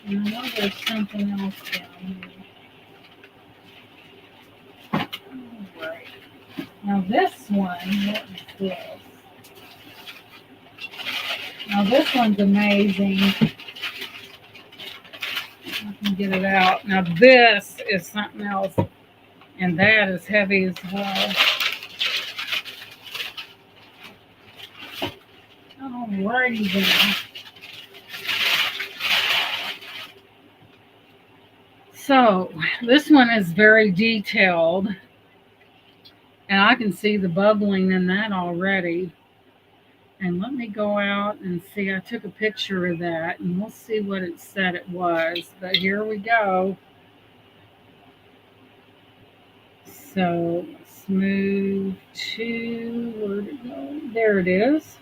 Speaker 1: I know there's something else down here. All right. Now this one, what is this? Now this one's amazing. I can get it out. Now this is something else, and that is heavy as well. Alrighty then. So this one is very detailed, and I can see the bubbling in that already. And let me go out and see. I took a picture of that, and we'll see what it said it was. But here we go. So let's move to, where'd it go? There it is.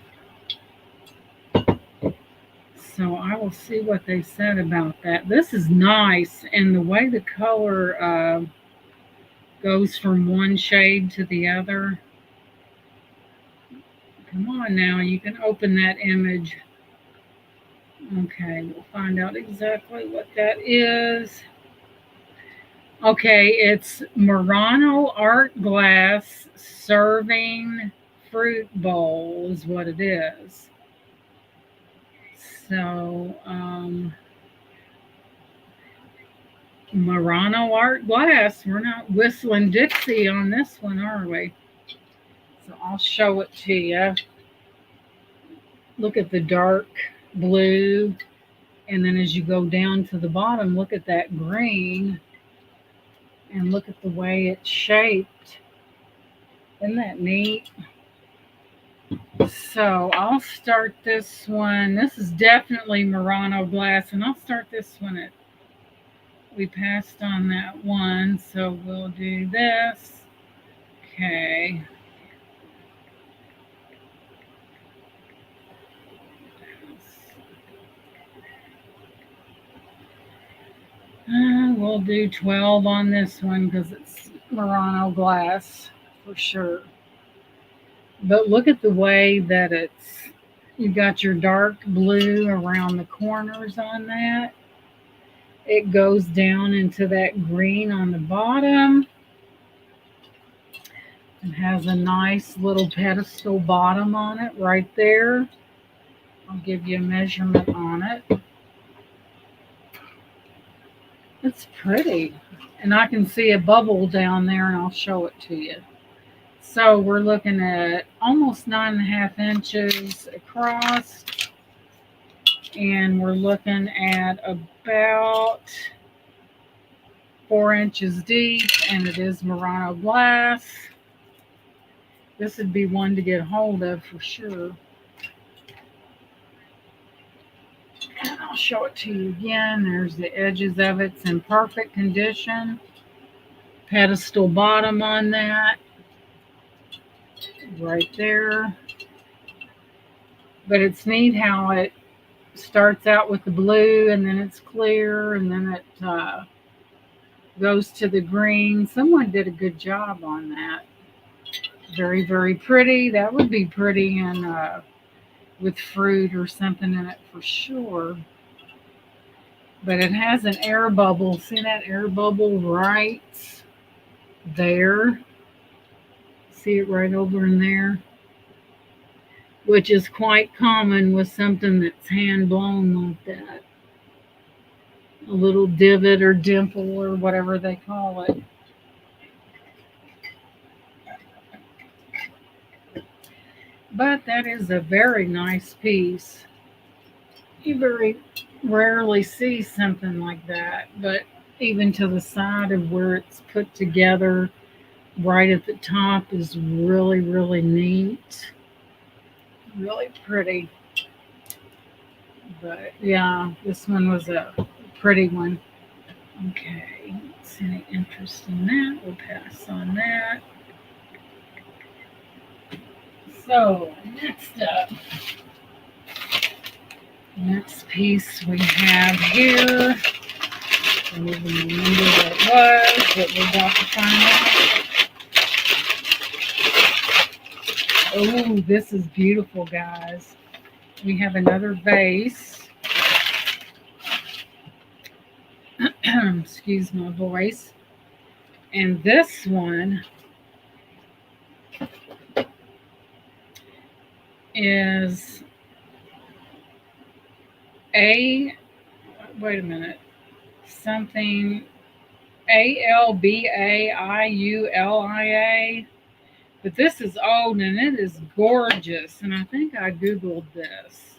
Speaker 1: So I will see what they said about that. This is nice, and the way the color goes from one shade to the other. Come on now, you can open that image. Okay, we'll find out exactly what that is. Okay, it's Murano Art Glass Serving Fruit Bowl is what it is. So, Murano Art Glass. We're not whistling Dixie on this one, are we? So I'll show it to you. Look at the dark blue And then as you go down to the bottom, look at that green and look at the way it's shaped. Isn't that neat? So I'll start this one. This is definitely Murano glass, and I'll start this one at, we passed on that one, so we'll do this. Okay. We'll do 12 on this one because it's Murano glass for sure. But look at the way that it's, you got your dark blue around the corners on that. It goes down into that green on the bottom. It has a nice little pedestal bottom on it right there. I'll give you a measurement on it. It's pretty. And I can see a bubble down there, and I'll show it to you. So we're looking at almost 9.5 inches across. And we're looking at about 4 inches deep, and it is Murano glass. This would be one to get hold of for sure. And I'll show it to you again. There's the edges of it. It's in perfect condition. Pedestal bottom on that. Right there. But it's neat how it starts out with the blue, and then it's clear, and then it goes to the green. Someone did a good job on that. Very, very pretty. That would be pretty in with fruit or something in it for sure. But it has an air bubble. See that air bubble right there? See it right over in there? Which is quite common with something that's hand blown like that. A little divot or dimple or whatever they call it. But that is a very nice piece. You very rarely see something like that, but even to the side of where it's put together right at the top is really, really neat. Really pretty. But yeah, this one was a pretty one. Okay, let's see any interest in that. We'll pass on that. So next up, next piece we have here. I don't even remember what it was, but we're about to find out. Oh, this is beautiful, guys. We have another vase. Excuse my voice. And this one is wait a minute, something ALBAIULIA. But this is old and it is gorgeous. And I think I Googled this.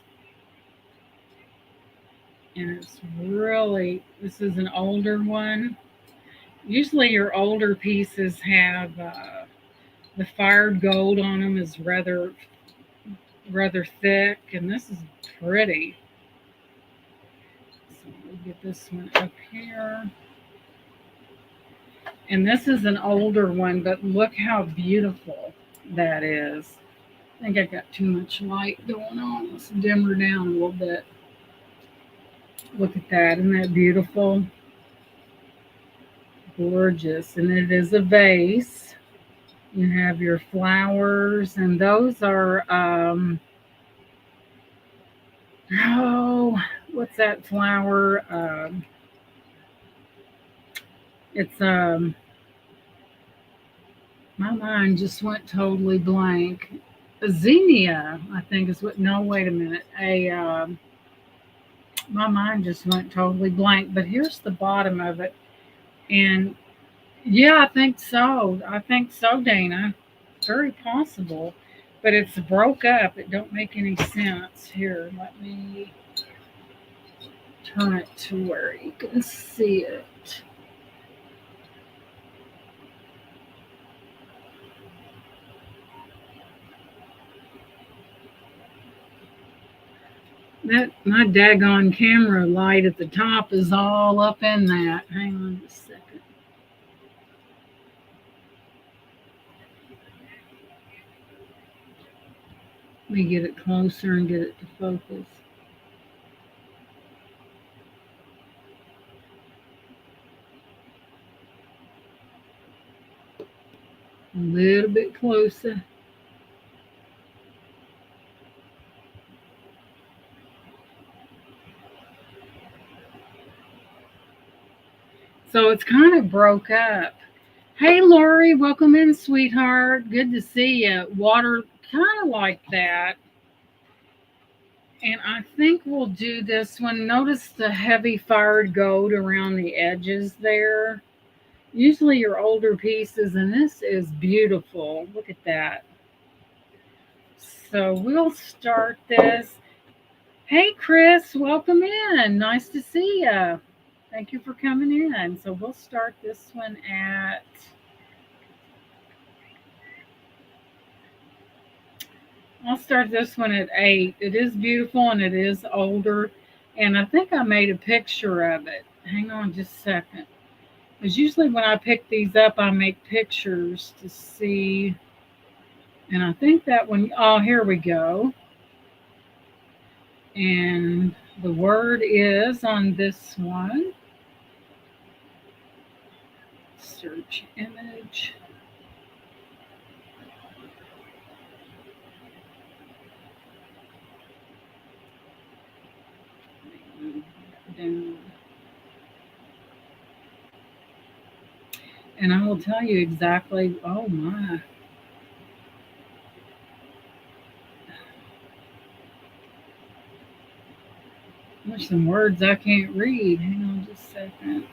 Speaker 1: And it's really, this is an older one. Usually your older pieces have the fired gold on them is rather thick. And this is pretty. So we'll get this one up here. And this is an older one, but look how beautiful that is. I think I got too much light going on. Let's dim her down a little bit. Look at that. Isn't that beautiful? Gorgeous. And it is a vase. You have your flowers, and those are, what's that flower? It's, my mind just went totally blank. A zinnia, I think is what, no, wait a minute. My mind just went totally blank, but here's the bottom of it. And yeah, I think so, Dana. Very possible. But it's broke up. It don't make any sense. Here, let me turn it to where you can see it. That my daggone camera light at the top is all up in that. Hang on just a second. Let me get it closer and get it to focus. A little bit closer. So it's kind of broke up. Hey, Lori, welcome in, sweetheart. Good to see you. Water kind of like that. And I think we'll do this one. Notice the heavy fired gold around the edges there. Usually your older pieces, and this is beautiful. Look at that. So we'll start this. Hey, Chris, welcome in. Nice to see you. Thank you for coming in. So we'll start this one at, I'll start this one at 8. It is beautiful and it is older. And I think I made a picture of it. Hang on just a second. Because usually when I pick these up, I make pictures to see. And I think that one, oh, here we go. And the word is on this one. Search image. Down. And I will tell you exactly, oh my. There's some words I can't read. Hang on just a second.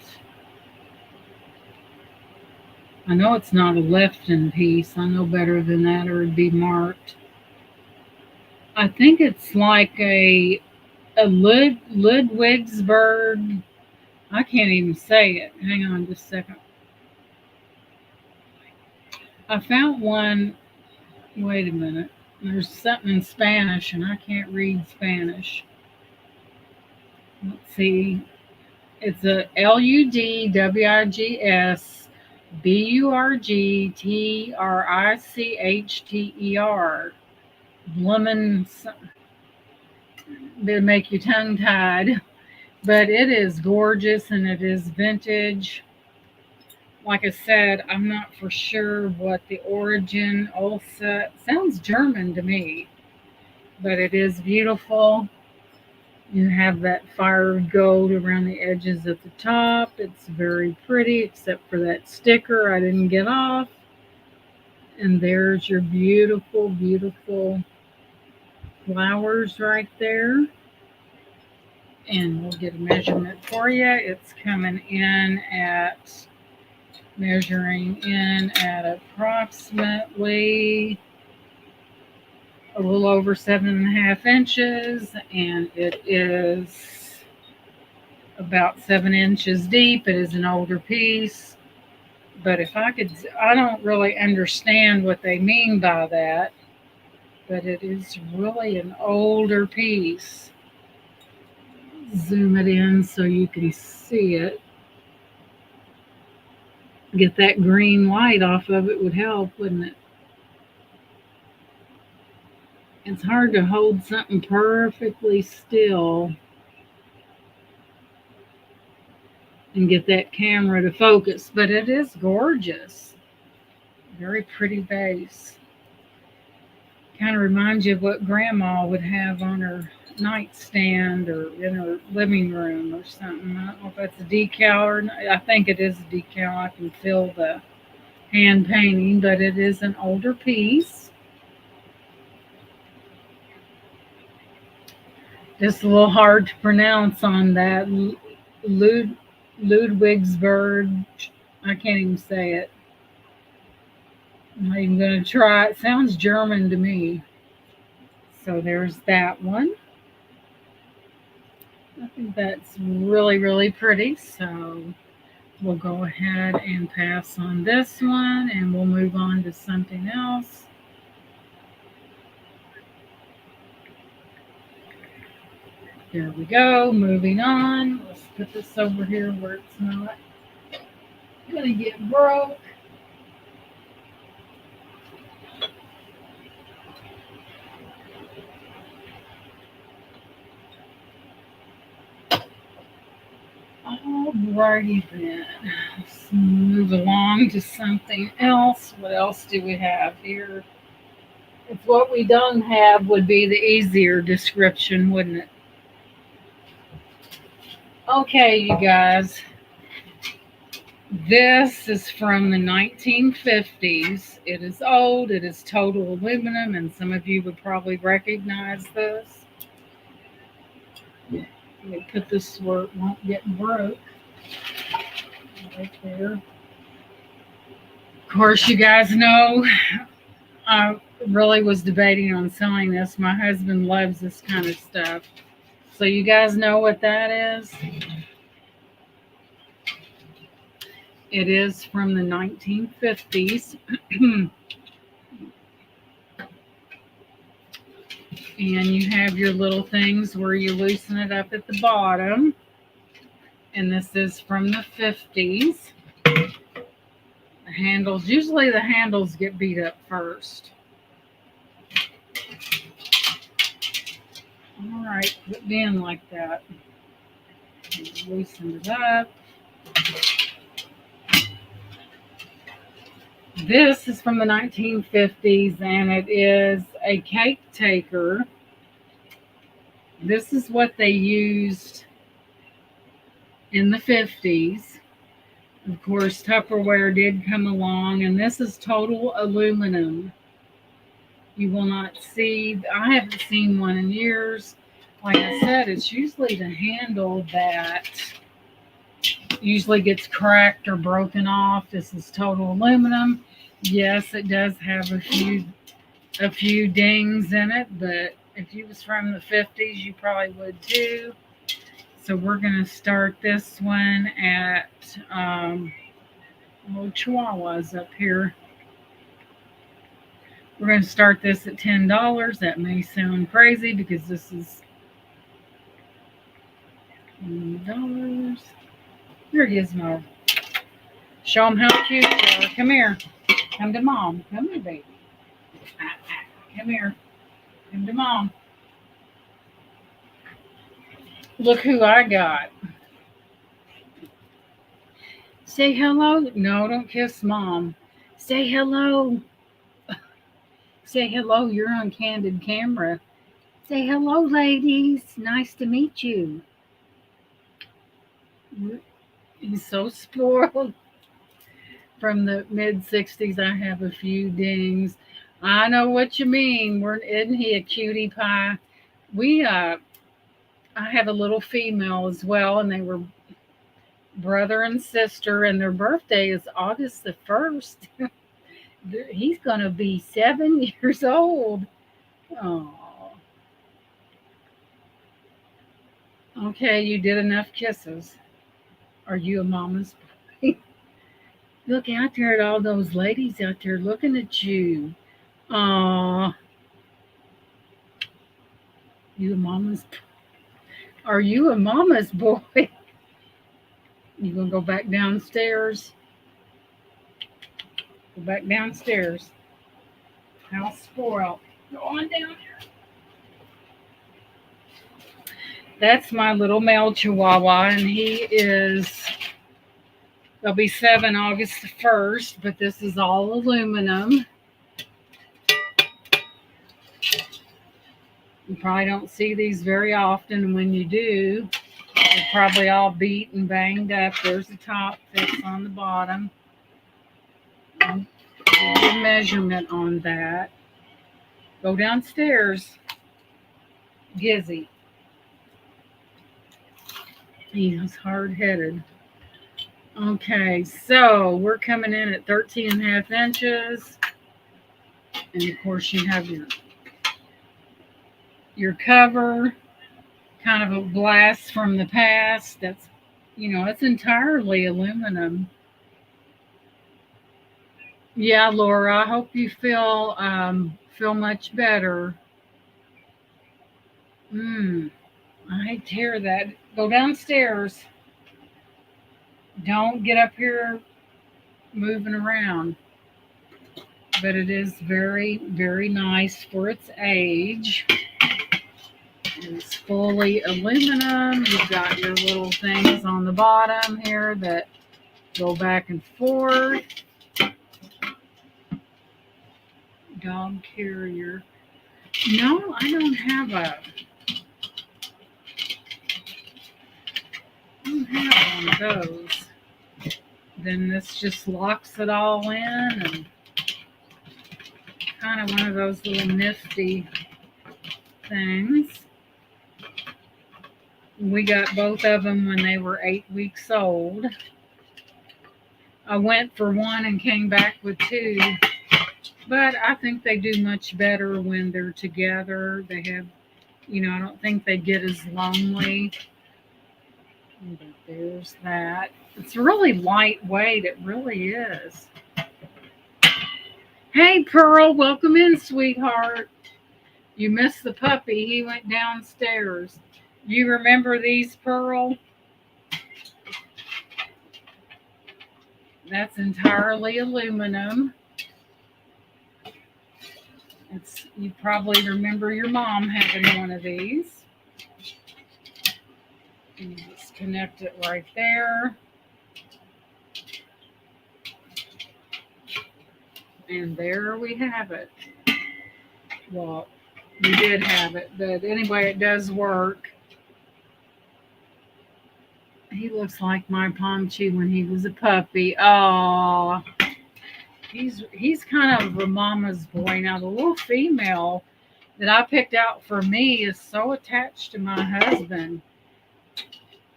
Speaker 1: I know it's not a Lefton piece. I know better than that, or it'd be marked. I think it's like a Ludwigsburg. I can't even say it. Hang on just a second. I found one. Wait a minute. There's something in Spanish, and I can't read Spanish. Let's see. It's a LUDWIGSBURGTRICHTER. Lemon. It'll make you tongue tied. But it is gorgeous and it is vintage. Like I said, I'm not for sure what the origin. Ulsa sounds German to me, but it is beautiful. You have that fired gold around the edges at the top. It's very pretty, except for that sticker I didn't get off. And there's your beautiful, beautiful flowers right there. And we'll get a measurement for you. It's coming in at, measuring in at approximately a little over 7.5 inches, and it is about 7 inches deep. It is an older piece, but if I could, I don't really understand what they mean by that, but it is really an older piece. Zoom it in so you can see it. Get that green light off of it would help, wouldn't it? It's hard to hold something perfectly still and get that camera to focus, but it is gorgeous. Very pretty vase. Kind of reminds you of what Grandma would have on her nightstand or in her living room or something. I don't know if that's a decal or not. I think it is a decal. I can feel the hand painting, but it is an older piece. Just a little hard to pronounce on that. Ludwigsburg. I can't even say it. I'm not even going to try. It sounds German to me. So there's that one. I think that's really, really pretty. So we'll go ahead and pass on this one and we'll move on to something else. There we go. Moving on. Let's put this over here where it's not going to get broke. Alrighty then. Let's move along to something else. What else do we have here? If what we don't have would be the easier description, wouldn't it? Okay, you guys. This is from the 1950s. It is old. It is total aluminum, and some of you would probably recognize this. Let me put this where it won't get broke. Right there. Of course, you guys know I really was debating on selling this. My husband loves this kind of stuff. So you guys know what that is? It is from the 1950s. And you have your little things where you loosen it up at the bottom. And this is from the 50s. The handles, usually the handles get beat up first. All right, put it in like that. Loosen it up. This is from the 1950s and it is a cake taker. This is what they used in the 50s. Of course, Tupperware did come along, and this is total aluminum. You will not see, I haven't seen one in years. Like I said, it's usually the handle that usually gets cracked or broken off. This is total aluminum. Yes, it does have a few dings in it, but if you was from the 50s, you probably would too. So we're going to start this one at little Chihuahuas up here. We're going to start this at $10. That may sound crazy because this is $10. Here it is, Mo. Show them how cute you are. Come here. Come to mom. Come here, baby. Come here. Come to mom. Look who I got. Say hello. No, don't kiss mom. Say hello. Say hello. You're on candid camera. Say hello, ladies. Nice to meet you. He's so spoiled. From the mid 60s, I have a few dings. I know what you mean. Isn't he a cutie pie? I have a little female as well, and they were brother and sister, and their birthday is August the 1st. He's going to be 7 years old. Oh. Okay, you did enough kisses. Are you a mama's boy? Look out there at all those ladies out there looking at you. Aw. You a mama's Are you a mama's boy? You gonna go back downstairs? Go back downstairs. How spoiled. Go on down here. That's my little male Chihuahua, and he'll be 7 August the 1st, but this is all aluminum. You probably don't see these very often. When you do, they're probably all beat and banged up. There's the top fits on the bottom. I'll give you a measurement on that. Go downstairs. Gizzy. He's hard-headed. Okay, so we're coming in at 13.5 inches. And of course you have your cover. kind of a blast from the past. That's, it's entirely aluminum. Yeah, Laura, I hope you feel much better. I hate to hear that. Go downstairs. Don't get up here moving around. But it is very, very nice for its age. It's fully aluminum. You've got your little things on the bottom here that go back and forth. Dog carrier. No, I don't have one of those. Then this just locks it all in, and kind of one of those little nifty things. We got both of them when they were 8 weeks old. I went for one and came back with two, but I think they do much better when they're together. They have, I don't think they get as lonely. But there's that. It's really lightweight. It really is. Hey, Pearl, welcome in, sweetheart. You missed the puppy. He went downstairs. You remember these, Pearl? That's entirely aluminum. You probably remember your mom having one of these. And you just connect it right there. And there we have it. Well, we did have it, but anyway, it does work. He looks like my Pomchi when he was a puppy. Oh, he's kind of a mama's boy. Now, the little female that I picked out for me is so attached to my husband.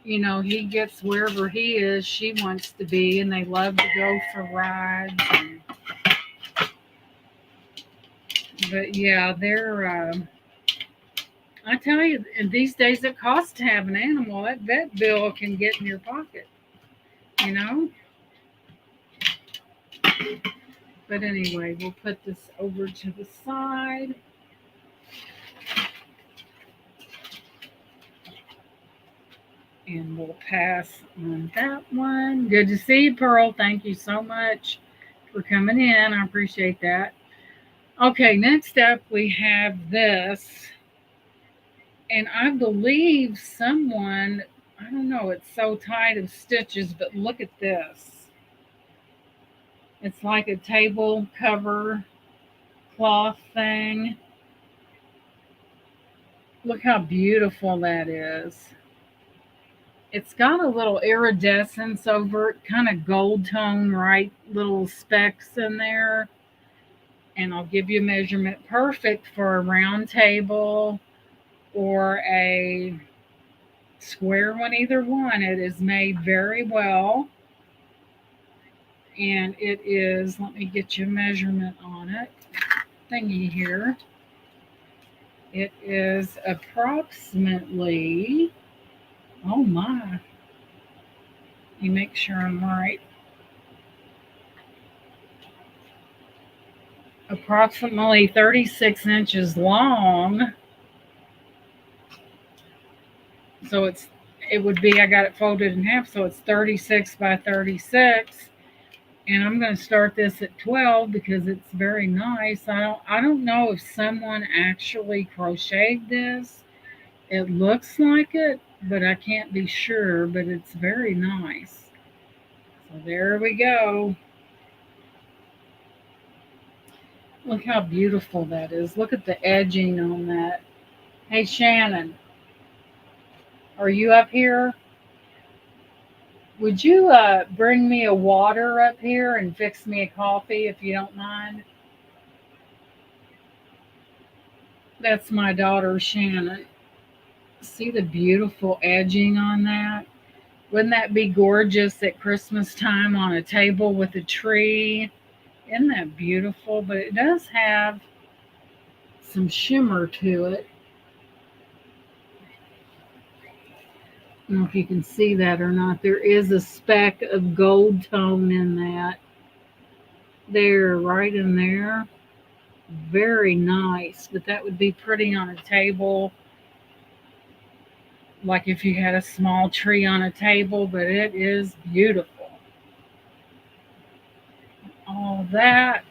Speaker 1: He gets wherever he is, she wants to be, and they love to go for rides. But yeah, they're, I tell you, these days it costs to have an animal. That vet bill can get in your pocket, But anyway, we'll put this over to the side. And we'll pass on that one. Good to see you, Pearl. Thank you so much for coming in. I appreciate that. Okay, next up we have this. And I believe someone, I don't know, it's so tight of stitches, but look at this. It's like a table cover cloth thing. Look how beautiful that is. It's got a little iridescence over it, kind of gold tone, right? Little specks in there. And I'll give you a measurement. Perfect for a round table or a square one, either one. It is made very well. And it is, let me get you a measurement on it. Thingy here. It is approximately, oh my, let me make sure I'm right. Approximately 36 inches long. So it would be, I got it folded in half, so it's 36 by 36. And I'm going to start this at 12 because it's very nice. I don't know if someone actually crocheted this. It looks like it, but I can't be sure, but it's very nice. So there we go. Look how beautiful that is. Look at the edging on that. Hey, Shannon, are you up here? Would you bring me a water up here and fix me a coffee if you don't mind? That's my daughter, Shannon. See the beautiful edging on that? Wouldn't that be gorgeous at Christmas time on a table with a tree? Isn't that beautiful? But it does have some shimmer to it. don't know if you can see that or not. There is a speck of gold tone in that. There, right in there. Very nice. But that would be pretty on a table. Like if you had a small tree on a table, but it is beautiful. All that.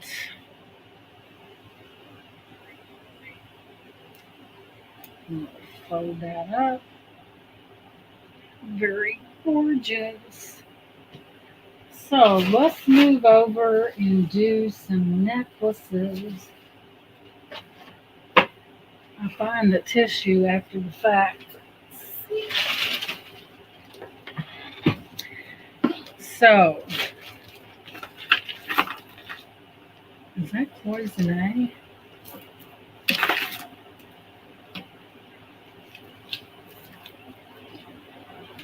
Speaker 1: Fold that up. Very gorgeous. So let's move over and do some necklaces. I find the tissue after the fact. So, is that cloisonne?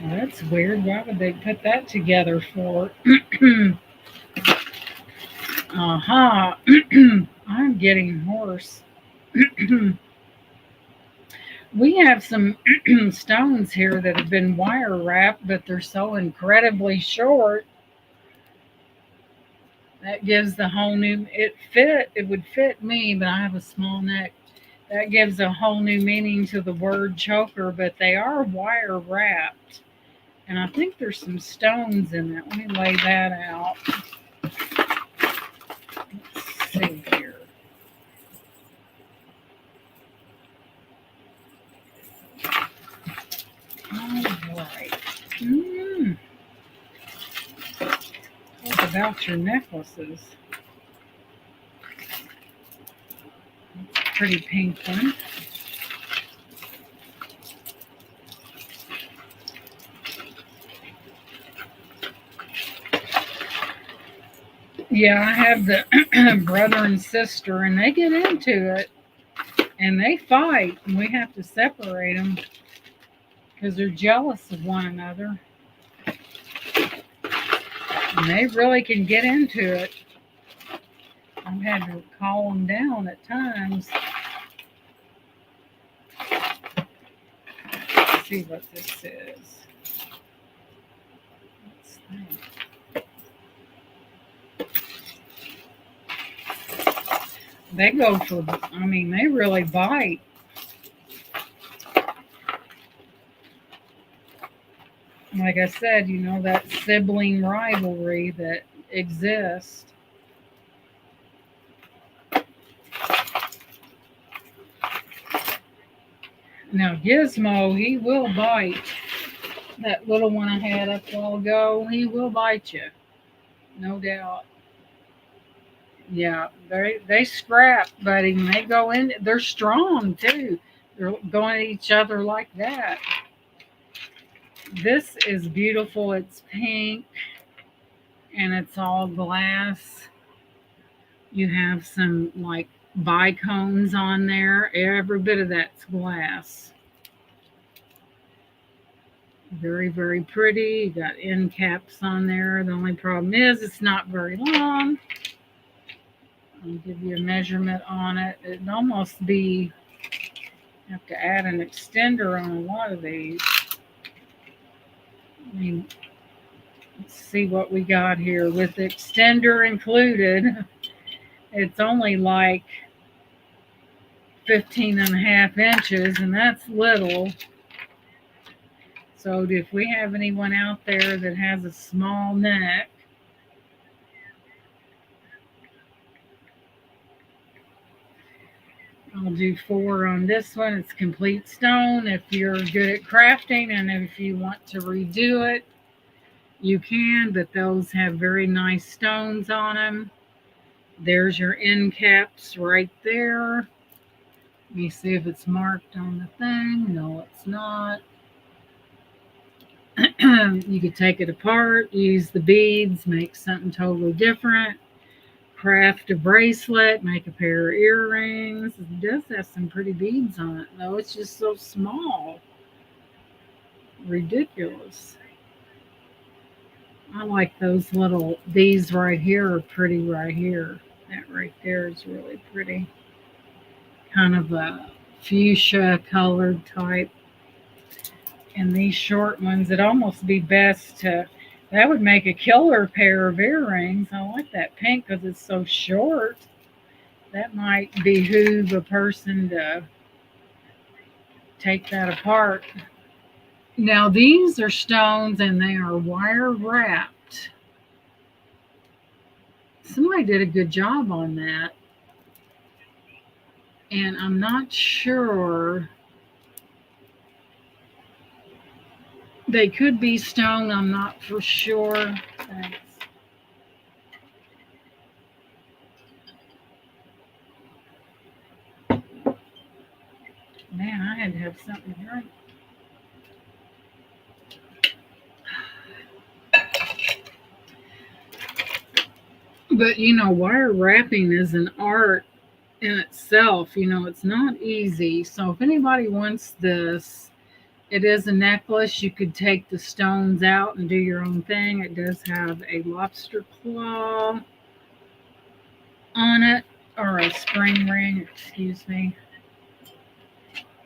Speaker 1: Oh, that's weird. Why would they put that together for? Aha. I'm getting hoarse. We have some stones here that have been wire wrapped, but they're so incredibly short. That gives the whole new, it would fit me, but I have a small neck. That gives a whole new meaning to the word choker, but they are wire wrapped. And I think there's some stones in that. Let me lay that out. Let's see here. All right. What about your necklaces? Pretty pink one. Yeah, I have the brother and sister, and they get into it, and they fight, and we have to separate them because they're jealous of one another. And they really can get into it. I've had to call them down at times. Let's see what this is. They go for, they really bite. Like I said, that sibling rivalry that exists. Now, Gizmo, he will bite. That little one I had up a while ago, he will bite you. No doubt. Yeah, they scrap, buddy. When they go in, they're strong too. They're going at each other like that. This is beautiful. It's pink and it's all glass. You have some like bicones on there. Every bit of that's glass. Very, very pretty. You got end caps on there. The only problem is it's not very long. I'll give you a measurement on it. It'd almost be, you have to add an extender on a lot of these. Let's see what we got here. With the extender included, it's only like 15.5 inches, and that's little. So if we have anyone out there that has a small neck, I'll do 4 on this one. It's complete stone. If you're good at crafting and if you want to redo it, you can, but those have very nice stones on them. There's your end caps right there. Let me see if it's marked on the thing. No, it's not. You could take it apart, use the beads, make something totally different. Craft a bracelet, make a pair of earrings. It does have some pretty beads on it, though. It's just so small. Ridiculous. I like those these right here are pretty right here. That right there is really pretty. Kind of a fuchsia colored type. And these short ones, it'd almost be best to, that would make a killer pair of earrings. I like that pink because it's so short. That might behoove a person to take that apart. Now, these are stones and they are wire wrapped. Somebody did a good job on that. And I'm not sure. They could be stone, I'm not for sure. Thanks. Man, I had to have something to drink. But wire wrapping is an art in itself. It's not easy. So if anybody wants this, it is a necklace. You could take the stones out and do your own thing. It does have a lobster claw on it, or a spring ring, excuse me.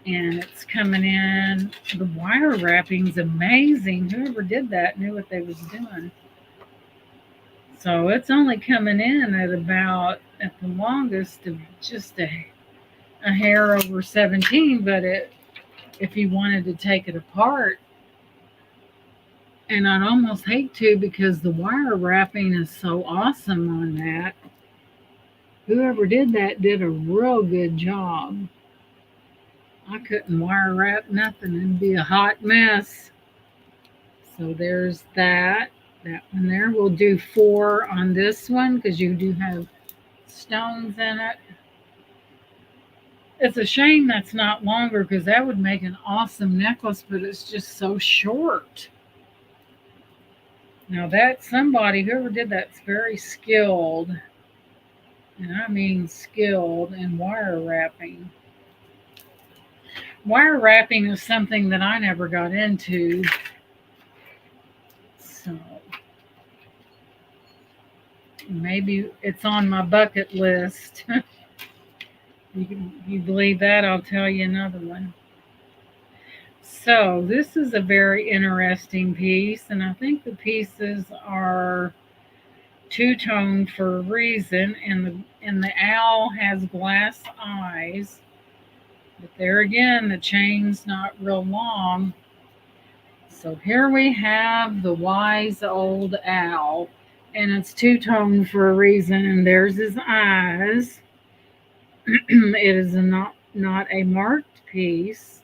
Speaker 1: And it's coming in. The wire wrapping's amazing. Whoever did that knew what they was doing. So it's only coming in at about, at the longest, of just a hair over 17. But if you wanted to take it apart, and I'd almost hate to because the wire wrapping is so awesome on that. Whoever did that did a real good job. I couldn't wire wrap nothing. It'd be a hot mess. So there's that. That one there. We'll do 4 on this one because you do have stones in it. It's a shame that's not longer because that would make an awesome necklace, but it's just so short. Now that somebody, whoever did that's very skilled, and I mean skilled in wire wrapping. Wire wrapping is something that I never got into. So maybe it's on my bucket list. You believe that? I'll tell you another one. So this is a very interesting piece, and I think the pieces are two-toned for a reason, and the owl has glass eyes. But there again, the chain's not real long. So here we have the wise old owl, and it's two-toned for a reason, and there's his eyes. It is not a marked piece,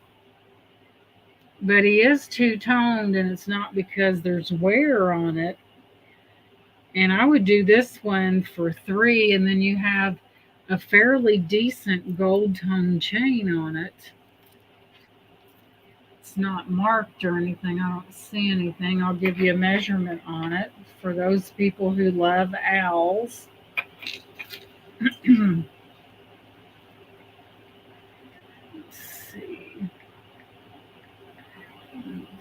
Speaker 1: but he is two-toned, and it's not because there's wear on it. And I would do this one for 3, and then you have a fairly decent gold tone chain on it. It's not marked or anything. I don't see anything. I'll give you a measurement on it for those people who love owls. Let's see.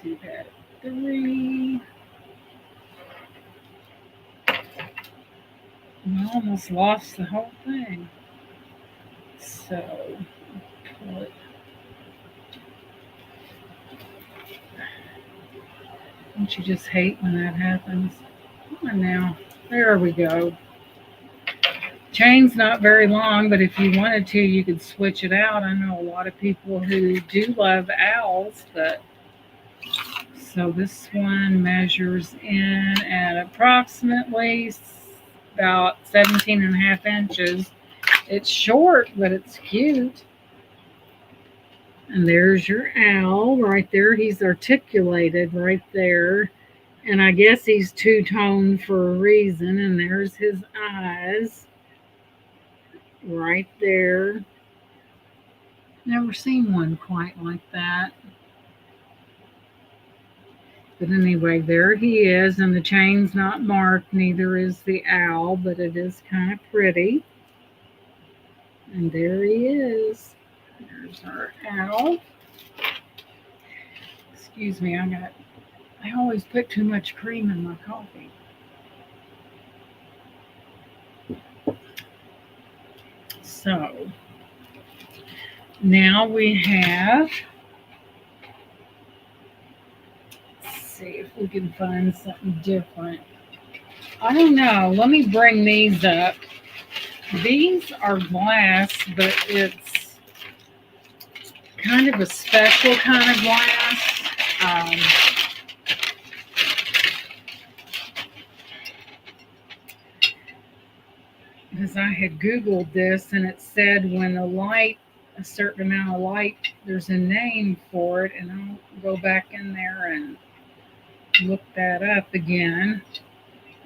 Speaker 1: Do that at 3. I almost lost the whole thing. So, pull it. Don't you just hate when that happens? Come on now. There we go. Chain's not very long, but if you wanted to, you could switch it out. I know a lot of people who do love owls, but so this one measures in at approximately about 17.5 inches. It's short, but it's cute. And there's your owl right there. He's articulated right there. And I guess he's two-toned for a reason. And there's his eyes right there. Never seen one quite like that. But anyway, there he is. And the chain's not marked. Neither is the owl, but it is kind of pretty. And there he is. There's our owl. Excuse me, I always put too much cream in my coffee. So now we have see if we can find something different. I don't know. Let me bring these up. These are glass, but it's kind of a special kind of glass. Because I had Googled this and it said when the light, a certain amount of light, there's a name for it, and I'll go back in there and look that up again.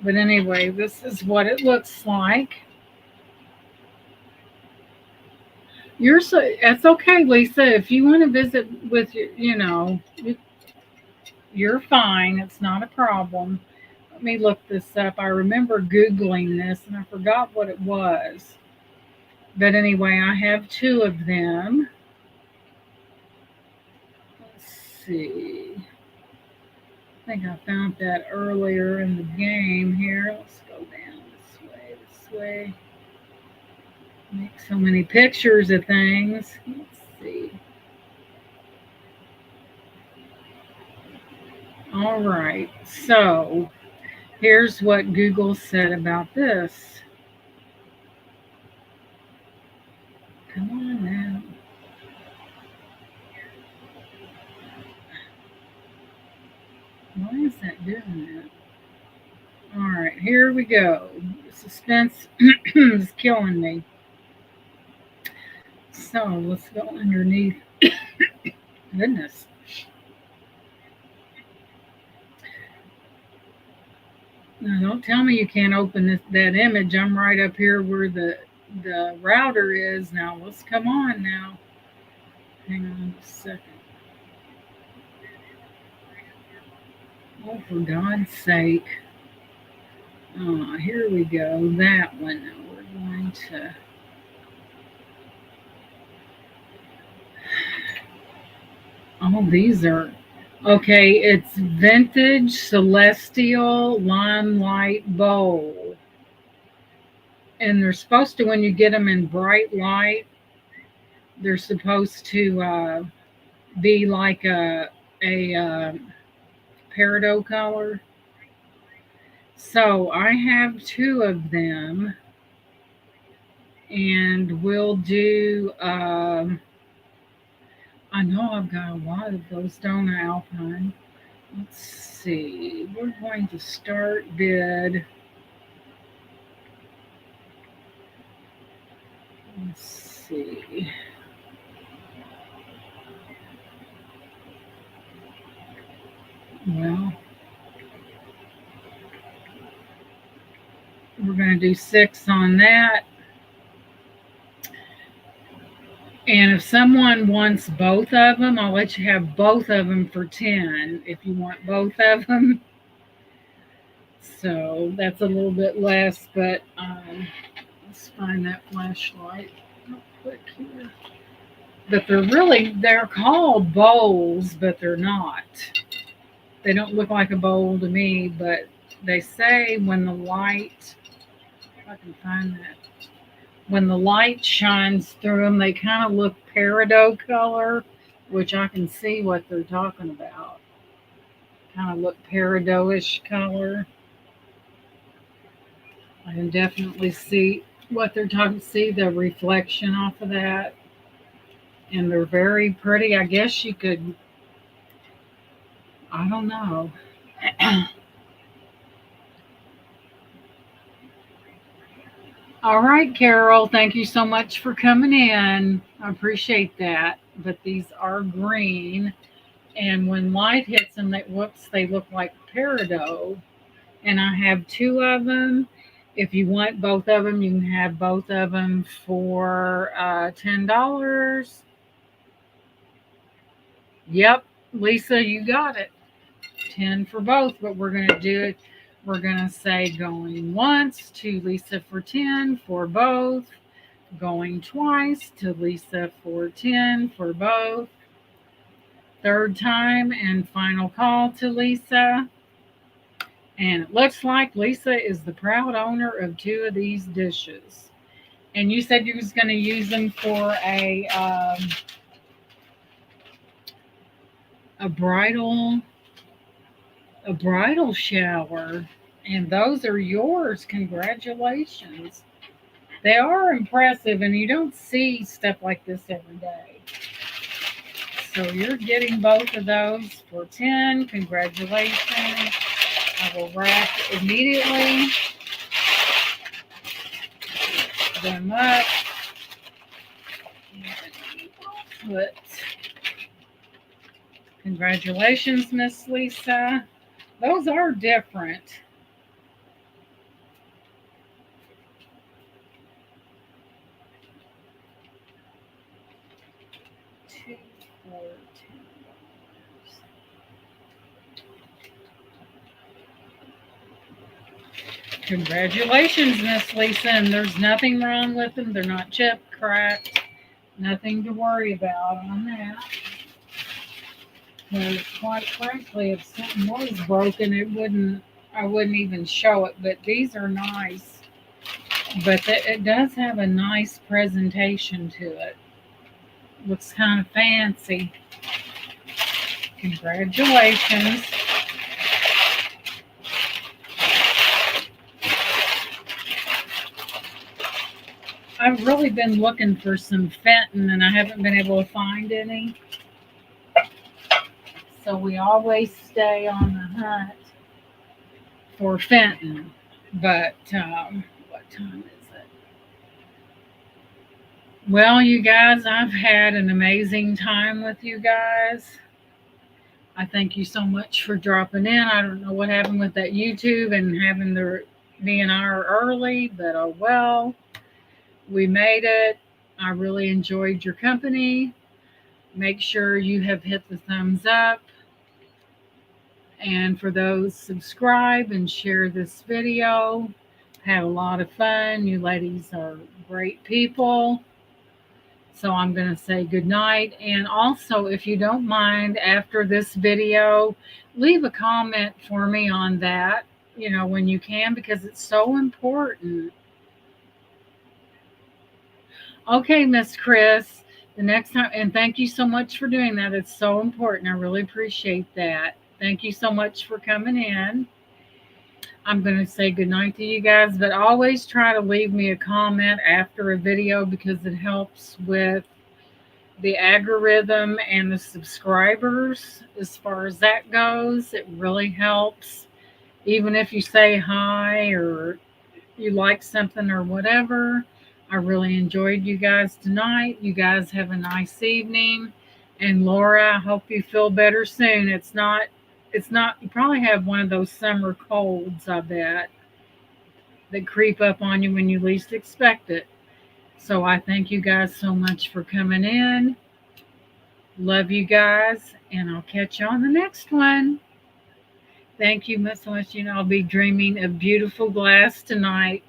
Speaker 1: But anyway, this is what it looks like. It's okay, Lisa. If you want to visit with you're fine. It's not a problem. Let me look this up. I remember Googling this and I forgot what it was. But anyway, I have two of them. Let's see. I think I found that earlier in the game here. Let's go down this way. Make so many pictures of things. Let's see. All right. So here's what Google said about this. Come on now. Why is that doing that? All right, here we go. Suspense is killing me. So let's go underneath. Goodness. Now, don't tell me you can't open that image. I'm right up here where the router is. Now, let's come on now. Hang on a second. Oh, for God's sake. Here we go. That one. Now we're going to... Oh, these are... Okay, it's Vintage Celestial Limelight Bowl. And they're supposed to, when you get them in bright light, they're supposed to be like a peridot color. So I have two of them. And we'll do... I know I've got a lot of those, don't I, Alpine? Let's see. We're going to start bid. Let's see. Well, we're going to do 6 on that. And if someone wants both of them, I'll let you have both of them for 10 if you want both of them. So that's a little bit less, but let's find that flashlight real quick here. But they're called bowls, but they're not. They don't look like a bowl to me, but they say when the light, if I can find that, when the light shines through them, they kind of look peridot color, which I can see what they're talking about. Kind of look peridotish color. I can definitely see what they're talking. See the reflection off of that, and they're very pretty. I guess you could. I don't know. All right, Carol, thank you so much for coming in. I appreciate that. But these are green, and when light hits them, they look like peridot. And I have two of them. If you want both of them, you can have both of them for $10. Yep, Lisa, you got it. 10 for both, but we're going to do it. We're going to say going once to Lisa for 10 for both. Going twice to Lisa for 10 for both. Third time and final call to Lisa. And it looks like Lisa is the proud owner of two of these dishes. And you said you was going to use them for a bridal a bridal shower. And those are yours. Congratulations. They are impressive, and you don't see stuff like this every day. So you're getting both of those for 10. Congratulations. I will wrap immediately them up. Put congratulations, Miss Lisa. Those are different. $2 for $10. Congratulations, Miss Lisa. And there's nothing wrong with them. They're not chipped, cracked. Nothing to worry about on that. And quite frankly, if something was broken, I wouldn't even show it. But these are nice. But it does have a nice presentation to it. Looks kind of fancy. Congratulations. I've really been looking for some Fenton and I haven't been able to find any. So we always stay on the hunt for Fenton. But what time is it? Well, you guys, I've had an amazing time with you guys. I thank you so much for dropping in. I don't know what happened with that YouTube and having the DNR early, but oh well. We made it. I really enjoyed your company. Make sure you have hit the thumbs up. And for those, subscribe and share this video. Had a lot of fun. You ladies are great people. So I'm going to say good night. And also, if you don't mind, after this video, leave a comment for me on that, when you can, because it's so important. Okay, Miss Chris, the next time, and thank you so much for doing that. It's so important. I really appreciate that. Thank you so much for coming in. I'm going to say goodnight to you guys, but always try to leave me a comment after a video because it helps with the algorithm and the subscribers as far as that goes. It really helps. Even if you say hi or you like something or whatever. I really enjoyed you guys tonight. You guys have a nice evening. And Laura, I hope you feel better soon. It's not, you probably have one of those summer colds, I bet, that creep up on you when you least expect it. So I thank you guys so much for coming in. Love you guys, and I'll catch you on the next one. Thank you so much. I'll be dreaming of beautiful glass tonight.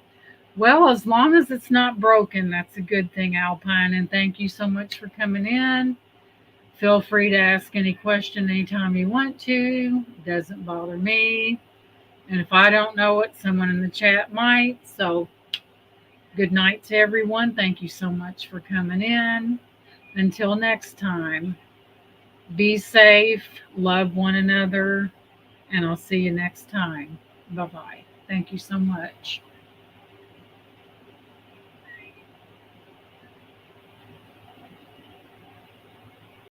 Speaker 1: Well, as long as it's not broken, that's a good thing, Alpine. And thank you so much for coming in. Feel free to ask any question anytime you want to. It doesn't bother me. And if I don't know it, someone in the chat might. So good night to everyone. Thank you so much for coming in. Until next time, be safe, love one another, and I'll see you next time. Bye-bye. Thank you so much.